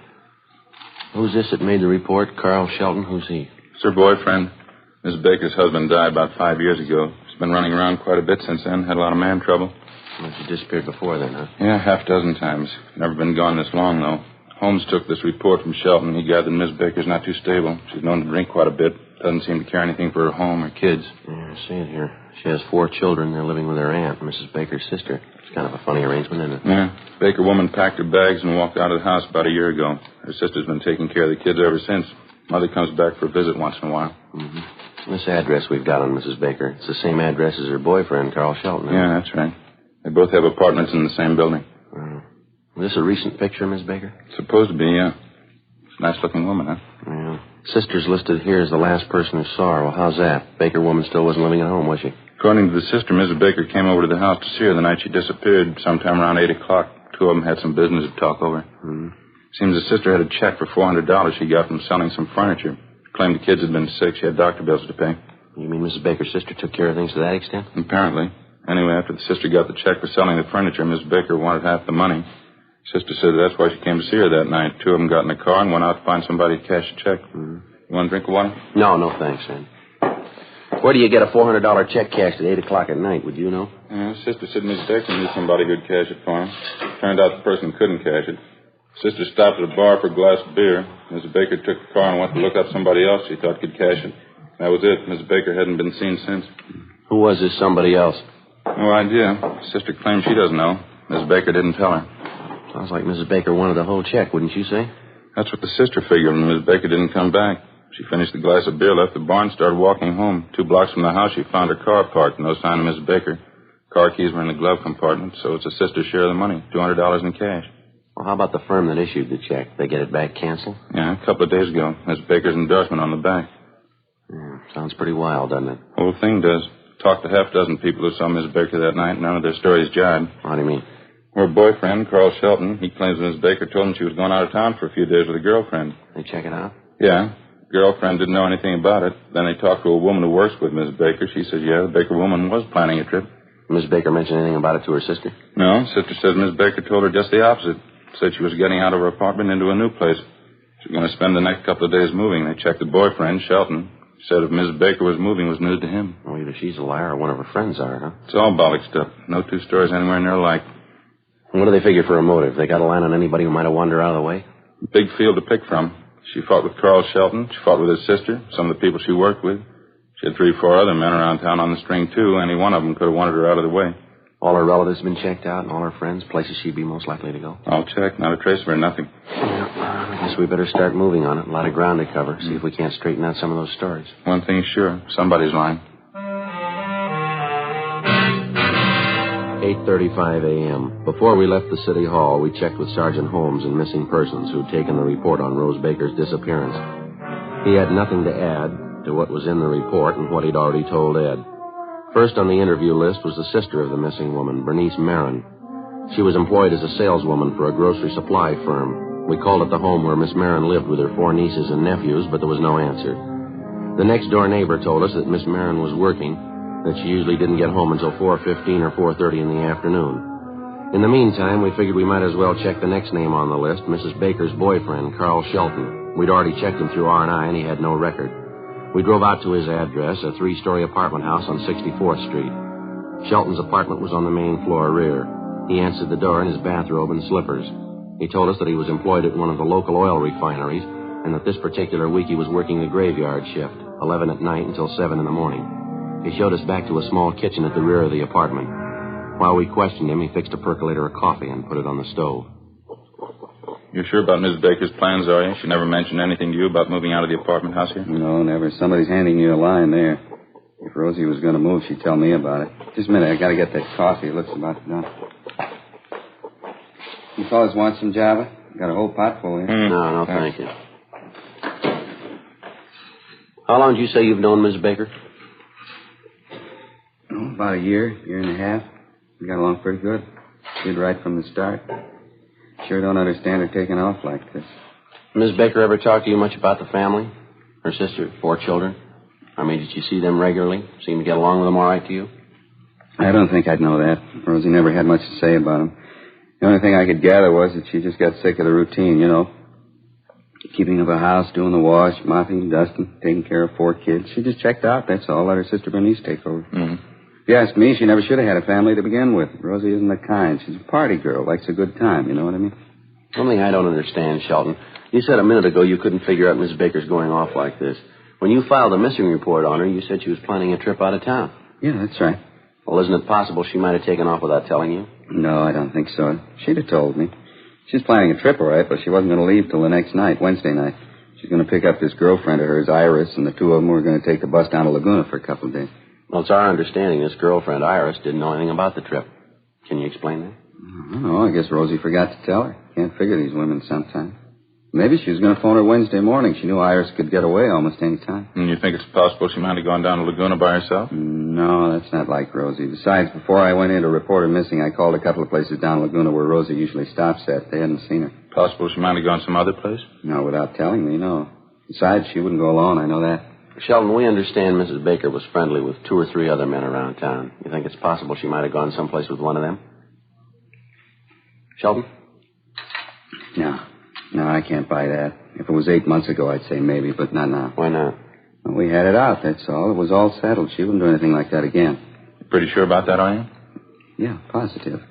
Who's this that made the report? Carl Shelton? Who's he? It's her boyfriend. Miss Baker's husband died about 5 years ago. She's been running around quite a bit since then. Had a lot of man trouble. Well, she disappeared before then, huh? Yeah, half a dozen times. Never been gone this long, though. Holmes took this report from Shelton. He gathered Miss Baker's not too stable. She's known to drink quite a bit. Doesn't seem to care anything for her home or kids. Yeah, I see it here. She has 4 children. They're living with her aunt, Mrs. Baker's sister. It's kind of a funny arrangement, isn't it? Yeah. Baker woman packed her bags and walked out of the house about a year ago. Her sister's been taking care of the kids ever since. Mother comes back for a visit once in a while. Mm-hmm. This address we've got on Mrs. Baker, it's the same address as her boyfriend, Carl Shelton. Yeah, that's right. They both have apartments in the same building. Is this a recent picture of Miss Baker? Supposed to be, yeah. It's a nice-looking woman, huh? Yeah. Sister's listed here as the last person who saw her. Well, how's that? Baker woman still wasn't living at home, was she? According to the sister, Mrs. Baker came over to the house to see her the night she disappeared, sometime around 8 o'clock. 2 of them had some business to talk over. Seems the sister had a check for $400 she got from selling some furniture. Claimed the kids had been sick. She had doctor bills to pay. You mean Mrs. Baker's sister took care of things to that extent? Apparently. Anyway, after the sister got the check for selling the furniture, Miss Baker wanted half the money. Sister said that's why she came to see her that night. 2 of them got in the car and went out to find somebody to cash the check. You want a drink of water? No, thanks, Sam. Where do you get a $400 check cashed at 8 o'clock at night? Would you know? Yeah, Sister said Miss Baker knew somebody who'd cash it for him. Turned out the person couldn't cash it. Sister stopped at a bar for a glass of beer. Mrs. Baker took the car and went to look up somebody else she thought could cash it. That was it. Mrs. Baker hadn't been seen since. Who was this somebody else? No idea. Sister claims she doesn't know. Mrs. Baker didn't tell her. Sounds like Mrs. Baker wanted the whole check, wouldn't you say? That's what the sister figured when Mrs. Baker didn't come back. She finished the glass of beer, left the barn, started walking home. 2 blocks from the house, she found her car parked. No sign of Mrs. Baker. Car keys were in the glove compartment, so it's a sister's share of the money, $200 in cash. Well, how about the firm that issued the check? They get it back canceled? Yeah, a couple of days ago. Mrs. Baker's endorsement on the back. Sounds pretty wild, doesn't it? The whole thing does. Talked to half a dozen people who saw Mrs. Baker that night. None of their stories jibe. What do you mean? Her boyfriend, Carl Shelton, he claims Mrs. Baker told him she was going out of town for a few days with a girlfriend. They check it out? Yeah. Girlfriend didn't know anything about it. Then they talked to a woman who works with Mrs. Baker. She says, yeah, the Baker woman was planning a trip. Mrs. Baker mention anything about it to her sister? No. Sister says Mrs. Baker told her just the opposite. Said she was getting out of her apartment into a new place. She was going to spend the next couple of days moving. They checked the boyfriend, Shelton. Said if Mrs. Baker was moving, it was news to him. Well, either she's a liar or one of her friends are, huh? It's all bollock stuff. No 2 stories anywhere near alike. What do they figure for a motive? They got a line on anybody who might have wandered out of the way? Big field to pick from. She fought with Carl Shelton. She fought with his sister, some of the people she worked with. She had 3 or 4 other men around town on the string, too. Any one of them could have wanted her out of the way. All her relatives have been checked out, and all her friends, places she'd be most likely to go? All checked. Not a trace of her, nothing. Yeah, I guess we better start moving on it. A lot of ground to cover. See if we can't straighten out some of those stories. One thing's sure. Somebody's lying. 8:35 a.m. Before we left the city hall, we checked with Sergeant Holmes and Missing Persons, who'd taken the report on Rose Baker's disappearance. He had nothing to add to what was in the report and what he'd already told Ed. First on the interview list was the sister of the missing woman, Bernice Marin. She was employed as a saleswoman for a grocery supply firm. We called at the home where Miss Marin lived with her 4 nieces and nephews, but there was no answer. The next-door neighbor told us that Miss Marin was working, that she usually didn't get home until 4:15 or 4:30 in the afternoon. In the meantime, we figured we might as well check the next name on the list, Mrs. Baker's boyfriend, Carl Shelton. We'd already checked him through R&I, and he had no record. We drove out to his address, a 3-story apartment house on 64th Street. Shelton's apartment was on the main floor rear. He answered the door in his bathrobe and slippers. He told us that he was employed at one of the local oil refineries, and that this particular week he was working the graveyard shift, 11 at night until 7 in the morning. He showed us back to a small kitchen at the rear of the apartment. While we questioned him, he fixed a percolator of coffee and put it on the stove. You're sure about Mrs. Baker's plans, are you? She never mentioned anything to you about moving out of the apartment house here? No, never. Somebody's handing you a line there. If Rosie was going to move, she'd tell me about it. Just a minute, I got to get that coffee. It looks about done. You fellas want some Java? Got a whole pot full here. No, thank you. How long did you say you've known Mrs. Baker? Oh, about a year and a half. We got along pretty good. Did right from the start. Sure don't understand her taking off like this. Miss Baker ever talk to you much about the family? Her sister, 4 children? I mean, did you see them regularly? Seem to get along with them all right to you? I don't think I'd know that. Rosie never had much to say about them. The only thing I could gather was that she just got sick of the routine, you know. Keeping up a house, doing the wash, mopping, dusting, taking care of 4 kids. She just checked out, that's all. Let her sister Bernice take over. Mm-hmm. If you ask me, she never should have had a family to begin with. Rosie isn't the kind. She's a party girl, likes a good time, you know what I mean? Something I don't understand, Shelton. You said a minute ago you couldn't figure out Miss Baker's going off like this. When you filed a missing report on her, you said she was planning a trip out of town. Yeah, that's right. Well, isn't it possible she might have taken off without telling you? No, I don't think so. She'd have told me. She's planning a trip, all right, but she wasn't going to leave till the next night, Wednesday night. She's going to pick up this girlfriend of hers, Iris, and the two of them were going to take the bus down to Laguna for a couple of days. Well, it's our understanding this girlfriend, Iris, didn't know anything about the trip. Can you explain that? I don't know. I guess Rosie forgot to tell her. Can't figure these women sometimes. Maybe she was going to phone her Wednesday morning. She knew Iris could get away almost any time. And you think it's possible she might have gone down to Laguna by herself? No, that's not like Rosie. Besides, before I went in to report her missing, I called a couple of places down Laguna where Rosie usually stops at. They hadn't seen her. Possible she might have gone some other place? No, without telling me, no. Besides, she wouldn't go alone. I know that. Sheldon, we understand Mrs. Baker was friendly with 2 or 3 other men around town. You think it's possible she might have gone someplace with one of them? Sheldon? No, I can't buy that. If it was 8 months ago, I'd say maybe, but not now. Why not? Well, we had it out, that's all. It was all settled. She wouldn't do anything like that again. You pretty sure about that, are you? Yeah, positive.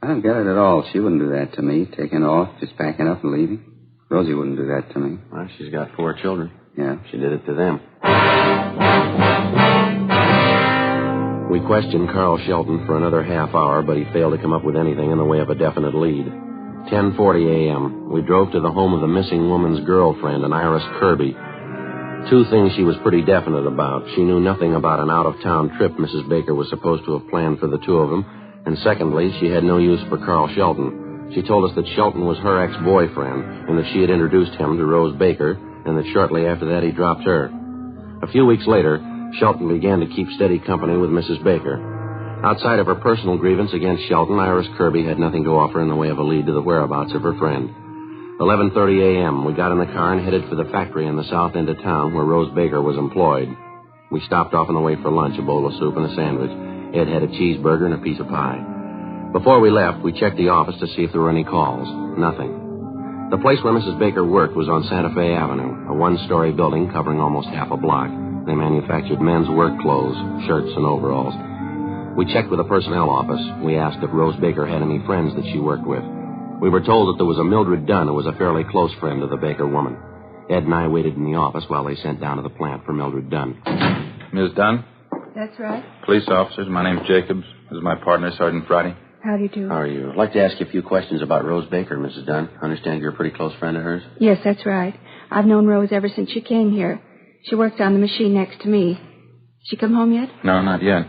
I don't get it at all. She wouldn't do that to me, taking off, just packing up and leaving. Rosie wouldn't do that to me. Well, she's got 4 children. Yeah. She did it to them. We questioned Carl Shelton for another half hour, but he failed to come up with anything in the way of a definite lead. 10:40 a.m. We drove to the home of the missing woman's girlfriend, an Iris Kirby. 2 things she was pretty definite about. She knew nothing about an out-of-town trip Mrs. Baker was supposed to have planned for the 2 of them. And secondly, she had no use for Carl Shelton. She told us that Shelton was her ex-boyfriend and that she had introduced him to Rose Baker and that shortly after that he dropped her. A few weeks later, Shelton began to keep steady company with Mrs. Baker. Outside of her personal grievance against Shelton, Iris Kirby had nothing to offer in the way of a lead to the whereabouts of her friend. 11:30 a.m., we got in the car and headed for the factory in the south end of town where Rose Baker was employed. We stopped off on the way for lunch, a bowl of soup and a sandwich. Ed had a cheeseburger and a piece of pie. Before we left, we checked the office to see if there were any calls. Nothing. The place where Mrs. Baker worked was on Santa Fe Avenue, a 1-story building covering almost half a block. They manufactured men's work clothes, shirts and overalls. We checked with the personnel office. We asked if Rose Baker had any friends that she worked with. We were told that there was a Mildred Dunn who was a fairly close friend of the Baker woman. Ed and I waited in the office while they sent down to the plant for Mildred Dunn. Ms. Dunn? That's right. Police officers. My name's Jacobs. This is my partner, Sergeant Friday. How do you do? How are you? I'd like to ask you a few questions about Rose Baker, Mrs. Dunn. I understand you're a pretty close friend of hers. Yes, that's right. I've known Rose ever since she came here. She works on the machine next to me. She come home yet? No, not yet.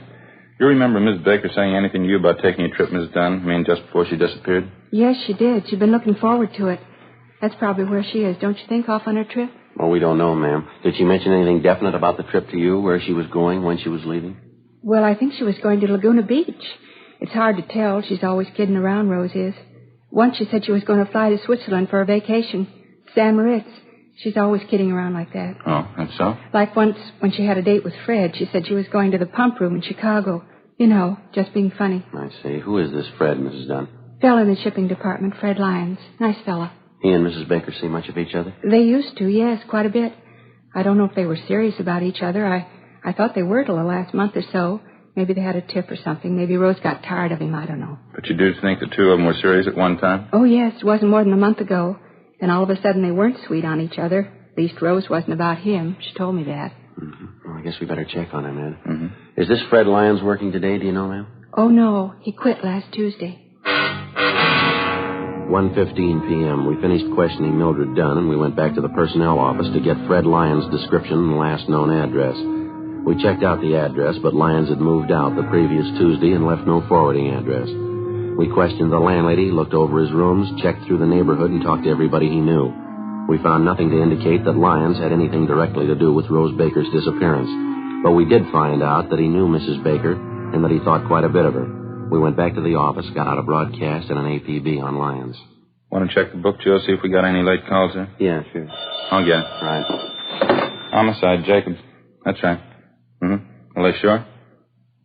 You remember Miss Baker saying anything to you about taking a trip, Miss Dunn? I mean, just before she disappeared? Yes, she did. She'd been looking forward to it. That's probably where she is, don't you think, off on her trip? Well, we don't know, ma'am. Did she mention anything definite about the trip to you, where she was going, when she was leaving? Well, I think she was going to Laguna Beach. It's hard to tell. She's always kidding around, Rose is. Once she said she was going to fly to Switzerland for a vacation. San Moritz. She's always kidding around like that. Oh, that's so? Like once when she had a date with Fred, she said she was going to the pump room in Chicago. You know, just being funny. I see. Who is this Fred, Mrs. Dunn? Fella in the shipping department, Fred Lyons. Nice fella. He and Mrs. Baker see much of each other? They used to, yes, quite a bit. I don't know if they were serious about each other. I thought they were till the last month or so. Maybe they had a tiff or something. Maybe Rose got tired of him. I don't know. But you do think the 2 of them were serious at one time? Oh, yes. It wasn't more than a month ago. Then all of a sudden they weren't sweet on each other. At least Rose wasn't about him. She told me that. Mm-hmm. Well, I guess we better check on him, Ed. Mm-hmm. Is this Fred Lyons working today? Do you know, ma'am? Oh, no. He quit last Tuesday. 1:15 p.m. We finished questioning Mildred Dunn, and we went back to the personnel office to get Fred Lyons' description and last known address. We checked out the address, but Lyons had moved out the previous Tuesday and left no forwarding address. We questioned the landlady, looked over his rooms, checked through the neighborhood, and talked to everybody he knew. We found nothing to indicate that Lyons had anything directly to do with Rose Baker's disappearance. But we did find out that he knew Mrs. Baker and that he thought quite a bit of her. We went back to the office, got out a broadcast and an APB on Lyons. Want to check the book, Joe, see if we got any late calls there? Yeah, sure. I'll get it. Right. Homicide, Jacobs. That's right. Mm-hmm. Are they sure?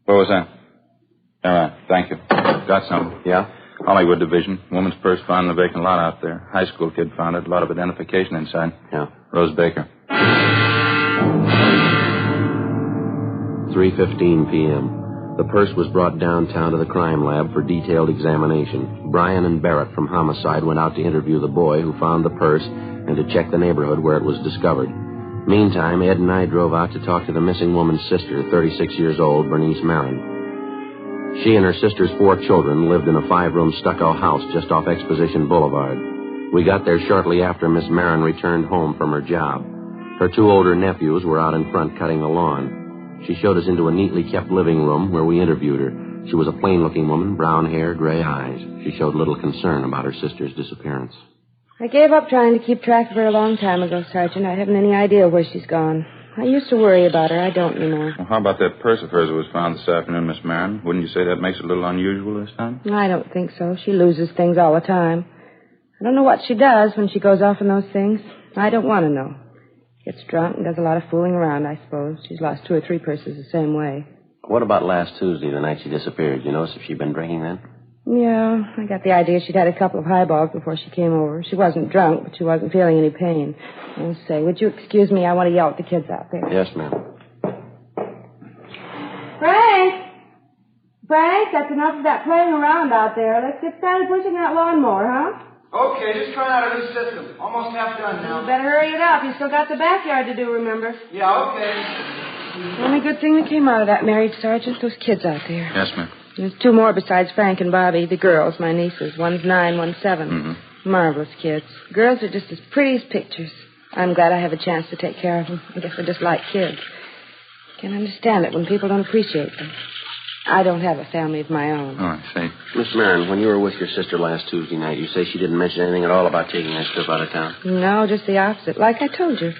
Where was that? All right, thank you. Got something. Yeah? Hollywood Division. Woman's purse found in the vacant lot out there. High school kid found it. A lot of identification inside. Yeah. Rose Baker. 3:15 p.m. The purse was brought downtown to the crime lab for detailed examination. Bryan and Barrett from Homicide went out to interview the boy who found the purse and to check the neighborhood where it was discovered. Meantime, Ed and I drove out to talk to the missing woman's sister, 36 years old, Bernice Marin. She and her sister's 4 children lived in a 5-room stucco house just off Exposition Boulevard. We got there shortly after Miss Marin returned home from her job. Her 2 older nephews were out in front cutting the lawn. She showed us into a neatly kept living room where we interviewed her. She was a plain-looking woman, brown hair, gray eyes. She showed little concern about her sister's disappearance. I gave up trying to keep track of her a long time ago, Sergeant. I haven't any idea where she's gone. I used to worry about her. I don't anymore. Well, how about that purse of hers that was found this afternoon, Miss Marin? Wouldn't you say that makes it a little unusual this time? I don't think so. She loses things all the time. I don't know what she does when she goes off on those things. I don't want to know. Gets drunk and does a lot of fooling around, I suppose. She's lost 2 or 3 purses the same way. What about last Tuesday, the night she disappeared? You notice if she'd been drinking then? Yeah, I got the idea she'd had a couple of highballs before she came over. She wasn't drunk, but she wasn't feeling any pain. I'll say, would you excuse me? I want to yell at the kids out there. Yes, ma'am. Frank, that's enough of that playing around out there. Let's get started pushing that lawnmower, huh? Okay, just trying out a new system. Almost half done now. You better hurry it up. You still got the backyard to do, remember? Yeah, okay. The only good thing that came out of that marriage, Sergeant, those kids out there. Yes, ma'am. There's 2 more besides Frank and Bobby, the girls, my nieces. One's 9, one's 7. Mm-hmm. Marvelous kids. Girls are just as pretty as pictures. I'm glad I have a chance to take care of them. I guess they're just like kids. Can't understand it when people don't appreciate them. I don't have a family of my own. Oh, I see. Miss Marin, when you were with your sister last Tuesday night, you say she didn't mention anything at all about taking that stuff out of town? No, just the opposite. Like I told you.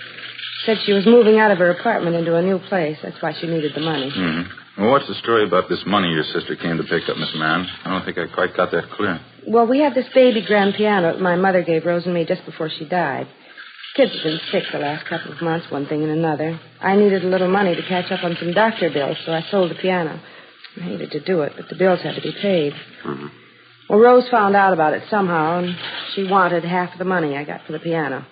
Said she was moving out of her apartment into a new place. That's why she needed the money. Mm-hmm. Well, what's the story about this money your sister came to pick up, Miss Marin? I don't think I quite got that clear. Well, we have this baby grand piano that my mother gave Rose and me just before she died. Kids have been sick the last couple of months, one thing and another. I needed a little money to catch up on some doctor bills, so I sold the piano. I hated to do it, but the bills had to be paid. Mm-hmm. Well, Rose found out about it somehow, and she wanted half of the money I got for the piano.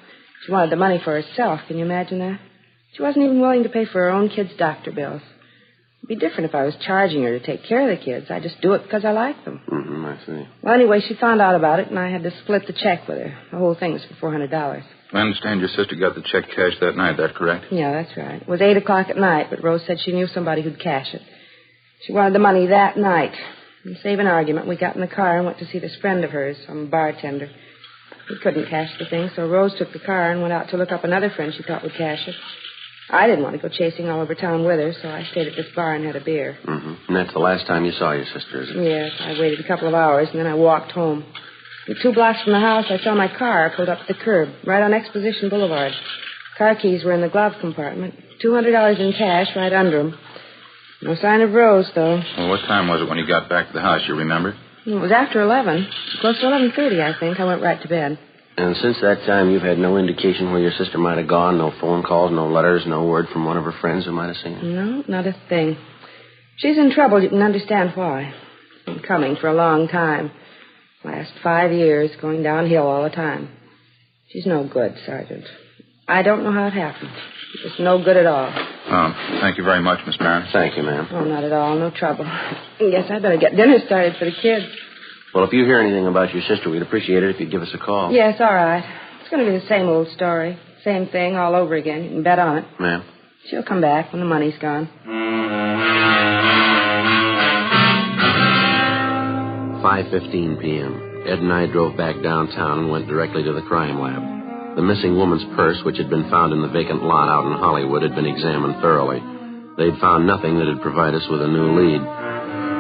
She wanted the money for herself. Can you imagine that? She wasn't even willing to pay for her own kids' doctor bills. It'd be different if I was charging her to take care of the kids. I just do it because I like them. Mm-hmm, I see. Well, anyway, she found out about it, and I had to split the check with her. The whole thing was for $400. I understand your sister got the check cashed that night. Is that correct? Yeah, that's right. It was 8 o'clock at night, but Rose said she knew somebody who'd cash it. She wanted the money that night. To save an argument, we got in the car and went to see this friend of hers, some bartender. He couldn't cash the thing, so Rose took the car and went out to look up another friend she thought would cash it. I didn't want to go chasing all over town with her, so I stayed at this bar and had a beer. Mm-hmm. And that's the last time you saw your sister, is it? Yes, I waited a couple of hours, and then I walked home. And 2 blocks from the house, I saw my car pulled up to the curb, right on Exposition Boulevard. Car keys were in the glove compartment. $200 in cash right under them. No sign of Rose, though. Well, what time was it when you got back to the house, you remember? It was after 11. Close to 11:30, I think. I went right to bed. And since that time, you've had no indication where your sister might have gone? No phone calls, no letters, no word from one of her friends who might have seen her? No, not a thing. If she's in trouble, you can understand why. It's been coming for a long time. Last 5 years, going downhill all the time. She's no good, Sergeant. I don't know how it happened. She's just no good at all. Thank you very much, Miss Marin. Thank you, ma'am. Oh, not at all. No trouble. I guess I better get dinner started for the kids. Well, if you hear anything about your sister, we'd appreciate it if you'd give us a call. Yes, all right. It's going to be the same old story. Same thing all over again. You can bet on it. Ma'am? She'll come back when the money's gone. 5:15 p.m. Ed and I drove back downtown and went directly to the crime lab. The missing woman's purse, which had been found in the vacant lot out in Hollywood, had been examined thoroughly. They'd found nothing that would provide us with a new lead.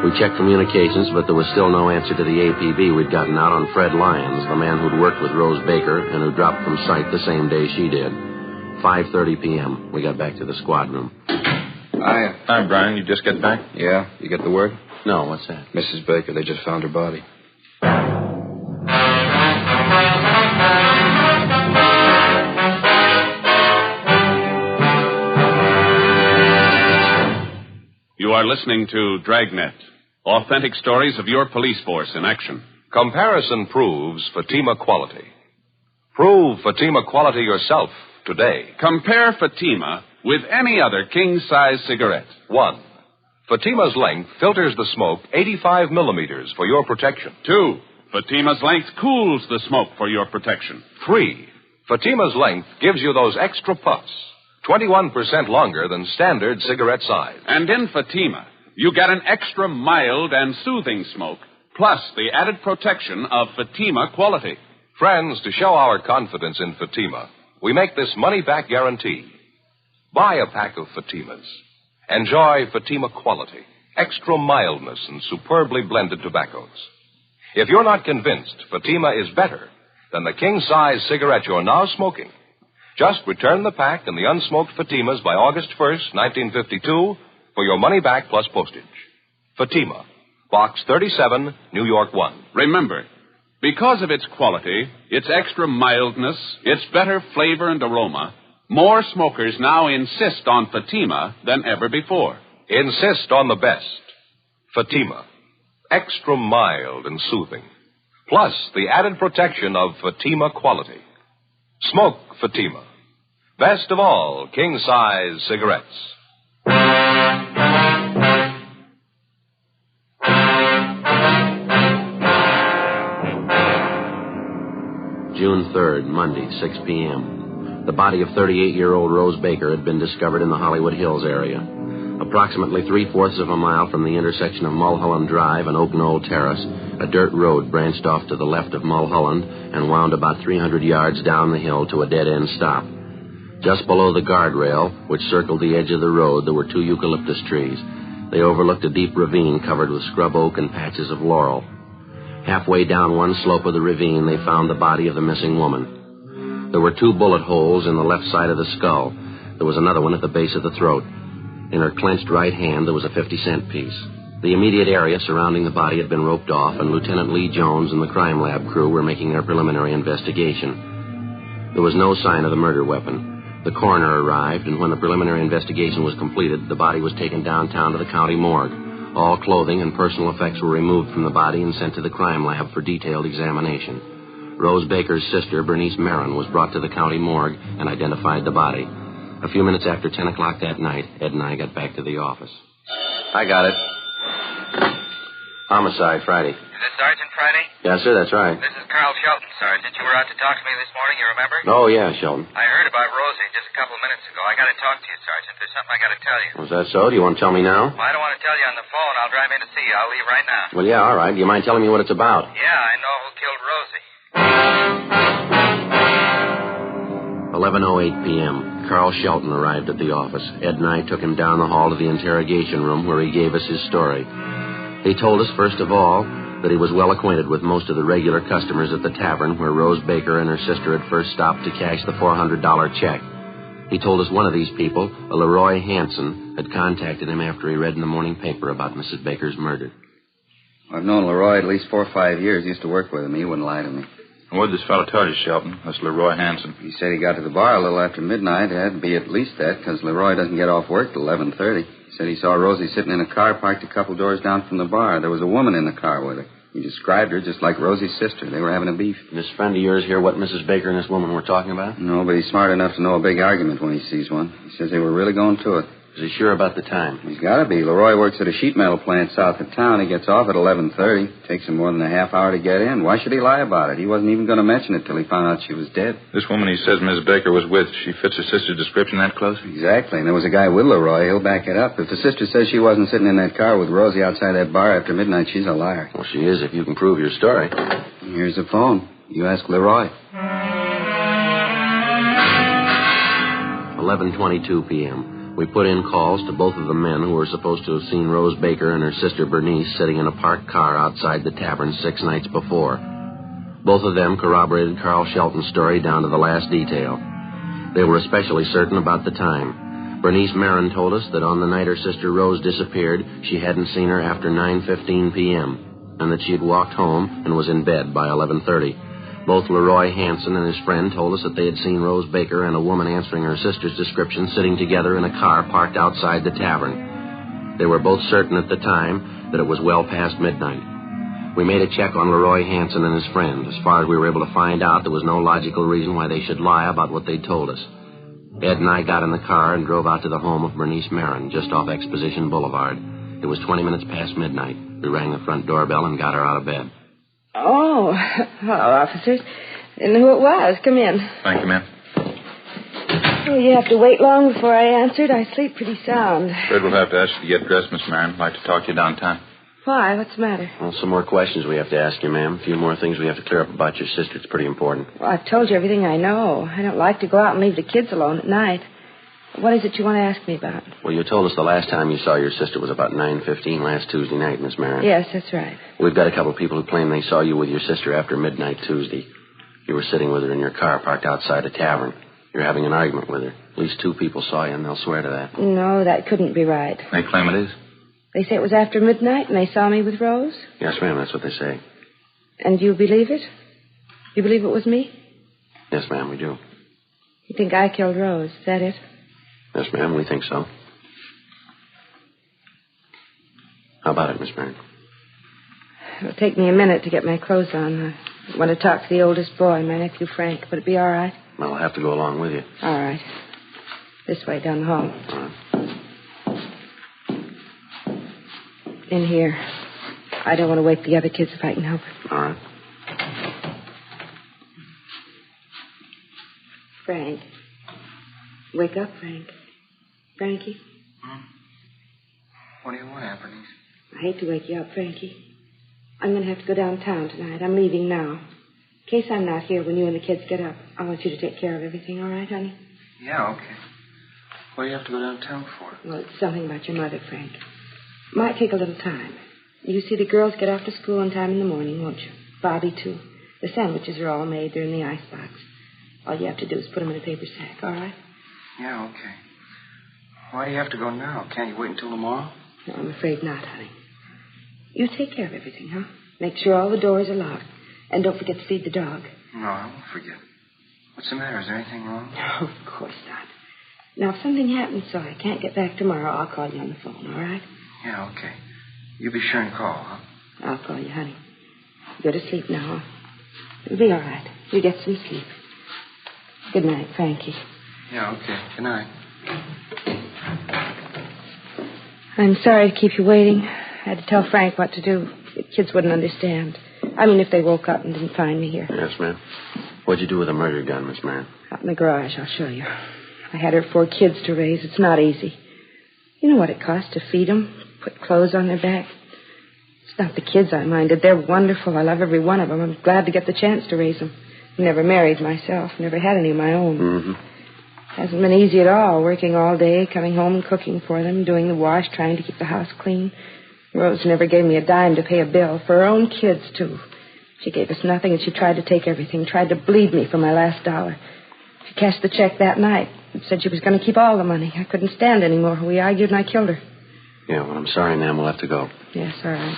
We checked communications, but there was still no answer to the APB we'd gotten out on Fred Lyons, the man who'd worked with Rose Baker and who dropped from sight the same day she did. 5:30 p.m. We got back to the squad room. Hi, Brian. You just get back? Yeah. You get the word? No, what's that? Mrs. Baker, they just found her body. You are listening to Dragnet, authentic stories of your police force in action. Comparison proves Fatima quality. Prove Fatima quality yourself today. Compare Fatima with any other king-size cigarette. 1. Fatima's length filters the smoke 85 millimeters for your protection. 2. Fatima's length cools the smoke for your protection. 3. Fatima's length gives you those extra puffs, 21% longer than standard cigarette size. And in Fatima, you get an extra mild and soothing smoke, plus the added protection of Fatima quality. Friends, to show our confidence in Fatima, we make this money-back guarantee. Buy a pack of Fatimas. Enjoy Fatima quality, extra mildness, and superbly blended tobaccos. If you're not convinced Fatima is better than the king-size cigarette you're now smoking, just return the pack and the unsmoked Fatimas by August 1st, 1952, for your money back plus postage. Fatima, Box 37, New York 1. Remember, because of its quality, its extra mildness, its better flavor and aroma, more smokers now insist on Fatima than ever before. Insist on the best. Fatima, extra mild and soothing, plus the added protection of Fatima quality. Smoke Fatima. Best of all, king-size cigarettes. June 3rd, Monday, 6 p.m. The body of 38-year-old Rose Baker had been discovered in the Hollywood Hills area. Approximately 3/4 of a mile from the intersection of Mulholland Drive and Oak Knoll Terrace, a dirt road branched off to the left of Mulholland and wound about 300 yards down the hill to a dead-end stop. Just below the guardrail, which circled the edge of the road, there were 2 eucalyptus trees. They overlooked a deep ravine covered with scrub oak and patches of laurel. Halfway down one slope of the ravine, they found the body of the missing woman. There were 2 bullet holes in the left side of the skull. There was another one at the base of the throat. In her clenched right hand, there was a 50-cent piece. The immediate area surrounding the body had been roped off, and Lieutenant Lee Jones and the crime lab crew were making their preliminary investigation. There was no sign of the murder weapon. The coroner arrived, and when the preliminary investigation was completed, the body was taken downtown to the county morgue. All clothing and personal effects were removed from the body and sent to the crime lab for detailed examination. Rose Baker's sister, Bernice Marin, was brought to the county morgue and identified the body. A few minutes after 10 o'clock that night, Ed and I got back to the office. I got it. Homicide, Friday. Is it Sergeant Friday? Yes, sir, that's right. This is Carl Shelton, Sergeant. You were out to talk to me this morning, you remember? Oh, yeah, Shelton. I heard about Rosie just a couple minutes ago. I got to talk to you, Sergeant. There's something I got to tell you. Was that so? Do you want to tell me now? Well, I don't want to tell you on the phone. I'll drive in to see you. I'll leave right now. Well, yeah, all right. Do you mind telling me what it's about? Yeah, I know who killed Rosie. 11:08 p.m. Carl Shelton arrived at the office. Ed and I took him down the hall to the interrogation room where he gave us his story. He told us, first of all, that he was well acquainted with most of the regular customers at the tavern where Rose Baker and her sister had first stopped to cash the $400 check. He told us one of these people, a Leroy Hansen, had contacted him after he read in the morning paper about Mrs. Baker's murder. I've known Leroy at least 4 or 5 years. Used to work with him. He wouldn't lie to me. What did this fellow tell you, Shelton? That's Leroy Hansen. He said he got to the bar a little after midnight. It had to be at least that, because Leroy doesn't get off work till 11:30. He said he saw Rosie sitting in a car parked a couple doors down from the bar. There was a woman in the car with her. He described her just like Rosie's sister. They were having a beef. This friend of yours hear what Mrs. Baker and this woman were talking about? No, but he's smart enough to know a big argument when he sees one. He says they were really going to it. Is he sure about the time? He's got to be. Leroy works at a sheet metal plant south of town. He gets off at 11:30. Takes him more than a half hour to get in. Why should he lie about it? He wasn't even going to mention it till he found out she was dead. This woman he says Miss Baker was with, she fits her sister's description that close? Exactly. And there was a guy with Leroy. He'll back it up. If the sister says she wasn't sitting in that car with Rosie outside that bar after midnight, she's a liar. Well, she is if you can prove your story. Here's the phone. You ask Leroy. 11:22 p.m. We put in calls to both of the men who were supposed to have seen Rose Baker and her sister Bernice sitting in a parked car outside the tavern 6 nights before. Both of them corroborated Carl Shelton's story down to the last detail. They were especially certain about the time. Bernice Marin told us that on the night her sister Rose disappeared, she hadn't seen her after 9:15 p.m., and that she had walked home and was in bed by 11:30. Both Leroy Hansen and his friend told us that they had seen Rose Baker and a woman answering her sister's description sitting together in a car parked outside the tavern. They were both certain at the time that it was well past midnight. We made a check on Leroy Hansen and his friend. As far as we were able to find out, there was no logical reason why they should lie about what they'd told us. Ed and I got in the car and drove out to the home of Bernice Marin, just off Exposition Boulevard. It was 20 minutes past midnight. We rang the front doorbell and got her out of bed. Oh, hello, officers. Didn't know who it was. Come in. Thank you, ma'am. Oh, you have to wait long before I answered. I sleep pretty sound. Fred will have to ask you to get dressed, Miss Marin. I'd like to talk to you downtown. Why? What's the matter? Well, some more questions we have to ask you, ma'am. A few more things we have to clear up about your sister. It's pretty important. Well, I've told you everything I know. I don't like to go out and leave the kids alone at night. What is it you want to ask me about? Well, you told us the last time you saw your sister was about 9:15 last Tuesday night, Miss Marin. Yes, that's right. We've got a couple of people who claim they saw you with your sister after midnight Tuesday. You were sitting with her in your car parked outside a tavern. You're having an argument with her. At least 2 people saw you, and they'll swear to that. No, that couldn't be right. They claim it is. They say it was after midnight and they saw me with Rose? Yes, ma'am, that's what they say. And you believe it? You believe it was me? Yes, ma'am, we do. You think I killed Rose, is that it? Yes, ma'am, we think so. How about it, Miss Marin? It'll take me a minute to get my clothes on. I want to talk to the oldest boy, my nephew Frank. Would it be all right? Well, I'll have to go along with you. All right. This way, down the hall. All right. In here. I don't want to wake the other kids if I can help it. All right. Frank. Wake up, Frank. Frankie? What do you want, Aunt Bernice? I hate to wake you up, Frankie. I'm going to have to go downtown tonight. I'm leaving now. In case I'm not here when you and the kids get up, I want you to take care of everything, all right, honey? Yeah, okay. What do you have to go downtown for? Well, it's something about your mother, Frank. Might take a little time. You see the girls get off to school on time in the morning, won't you? Bobby, too. The sandwiches are all made. They're in the icebox. All you have to do is put them in a paper sack, all right? Yeah, okay. Why do you have to go now? Can't you wait until tomorrow? No, I'm afraid not, honey. You take care of everything, huh? Make sure all the doors are locked. And don't forget to feed the dog. No, I won't forget. What's the matter? Is there anything wrong? No, of course not. Now, if something happens so I can't get back tomorrow, I'll call you on the phone, all right? Yeah, okay. You be sure and call, huh? I'll call you, honey. Go to sleep now. It'll be all right. You get some sleep. Good night, Frankie. Yeah, okay. Good night. I'm sorry to keep you waiting. I had to tell Frank what to do. The kids wouldn't understand. I mean, if they woke up and didn't find me here. Yes, ma'am. What'd you do with the murder gun, Miss Marin? Out in the garage, I'll show you. I had her 4 kids to raise. It's not easy. You know what it costs to feed them, put clothes on their back? It's not the kids I minded. They're wonderful. I love every one of them. I'm glad to get the chance to raise them. Never married myself. Never had any of my own. Mm-hmm. Hasn't been easy at all, working all day, coming home and cooking for them, doing the wash, trying to keep the house clean. Rose never gave me a dime to pay a bill, for her own kids, too. She gave us nothing, and she tried to take everything, tried to bleed me for my last dollar. She cashed the check that night and said she was going to keep all the money. I couldn't stand anymore. We argued, and I killed her. Yeah, well, I'm sorry, ma'am. We'll have to go. Yes, all right.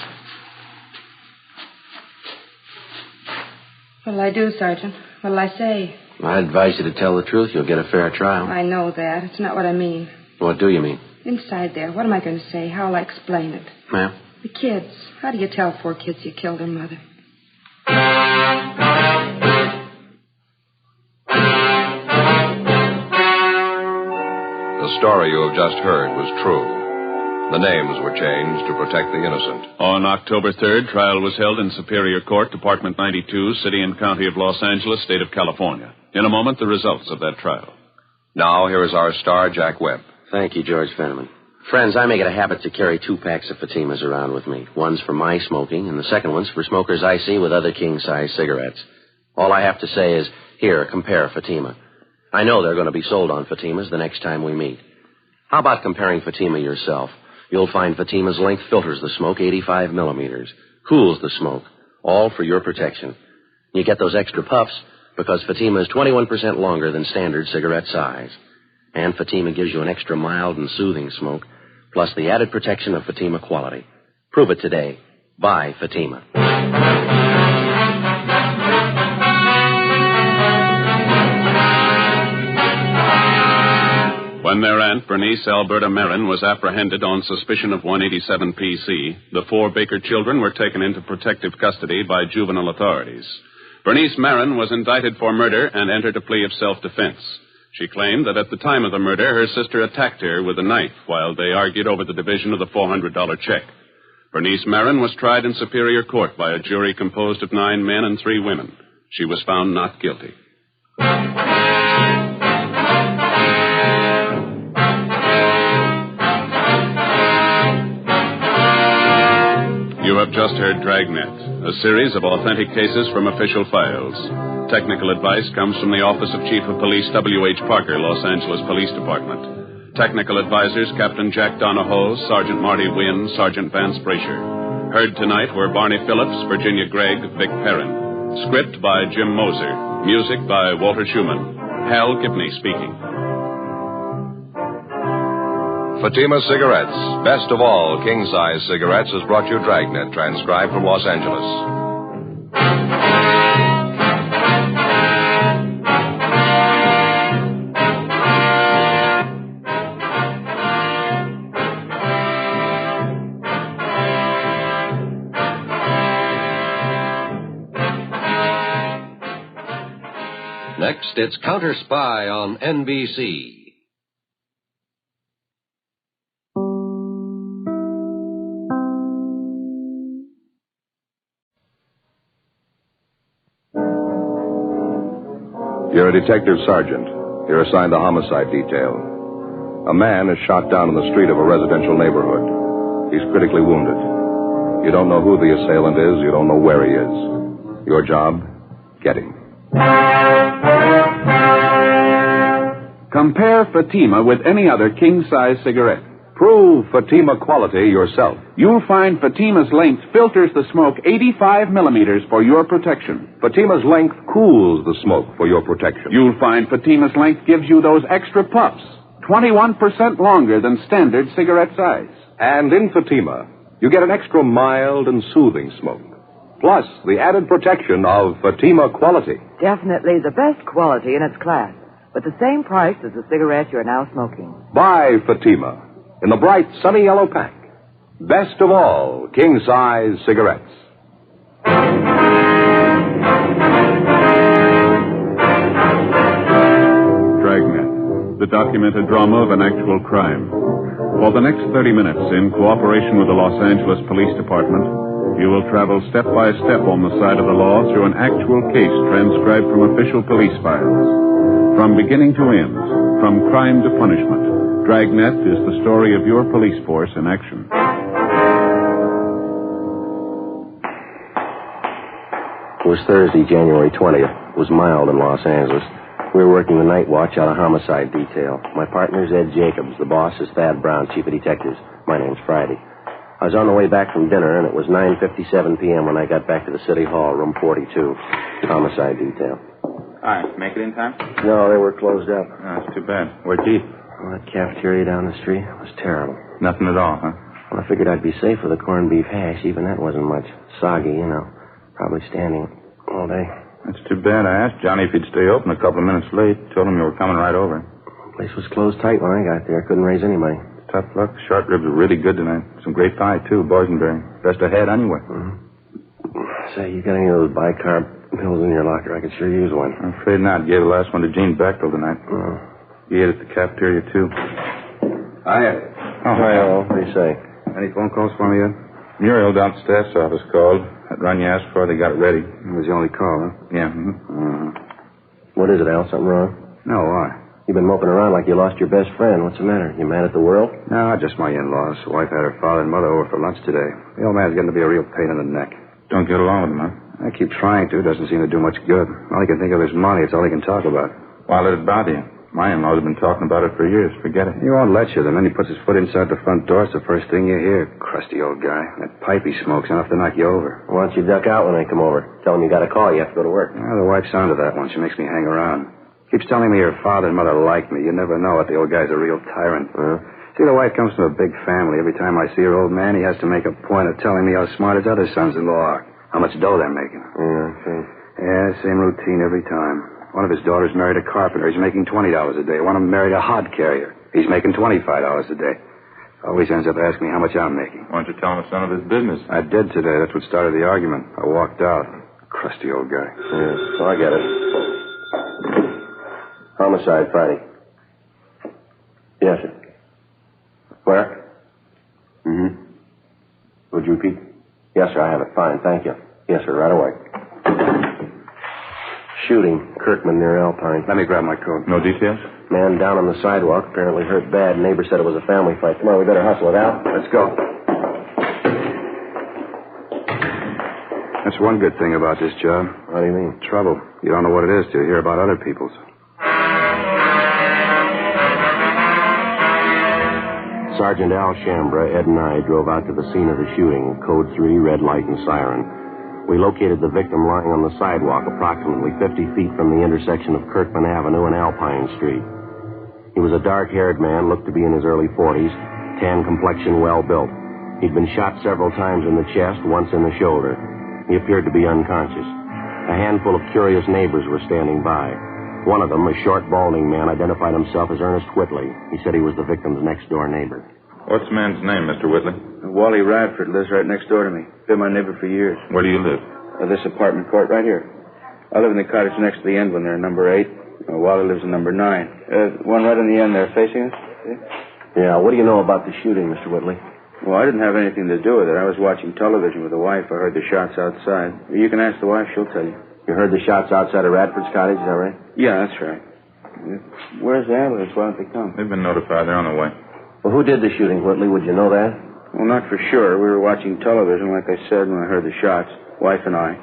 What'll I do, Sergeant? What'll I say? I advise you to tell the truth. You'll get a fair trial. I know that. It's not what I mean. What do you mean? Inside there, what am I going to say? How'll I explain it? Ma'am? The kids. How do you tell 4 kids you killed their mother? The story you have just heard was true. The names were changed to protect the innocent. On October 3rd, trial was held in Superior Court, Department 92, City and County of Los Angeles, State of California. In a moment, the results of that trial. Now, here is our star, Jack Webb. Thank you, George Fenneman. Friends, I make it a habit to carry 2 packs of Fatimas around with me. One's for my smoking, and the second one's for smokers I see with other king-size cigarettes. All I have to say is, here, compare Fatima. I know they're going to be sold on Fatimas the next time we meet. How about comparing Fatima yourself? You'll find Fatima's length filters the smoke 85 millimeters, cools the smoke, all for your protection. You get those extra puffs because Fatima is 21% longer than standard cigarette size. And Fatima gives you an extra mild and soothing smoke, plus the added protection of Fatima quality. Prove it today. Buy Fatima. When their aunt, Bernice Alberta Marin, was apprehended on suspicion of 187 PC, the 4 Baker children were taken into protective custody by juvenile authorities. Bernice Marin was indicted for murder and entered a plea of self-defense. She claimed that at the time of the murder, her sister attacked her with a knife while they argued over the division of the $400 check. Bernice Marin was tried in Superior Court by a jury composed of 9 men and 3 women. She was found not guilty. You have just heard Dragnet, a series of authentic cases from official files. Technical advice comes from the Office of Chief of Police W.H. Parker, Los Angeles Police Department. Technical advisors Captain Jack Donahoe, Sergeant Marty Wynn, Sergeant Vance Brasher. Heard tonight were Barney Phillips, Virginia Gregg, Vic Perrin. Script by Jim Moser. Music by Walter Schumann. Hal Gibney speaking. Fatima Cigarettes, best of all king-size cigarettes, has brought you Dragnet, transcribed from Los Angeles. Next, it's Counter Spy on NBC. You're a detective sergeant. You're assigned the homicide detail. A man is shot down in the street of a residential neighborhood. He's critically wounded. You don't know who the assailant is. You don't know where he is. Your job? Get him. Compare Fatima with any other king-size cigarette. Prove Fatima quality yourself. You'll find Fatima's length filters the smoke 85 millimeters for your protection. Fatima's length cools the smoke for your protection. You'll find Fatima's length gives you those extra puffs, 21% longer than standard cigarette size. And in Fatima, you get an extra mild and soothing smoke. Plus, the added protection of Fatima quality. Definitely the best quality in its class, but the same price as the cigarette you're now smoking. Buy Fatima in the bright, sunny yellow pack. Best of all king-size cigarettes. Dragnet, the documented drama of an actual crime. For the next 30 minutes, in cooperation with the Los Angeles Police Department, you will travel step by step on the side of the law through an actual case transcribed from official police files. From beginning to end, from crime to punishment, Dragnet is the story of your police force in action. It was Thursday, January 20th. It was mild in Los Angeles. We were working the night watch out of homicide detail. My partner's Ed Jacobs. The boss is Thad Brown, chief of detectives. My name's Friday. I was on the way back from dinner, and it was 9:57 p.m. when I got back to the city hall, room 42, homicide detail. Hi, make it in time? No, they were closed up. Oh, that's too bad. Where'd you eat? Well, that cafeteria down the street was terrible. Nothing at all, huh? Well, I figured I'd be safe with a corned beef hash. Even that wasn't much. Soggy, you know. Probably standing all day. That's too bad. I asked Johnny if he'd stay open a couple of minutes late. Told him you were coming right over. The place was closed tight when I got there. Couldn't raise anybody. Tough luck. Short ribs were really good tonight. Some great pie, too. Boysenberry. Best I had anyway. Say, you got any of those bicarb pills in your locker? I could sure use one. I'm afraid not. Gave the last one to Gene Bechtel tonight. He ate at the cafeteria, too. Hiya. Oh, hi, what do you say? Any phone calls for me yet? Muriel down at the staff's office called. That run you asked for, they got it ready. It was the only call, huh? Yeah. What is it, Al? Something wrong? No, why? You've been moping around like you lost your best friend. What's the matter? You mad at the world? No, just my in-laws. The wife had her father and mother over for lunch today. The old man's getting to be a real pain in the neck. Don't get along with him, huh? I keep trying to. Doesn't seem to do much good. All he can think of is money. It's all he can talk about. Why let it bother you? My in-laws have been talking about it for years. Forget it. He won't let you. The minute he puts his foot inside the front door, it's the first thing you hear. Crusty old guy. That pipe he smokes enough to knock you over. Why don't you duck out when they come over? Tell them you got a call. You have to go to work. Well, the wife's onto that one. She makes me hang around. Keeps telling me her father and mother like me. You never know if the old guy's a real tyrant. See, the wife comes from a big family. Every time I see her old man, he has to make a point of telling me how smart his other sons-in-law are. How much dough they're making. Yeah, same routine every time. One of his daughters married a carpenter. He's making $20 a day. One of them married a hod carrier. He's making $25 a day. Always ends up asking me how much I'm making. Why don't you tell him it's none of his business? I did today. That's what started the argument. I walked out. Crusty old guy. Yeah, so I get it. Homicide, Friday. Yes, sir. Where? Mm-hmm. Would you repeat? Yes, sir, I have it. Fine, thank you. Yes, sir, right away. Shooting, Kirkman near Alpine. Let me grab my coat. No details? Man down on the sidewalk, apparently hurt bad. Neighbor said it was a family fight. Come on, we better hustle it out. Let's go. That's one good thing about this job. What do you mean? Trouble. You don't know what it is till you hear about other people's. Sergeant Al Shambra, Ed and I drove out to the scene of the shooting, code 3, red light and siren. We located the victim lying on the sidewalk approximately 50 feet from the intersection of Kirkman Avenue and Alpine Street. He was a dark-haired man, looked to be in his early 40s, tan complexion, well-built. He'd been shot several times in the chest, once in the shoulder. He appeared to be unconscious. A handful of curious neighbors were standing by. One of them, a short, balding man, identified himself as Ernest Whitley. He said he was the victim's next-door neighbor. What's the man's name, Mr. Whitley? Wally Radford lives right next door to me. Been my neighbor for years. Where do you live? This apartment court right here. I live in the cottage next to the end when they're number 8. Wally lives in number 9. One right on the end there facing us. See? Yeah, what do you know about the shooting, Mr. Whitley? Well, I didn't have anything to do with it. I was watching television with the wife. I heard the shots outside. You can ask the wife. She'll tell you. You heard the shots outside of Radford's cottage, is that right? Yeah, that's right. Where's the ambulance? Why don't they come? They've been notified. They're on the way. Well, who did the shooting, Whitley? Would you know that? Well, not for sure. We were watching television, like I said, when I heard the shots. Wife and I.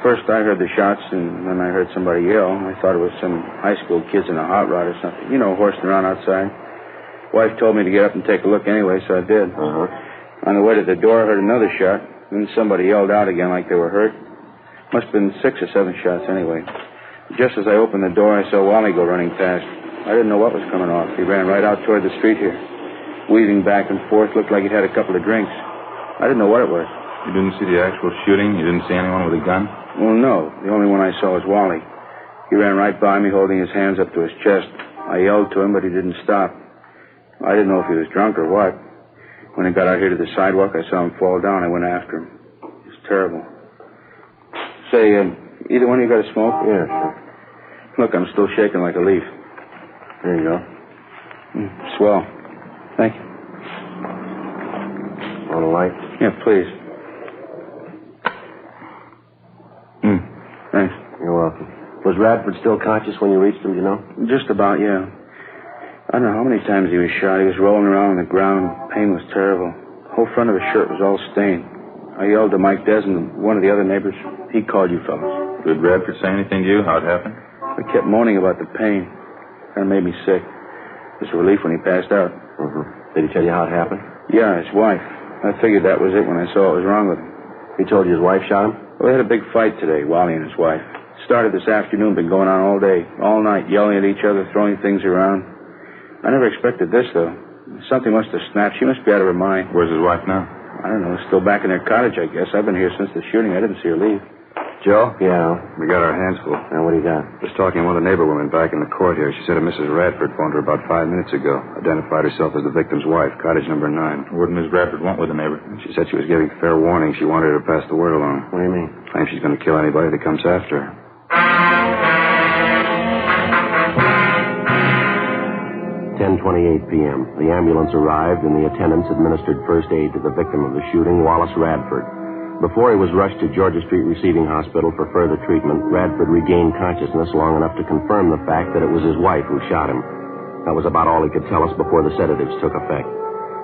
First I heard the shots, and then I heard somebody yell. I thought it was some high school kids in a hot rod or something. You know, horsing around outside. Wife told me to get up and take a look anyway, so I did. On the way to the door, I heard another shot. Then somebody yelled out again like they were hurt. Must have been 6 or 7 shots anyway. Just as I opened the door, I saw Wally go running past. I didn't know what was coming off. He ran right out toward the street here. Weaving back and forth, looked like he'd had a couple of drinks. I didn't know what it was. You didn't see the actual shooting? You didn't see anyone with a gun? Well, no. The only one I saw was Wally. He ran right by me, holding his hands up to his chest. I yelled to him, but he didn't stop. I didn't know if he was drunk or what. When he got out here to the sidewalk, I saw him fall down. I went after him. It was terrible. Say, either one of you got a smoke? Yeah, sure. Look, I'm still shaking like a leaf. There you go. Swell. Thank you. Want a light? Yeah, please. Thanks. You're welcome. Was Radford still conscious when you reached him, do you know? Just about, yeah. I don't know how many times he was shot. He was rolling around on the ground. Pain was terrible. The whole front of his shirt was all stained. I yelled to Mike Desmond, one of the other neighbors. He called you fellas. Did Radford say anything to you? How it happened? I kept moaning about the pain. Kind of made me sick. It was a relief when he passed out. Did he tell you how it happened? Yeah, his wife. I figured that was it when I saw what was wrong with him. He told you his wife shot him? Well, they had a big fight today, Wally and his wife. Started this afternoon, been going on all day, all night, yelling at each other, throwing things around. I never expected this, though. Something must have snapped. She must be out of her mind. Where's his wife now? I don't know. Still back in their cottage, I guess. I've been here since the shooting. I didn't see her leave. Joe? Yeah? We got our hands full. Now, what do you got? Was talking to one of the neighbor women back in the court here. She said that Mrs. Radford phoned her about 5 minutes ago. Identified herself as the victim's wife, cottage number 9. What did Miss Radford want with the neighbor? She said she was giving fair warning. She wanted her to pass the word along. What do you mean? Claims she's going to kill anybody that comes after her. 10:28 p.m. The ambulance arrived, and the attendants administered first aid to the victim of the shooting, Wallace Radford. Before he was rushed to Georgia Street Receiving Hospital for further treatment, Radford regained consciousness long enough to confirm the fact that it was his wife who shot him. That was about all he could tell us before the sedatives took effect.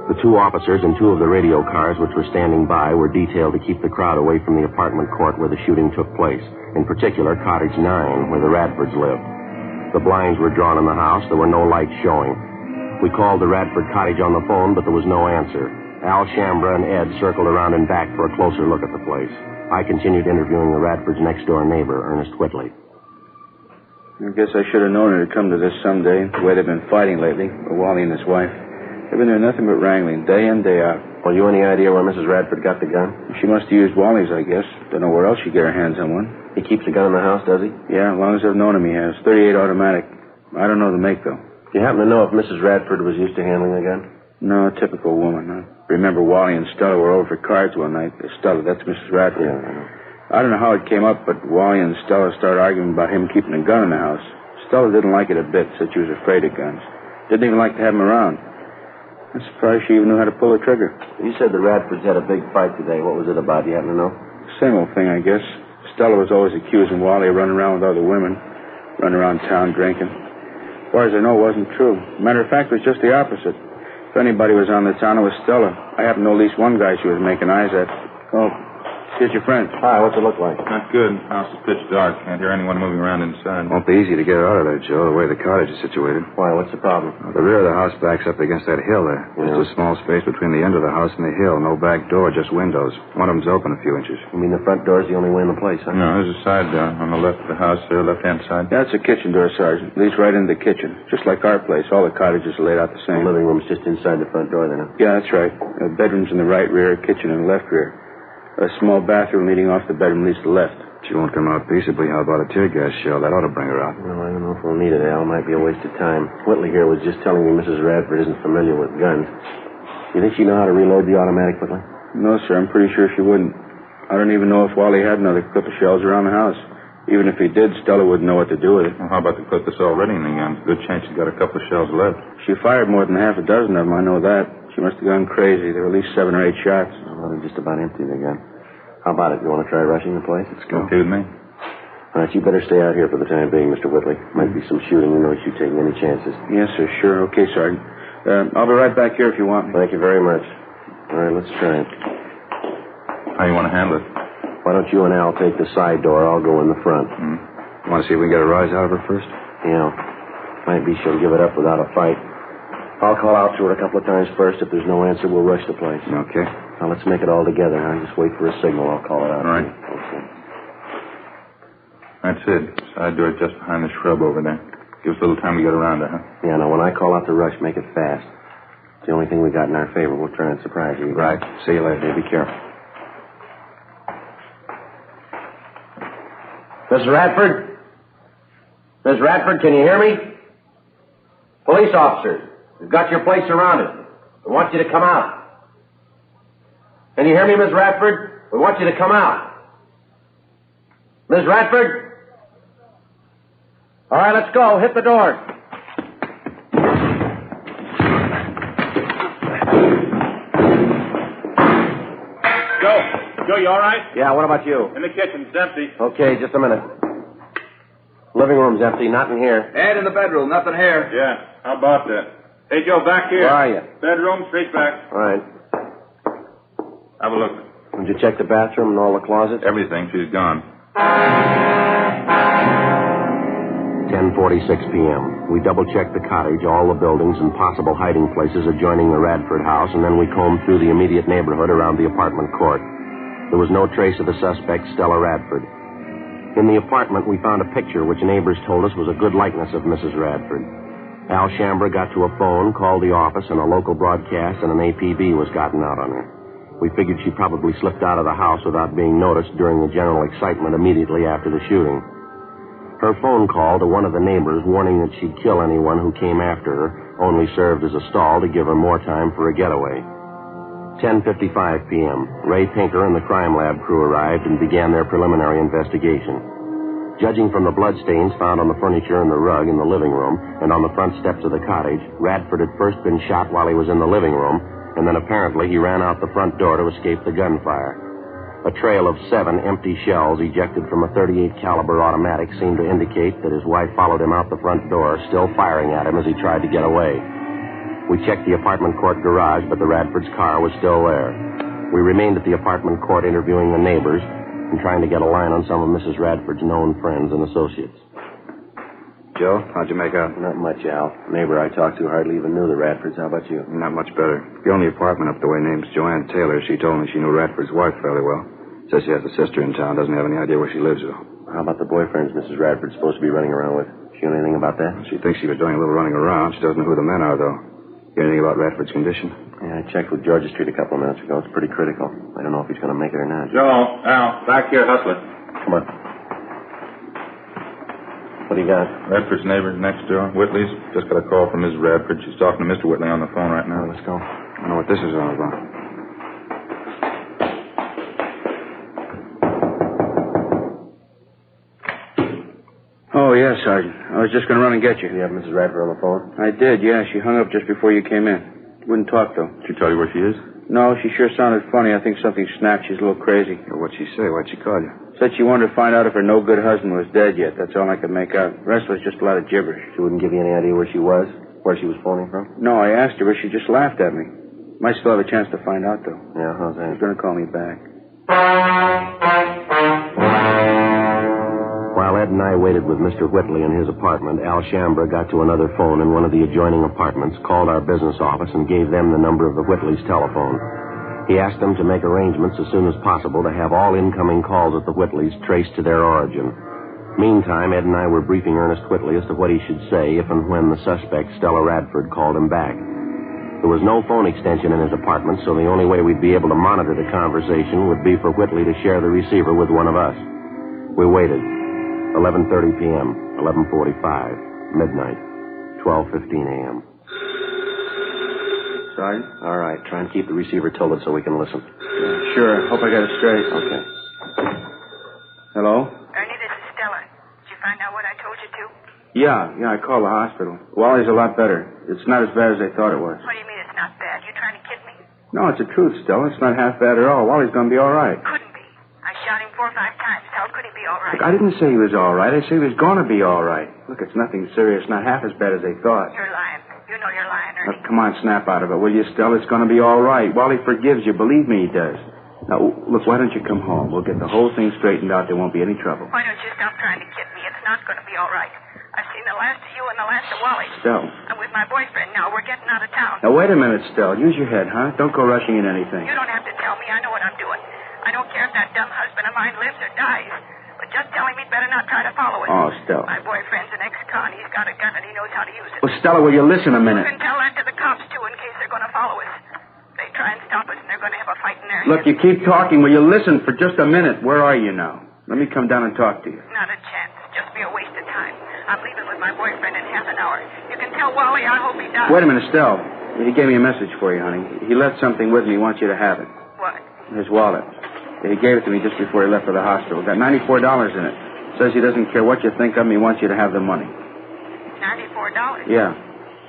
The 2 officers and 2 of the radio cars which were standing by were detailed to keep the crowd away from the apartment court where the shooting took place, in particular Cottage 9, where the Radfords lived. The blinds were drawn in the house. There were no lights showing. We called the Radford cottage on the phone, but there was no answer. Al Shambra and Ed circled around and back for a closer look at the place. I continued interviewing the Radford's next-door neighbor, Ernest Whitley. I guess I should have known it'd come to this someday, the way they've been fighting lately, Wally and his wife. They've been doing nothing but wrangling, day in, day out. Well, you any idea where Mrs. Radford got the gun? She must have used Wally's, I guess. Don't know where else she'd get her hands on one. He keeps a gun in the house, does he? Yeah, as long as I've known him, he has. 38 automatic. I don't know the make, though. Do you happen to know if Mrs. Radford was used to handling a gun? No, typical woman. I remember Wally and Stella were over for cards one night. Stella, that's Mrs. Radford. Yeah, I know. I don't know how it came up, but Wally and Stella started arguing about him keeping a gun in the house. Stella didn't like it a bit, said she was afraid of guns. Didn't even like to have them around. I'm surprised she even knew how to pull a trigger. You said the Radfords had a big fight today. What was it about? You happen to know? Same old thing, I guess. Stella was always accusing Wally of running around with other women, running around town drinking. As far as I know, it wasn't true. Matter of fact, it was just the opposite. If anybody was on the town, it was Stella. I happen to know at least one guy she was making eyes at. Oh, here's your friend. Hi, what's it look like? Not good. House is pitch dark. Can't hear anyone moving around inside. Won't be easy to get her out of there, Joe, the way the cottage is situated. Why, what's the problem? Well, the rear of the house backs up against that hill there. There's a small space between the end of the house and the hill. No back door, just windows. One of them's open a few inches. You mean the front door's the only way in the place, huh? No, there's a side door on the left of the house there, left-hand side. Yeah, it's a kitchen door, Sergeant. Leads right into the kitchen. Just like our place. All the cottages are laid out the same. The living room's just inside the front door, then, huh? Yeah, that's right. Bedrooms in the right rear, kitchen in the left rear. A small bathroom leading off the bedroom leads to the left. She won't come out peaceably. How about a tear gas shell? That ought to bring her out. Well, I don't know if we'll need it, Al. Might be a waste of time. Whitley here was just telling me Mrs. Radford isn't familiar with guns. You think she know how to reload the automatic, Whitley? No, sir. I'm pretty sure she wouldn't. I don't even know if Wally had another clip of shells around the house. Even if he did, Stella wouldn't know what to do with it. Well, how about the clip that's already in the gun? Good chance she's got a couple of shells left. She fired more than half a dozen of them, I know that. She must have gone crazy. There were at least 7 or 8 shots. Well, they're just about empty, the gun. How about it? You want to try rushing the place? Let's go. Okay with me. All right, you better stay out here for the time being, Mr. Whitley. Might be some shooting. You know you taking any chances. Yes, sir. Sure. Okay, Sergeant. I'll be right back here if you want me. Thank you very much. All right, let's try it. How you want to handle it? Why don't you and Al take the side door? I'll go in the front. You want to see if we can get a rise out of her first? Yeah. Might be she'll give it up without a fight. I'll call out to her a couple of times first. If there's no answer, we'll rush the place. Okay. Now, let's make it all together. I'll just wait for a signal. I'll call it out. All right. Okay. That's it. Side door just behind the shrub over there. Give us a little time to get around her, huh? Yeah, now, when I call out to rush, make it fast. It's the only thing we got in our favor. We'll try and surprise you. Right. See you later. Be careful. Miss Radford? Miss Radford, can you hear me? Police officers, we've got your place surrounded. We want you to come out. Can you hear me, Miss Radford? We want you to come out. Miss Radford? All right, let's go. Hit the door. Joe, you all right? Yeah, what about you? In the kitchen. It's empty. Okay, just a minute. Living room's empty. Not in here. And in the bedroom. Nothing here. Yeah, how about that? Hey, Joe, back here. Where are you? Bedroom, straight back. All right. Have a look. Did you check the bathroom and all the closets? Everything. She's gone. 10:46 p.m. We double-checked the cottage, all the buildings, and possible hiding places adjoining the Radford house, and then we combed through the immediate neighborhood around the apartment court. There was no trace of the suspect, Stella Radford. In the apartment, we found a picture which neighbors told us was a good likeness of Mrs. Radford. Al Shambra got to a phone, called the office, and a local broadcast and an APB was gotten out on her. We figured she probably slipped out of the house without being noticed during the general excitement immediately after the shooting. Her phone call to one of the neighbors warning that she'd kill anyone who came after her only served as a stall to give her more time for a getaway. 10:55 p.m. Ray Pinker and the crime lab crew arrived and began their preliminary investigation. Judging from the bloodstains found on the furniture and the rug in the living room and on the front steps of the cottage, Radford had first been shot while he was in the living room, and then apparently he ran out the front door to escape the gunfire. A trail of 7 empty shells ejected from a .38 caliber automatic seemed to indicate that his wife followed him out the front door, still firing at him as he tried to get away. We checked the apartment court garage, but the Radford's car was still there. We remained at the apartment court interviewing the neighbors and trying to get a line on some of Mrs. Radford's known friends and associates. Joe, how'd you make out? Not much, Al. The neighbor I talked to hardly even knew the Radfords. How about you? Not much better. The only apartment up the way name's Joanne Taylor. She told me she knew Radford's wife fairly well. Says she has a sister in town. Doesn't have any idea where she lives, though. How about the boyfriends Mrs. Radford's supposed to be running around with? She know anything about that? She thinks she was doing a little running around. She doesn't know who the men are, though. Hear anything about Radford's condition? Yeah, I checked with Georgia Street a couple of minutes ago. It's pretty critical. I don't know if he's going to make it or not. Joe, Al, back here, hustler. Come on. What do you got? Radford's neighbor next door, Whitley's. Just got a call from Ms. Radford. She's talking to Mr. Whitley on the phone right now. Let's go. I know what this is all about. Oh, yeah, Sergeant. I was just going to run and get you. You have Mrs. Radford on the phone? I did, yeah. She hung up just before you came in. Wouldn't talk, though. Did she tell you where she is? No, she sure sounded funny. I think something snapped. She's a little crazy. Well, what'd she say? Why'd she call you? Said she wanted to find out if her no-good husband was dead yet. That's all I could make out. The rest was just a lot of gibberish. She wouldn't give you any idea where she was? Where she was phoning from? No, I asked her, but she just laughed at me. Might still have a chance to find out, though. Yeah, how's that? She's going to call me back. While Ed and I waited with Mr. Whitley in his apartment, Al Shambra got to another phone in one of the adjoining apartments, called our business office, and gave them the number of the Whitleys' telephone. He asked them to make arrangements as soon as possible to have all incoming calls at the Whitleys traced to their origin. Meantime, Ed and I were briefing Ernest Whitley as to what he should say if and when the suspect, Stella Radford, called him back. There was no phone extension in his apartment, so the only way we'd be able to monitor the conversation would be for Whitley to share the receiver with one of us. We waited. 11:30 p.m., 11:45, midnight, 12:15 a.m. Sergeant? All right, try and keep the receiver tilted so we can listen. Yeah, sure. Hope I got it straight. Okay. Hello? Ernie, this is Stella. Did you find out what I told you to? Yeah, I called the hospital. Wally's a lot better. It's not as bad as they thought it was. What do you mean it's not bad? You trying to kid me? No, it's the truth, Stella. It's not half bad at all. Wally's going to be all right. Couldn't be. I shot him 4 or 5 times. How could he be all right? Look, I didn't say he was all right. I said he was going to be all right. Look, it's nothing serious. Not half as bad as they thought. You're lying. You know you're lying, Ernie. Look, come on, snap out of it, will you, Stella? It's going to be all right. Wally forgives you. Believe me, he does. Now, look, why don't you come home? We'll get the whole thing straightened out. There won't be any trouble. Why don't you stop trying to kid me? It's not going to be all right. I've seen the last of you and the last of Wally. Stella. I'm with my boyfriend now. We're getting out of town. Now, wait a minute, Stella. Use your head, huh? Don't go rushing in anything. You don't have to tell me. I know what I'm doing. I don't care if that dumb husband of mine lives or dies. But just tell him he'd better not try to follow us. Oh, Stella. My boyfriend's an ex-con. He's got a gun and he knows how to use it. Well, Stella, will you listen a minute? You can tell that to the cops, too, in case they're going to follow us. They try and stop us and they're going to have a fight in their Look, heads. you keep talking. Will you listen for just a minute? Where are you now? Let me come down and talk to you. Not a chance. Just be a waste of time. I'm leaving with my boyfriend in half an hour. You can tell Wally I hope he does. Wait a minute, Stella. He gave me a message for you, honey. He left something with me. He wants you to have it. What? His wallet. He gave it to me just before he left for the hospital. Got $94 in it. Says he doesn't care what you think of him. He wants you to have the money. $94? Yeah.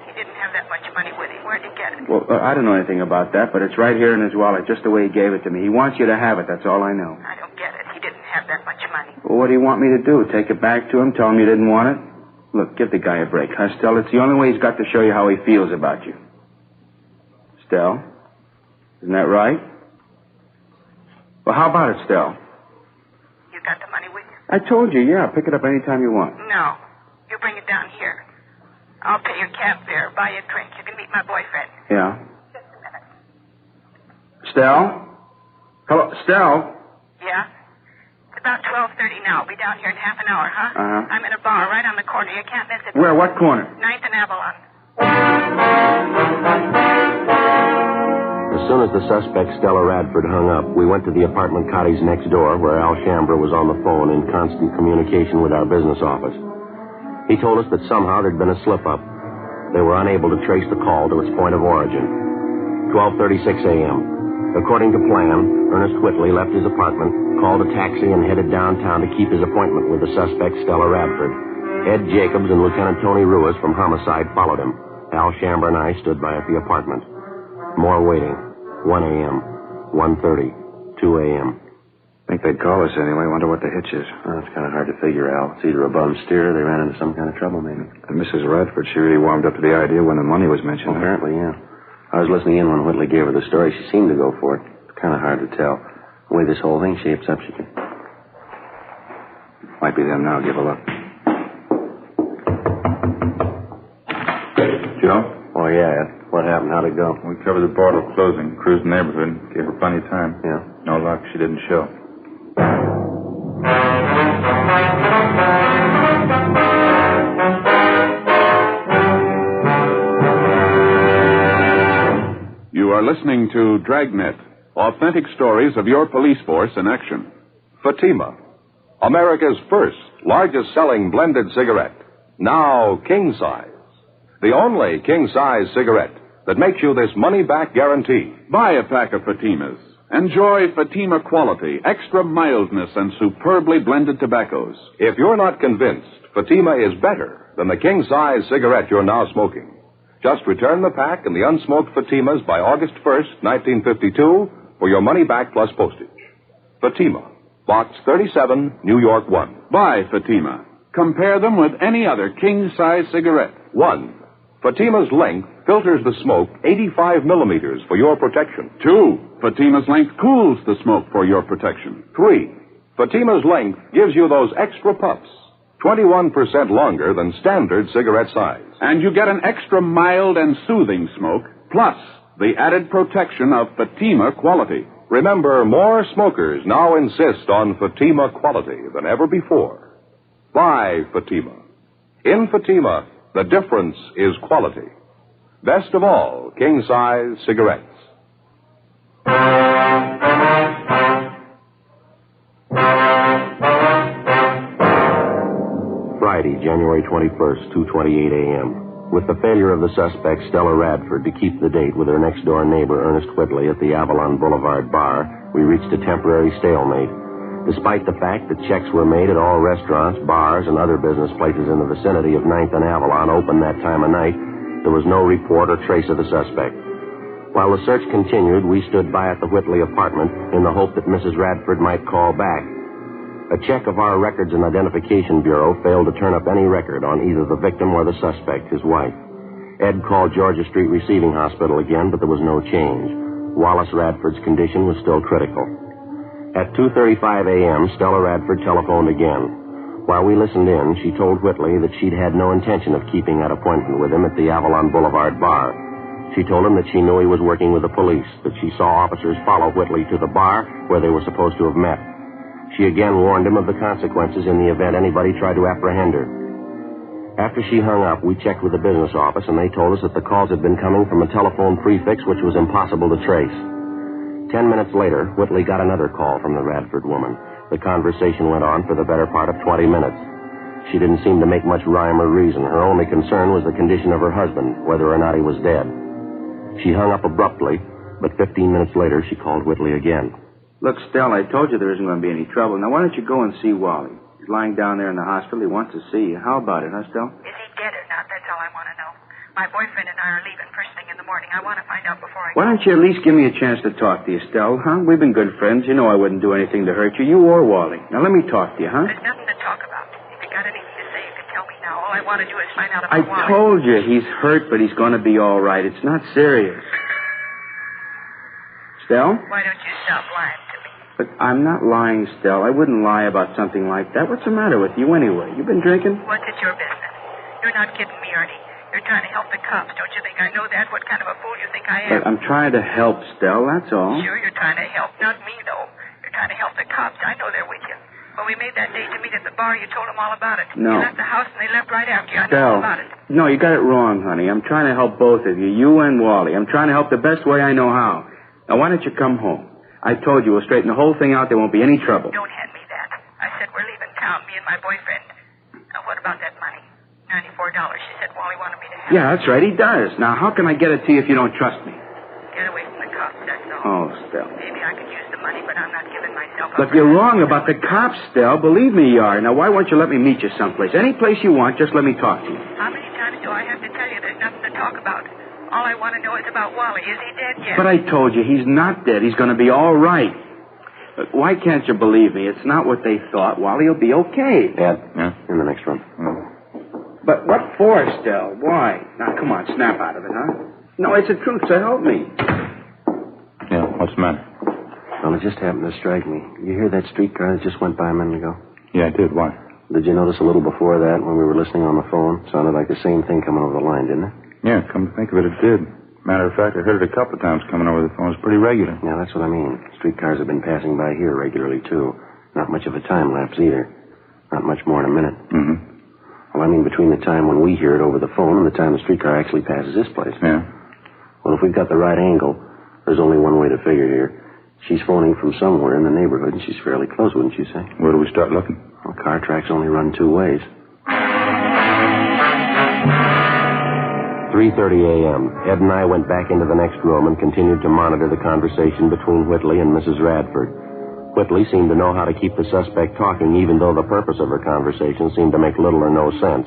He didn't have that much money with him. Where'd he get it? Well, I don't know anything about that, but it's right here in his wallet, just the way he gave it to me. He wants you to have it. That's all I know. I don't get it. He didn't have that much money. Well, what do you want me to do? Take it back to him? Tell him you didn't want it? Look, give the guy a break, huh, Stella? It's the only way he's got to show you how he feels about you. Stella? Isn't that right? Well, how about it, Stella? You got the money with you? I told you, yeah. Pick it up any time you want. No. You bring it down here. I'll pay your cab fare, buy you a drink. You can meet my boyfriend. Yeah. Just a minute. Stella? Hello, Stella? Yeah? It's about 12:30 now. I'll be down here in half an hour, huh? Uh-huh. I'm in a bar right on the corner. You can't miss it. Where? What corner? 9th and Avalon. As soon as the suspect, Stella Radford, hung up, we went to the apartment cottage next door where Al Shambra was on the phone in constant communication with our business office. He told us that somehow there'd been a slip-up. They were unable to trace the call to its point of origin. 12:36 a.m. According to plan, Ernest Whitley left his apartment, called a taxi, and headed downtown to keep his appointment with the suspect, Stella Radford. Ed Jacobs and Lieutenant Tony Ruiz from Homicide followed him. Al Shambra and I stood by at the apartment. More waiting. 1 a.m., 1:30, 2 a.m. Think they'd call us anyway. Wonder what the hitch is. Well, it's kind of hard to figure, Al. It's either a bum steer or they ran into some kind of trouble, maybe. And Mrs. Radford, she really warmed up to the idea when the money was mentioned. Well, apparently, yeah. I was listening in when Whitley gave her the story. She seemed to go for it. It's kind of hard to tell. The way this whole thing shapes up, she can... Might be them now. Give a look. Joe? Oh, yeah, Ed. What happened? How'd it go? We covered the border closing, cruised the neighborhood, gave her plenty of time. Yeah. No luck. She didn't show. You are listening to Dragnet, authentic stories of your police force in action. Fatima, America's first, largest-selling blended cigarette. Now king size. The only king-size cigarette that makes you this money-back guarantee. Buy a pack of Fatimas. Enjoy Fatima quality, extra mildness, and superbly blended tobaccos. If you're not convinced Fatima is better than the king-size cigarette you're now smoking. Just return the pack and the unsmoked Fatimas by August 1st, 1952, for your money back plus postage. Fatima, Box 37, New York 1. Buy Fatima. Compare them with any other king-size cigarette. 1. Fatima's length filters the smoke 85 millimeters for your protection. 2. Fatima's length cools the smoke for your protection. 3. Fatima's length gives you those extra puffs, 21% longer than standard cigarette size. And you get an extra mild and soothing smoke, plus the added protection of Fatima quality. Remember, more smokers now insist on Fatima quality than ever before. Buy Fatima. In Fatima, the difference is quality. Best of all, king-size cigarettes. Friday, January 21st, 2:28 a.m. With the failure of the suspect, Stella Radford, to keep the date with her next-door neighbor, Ernest Whitley, at the Avalon Boulevard bar, we reached a temporary stalemate. Despite the fact that checks were made at all restaurants, bars, and other business places in the vicinity of 9th and Avalon open that time of night, there was no report or trace of the suspect. While the search continued, we stood by at the Whitley apartment in the hope that Mrs. Radford might call back. A check of our Records and Identification Bureau failed to turn up any record on either the victim or the suspect, his wife. Ed called Georgia Street Receiving Hospital again, but there was no change. Wallace Radford's condition was still critical. At 2:35 a.m., Stella Radford telephoned again. While we listened in, she told Whitley that she'd had no intention of keeping that appointment with him at the Avalon Boulevard bar. She told him that she knew he was working with the police, that she saw officers follow Whitley to the bar where they were supposed to have met. She again warned him of the consequences in the event anybody tried to apprehend her. After she hung up, we checked with the business office, and they told us that the calls had been coming from a telephone prefix which was impossible to trace. 10 minutes later, Whitley got another call from the Radford woman. The conversation went on for the better part of 20 minutes. She didn't seem to make much rhyme or reason. Her only concern was the condition of her husband, whether or not he was dead. She hung up abruptly, but 15 minutes later, she called Whitley again. Look, Stella, I told you there isn't going to be any trouble. Now, why don't you go and see Wally? He's lying down there in the hospital. He wants to see you. How about it, huh, Stella? Is he dead or not? That's all I want to know. My boyfriend and I are leaving first thing in the morning. I want to find out before I go. Why don't you at least give me a chance to talk to you, Stella, huh? We've been good friends. You know I wouldn't do anything to hurt you or Wally. Now, let me talk to you, huh? There's nothing to talk about. If you got anything to say, you can tell me now. All I want to do is find out about I Wally. told you he's hurt, but he's going to be all right. It's not serious. Stella? Why don't you stop lying to me? But I'm not lying, Stella. I wouldn't lie about something like that. What's the matter with you anyway? You been drinking? What's it your business? You're not kidding me, Artie. You're trying to help the cops. Don't you think I know that? What kind of a fool you think I am? But I'm trying to help, Stella, that's all. Sure, you're trying to help. Not me, though. You're trying to help the cops. I know they're with you. When we made that date to meet at the bar, you told them all about it. No. You left the house and they left right after you. I know all about it. No, you got it wrong, honey. I'm trying to help both of you, you and Wally. I'm trying to help the best way I know how. Now, why don't you come home? I told you we'll straighten the whole thing out. There won't be any trouble. Don't hand me that. I said we're leaving town, me and my boyfriend. Now, what about that money? $94. She said Wally wanted me to have. Yeah, that's right. He does. Now, how can I get it to you if you don't trust me? Get away from the cops, that's all. Oh, Stella. Maybe I could use the money, but I'm not giving myself up. Look, you're wrong about the cops, Stella. Believe me, you are. Now, why won't you let me meet you someplace? Any place you want, just let me talk to you. How many times do I have to tell you there's nothing to talk about? All I want to know is about Wally. Is he dead yet? But I told you, he's not dead. He's going to be all right. Look, why can't you believe me? It's not what they thought. Wally will be okay. Yeah? In the next room. But what for, Stella? Why? Now, come on, snap out of it, huh? No, it's the truth, so help me. Yeah, what's the matter? Well, it just happened to strike me. You hear that streetcar that just went by a minute ago? Yeah, I did. Why? Did you notice a little before that when we were listening on the phone? Sounded like the same thing coming over the line, didn't it? Yeah, come to think of it, it did. Matter of fact, I heard it a couple of times coming over the phone. It's pretty regular. Yeah, that's what I mean. Streetcars have been passing by here regularly, too. Not much of a time lapse, either. Not much more than a minute. Mm-hmm. Well, I mean, between the time when we hear it over the phone and the time the streetcar actually passes this place. Yeah. Well, if we've got the right angle, there's only one way to figure here. She's phoning from somewhere in the neighborhood, and she's fairly close, wouldn't you say? Where do we start looking? Well, car tracks only run two ways. 3:30 a.m. Ed and I went back into the next room and continued to monitor the conversation between Whitley and Mrs. Radford. Whitley seemed to know how to keep the suspect talking, even though the purpose of her conversation seemed to make little or no sense.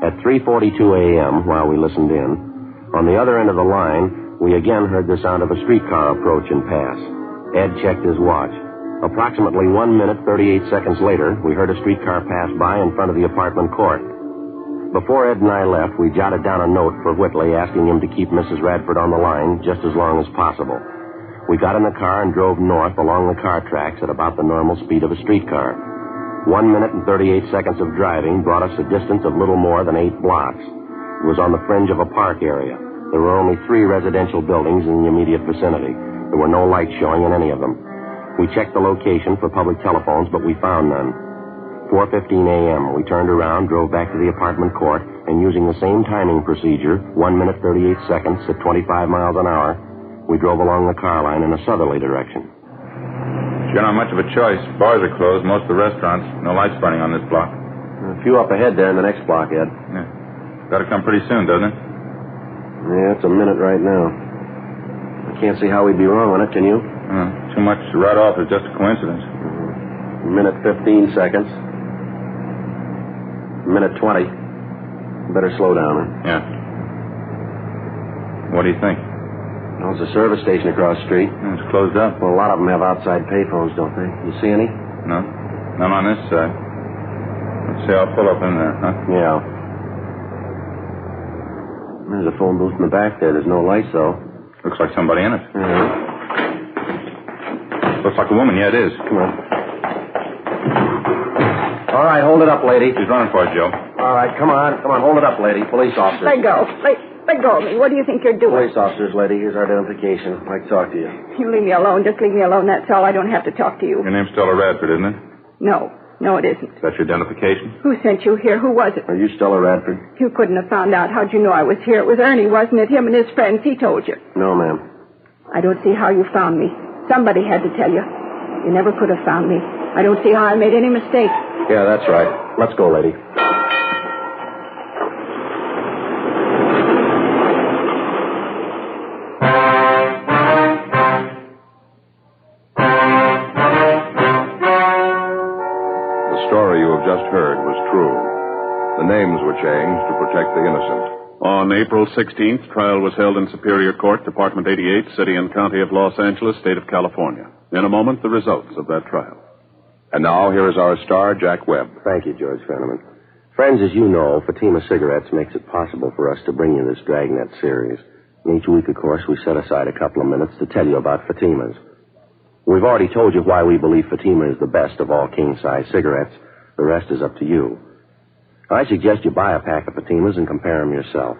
At 3:42 a.m., while we listened in, on the other end of the line, we again heard the sound of a streetcar approach and pass. Ed checked his watch. Approximately 1 minute, 38 seconds later, we heard a streetcar pass by in front of the apartment court. Before Ed and I left, we jotted down a note for Whitley asking him to keep Mrs. Radford on the line just as long as possible. We got in the car and drove north along the car tracks at about the normal speed of a streetcar. 1 minute and 38 seconds of driving brought us a distance of little more than 8 blocks. It was on the fringe of a park area. There were only 3 residential buildings in the immediate vicinity. There were no lights showing in any of them. We checked the location for public telephones, but we found none. 4:15 a.m., we turned around, drove back to the apartment court, and using the same timing procedure, 1 minute 38 seconds at 25 miles an hour, we drove along the car line in a southerly direction. Sure not much of a choice. Bars are closed, most of the restaurants. No lights burning on this block. A few up ahead there in the next block, Ed. Yeah. Got to come pretty soon, doesn't it? Yeah, it's a minute right now. I can't see how we'd be wrong on it, can you? Too much to write off as just a coincidence. Minute 15 seconds. Minute 20. Better slow down, huh? Yeah. What do you think? Well, there's a service station across the street. It's closed up. Well, a lot of them have outside payphones, don't they? You see any? No. None on this side. Let's see, I'll pull up in there, huh? Yeah. There's a phone booth in the back there. There's no lights, though. Looks like somebody in it. Yeah. Looks like a woman. Yeah, it is. Come on. All right, hold it up, lady. She's running for it, Joe. All right, come on. Come on, hold it up, lady. Police officer. Let go. Let go of me. What do you think you're doing? Police officers, lady. Here's our identification. I'd like to talk to you. You leave me alone. Just leave me alone. That's all. I don't have to talk to you. Your name's Stella Radford, isn't it? No. No, it isn't. Is that your identification? Who sent you here? Who was it? Are you Stella Radford? You couldn't have found out. How'd you know I was here? It was Ernie, wasn't it? Him and his friends. He told you. No, ma'am. I don't see how you found me. Somebody had to tell you. You never could have found me. I don't see how I made any mistake. Yeah, that's right. Let's go, lady. The story you have just heard was true. The names were changed to protect the innocent. On April 16th, trial was held in Superior Court, Department 88, City and County of Los Angeles, State of California. In a moment, the results of that trial. And now, here is our star, Jack Webb. Thank you, George Fenneman. Friends, as you know, Fatima Cigarettes makes it possible for us to bring you this Dragnet series. And each week, of course, we set aside a couple of minutes to tell you about Fatima's. We've already told you why we believe Fatima is the best of all king-size cigarettes. The rest is up to you. I suggest you buy a pack of Fatimas and compare them yourself.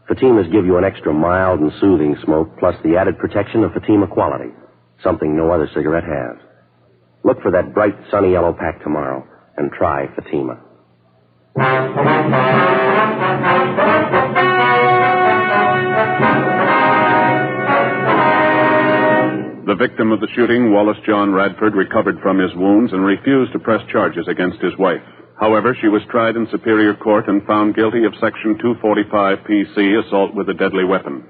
Fatimas give you an extra mild and soothing smoke, plus the added protection of Fatima quality, something no other cigarette has. Look for that bright, sunny yellow pack tomorrow and try Fatima. The victim of the shooting, Wallace John Radford, recovered from his wounds and refused to press charges against his wife. However, she was tried in Superior Court and found guilty of Section 245 PC, assault with a deadly weapon.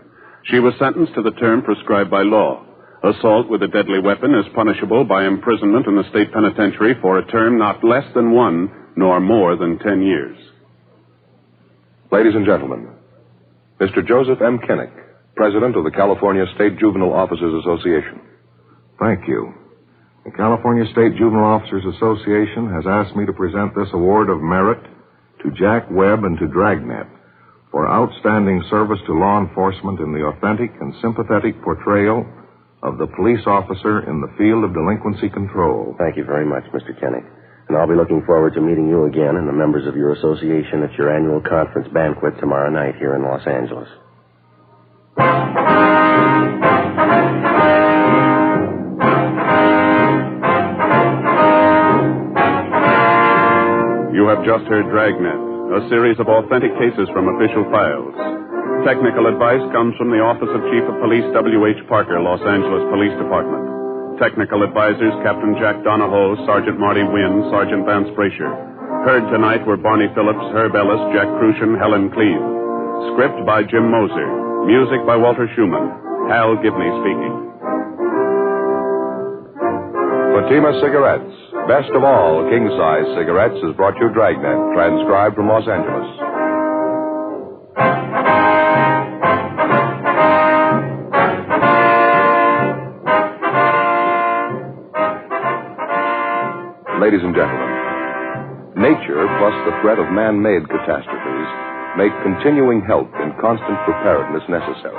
She was sentenced to the term prescribed by law. Assault with a deadly weapon is punishable by imprisonment in the state penitentiary for a term not less than 1 nor more than 10 years. Ladies and gentlemen, Mr. Joseph M. Kinnick, President of the California State Juvenile Officers Association. Thank you. The California State Juvenile Officers Association has asked me to present this award of merit to Jack Webb and to Dragnet for outstanding service to law enforcement in the authentic and sympathetic portrayal of the police officer in the field of delinquency control. Thank you very much, Mr. Kinnick. And I'll be looking forward to meeting you again and the members of your association at your annual conference banquet tomorrow night here in Los Angeles. You have just heard Dragnet, a series of authentic cases from official files. Technical advice comes from the Office of Chief of Police W.H. Parker, Los Angeles Police Department. Technical advisors Captain Jack Donahoe, Sergeant Marty Wynn, Sergeant Vance Brasher. Heard tonight were Barney Phillips, Herb Ellis, Jack Crucian, Helen Cleve. Script by Jim Moser. Music by Walter Schumann. Hal Gibney speaking. Fatima Cigarettes, best of all king-size cigarettes, has brought you Dragnet, transcribed from Los Angeles. Ladies and gentlemen, nature plus the threat of man-made catastrophes make continuing help and constant preparedness necessary.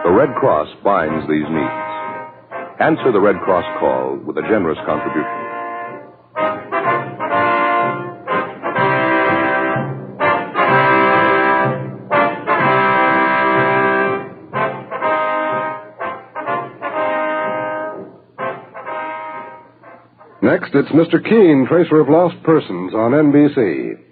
The Red Cross binds these needs. Answer the Red Cross call with a generous contribution. Next, it's Mr. Keene, Tracer of Lost Persons on NBC.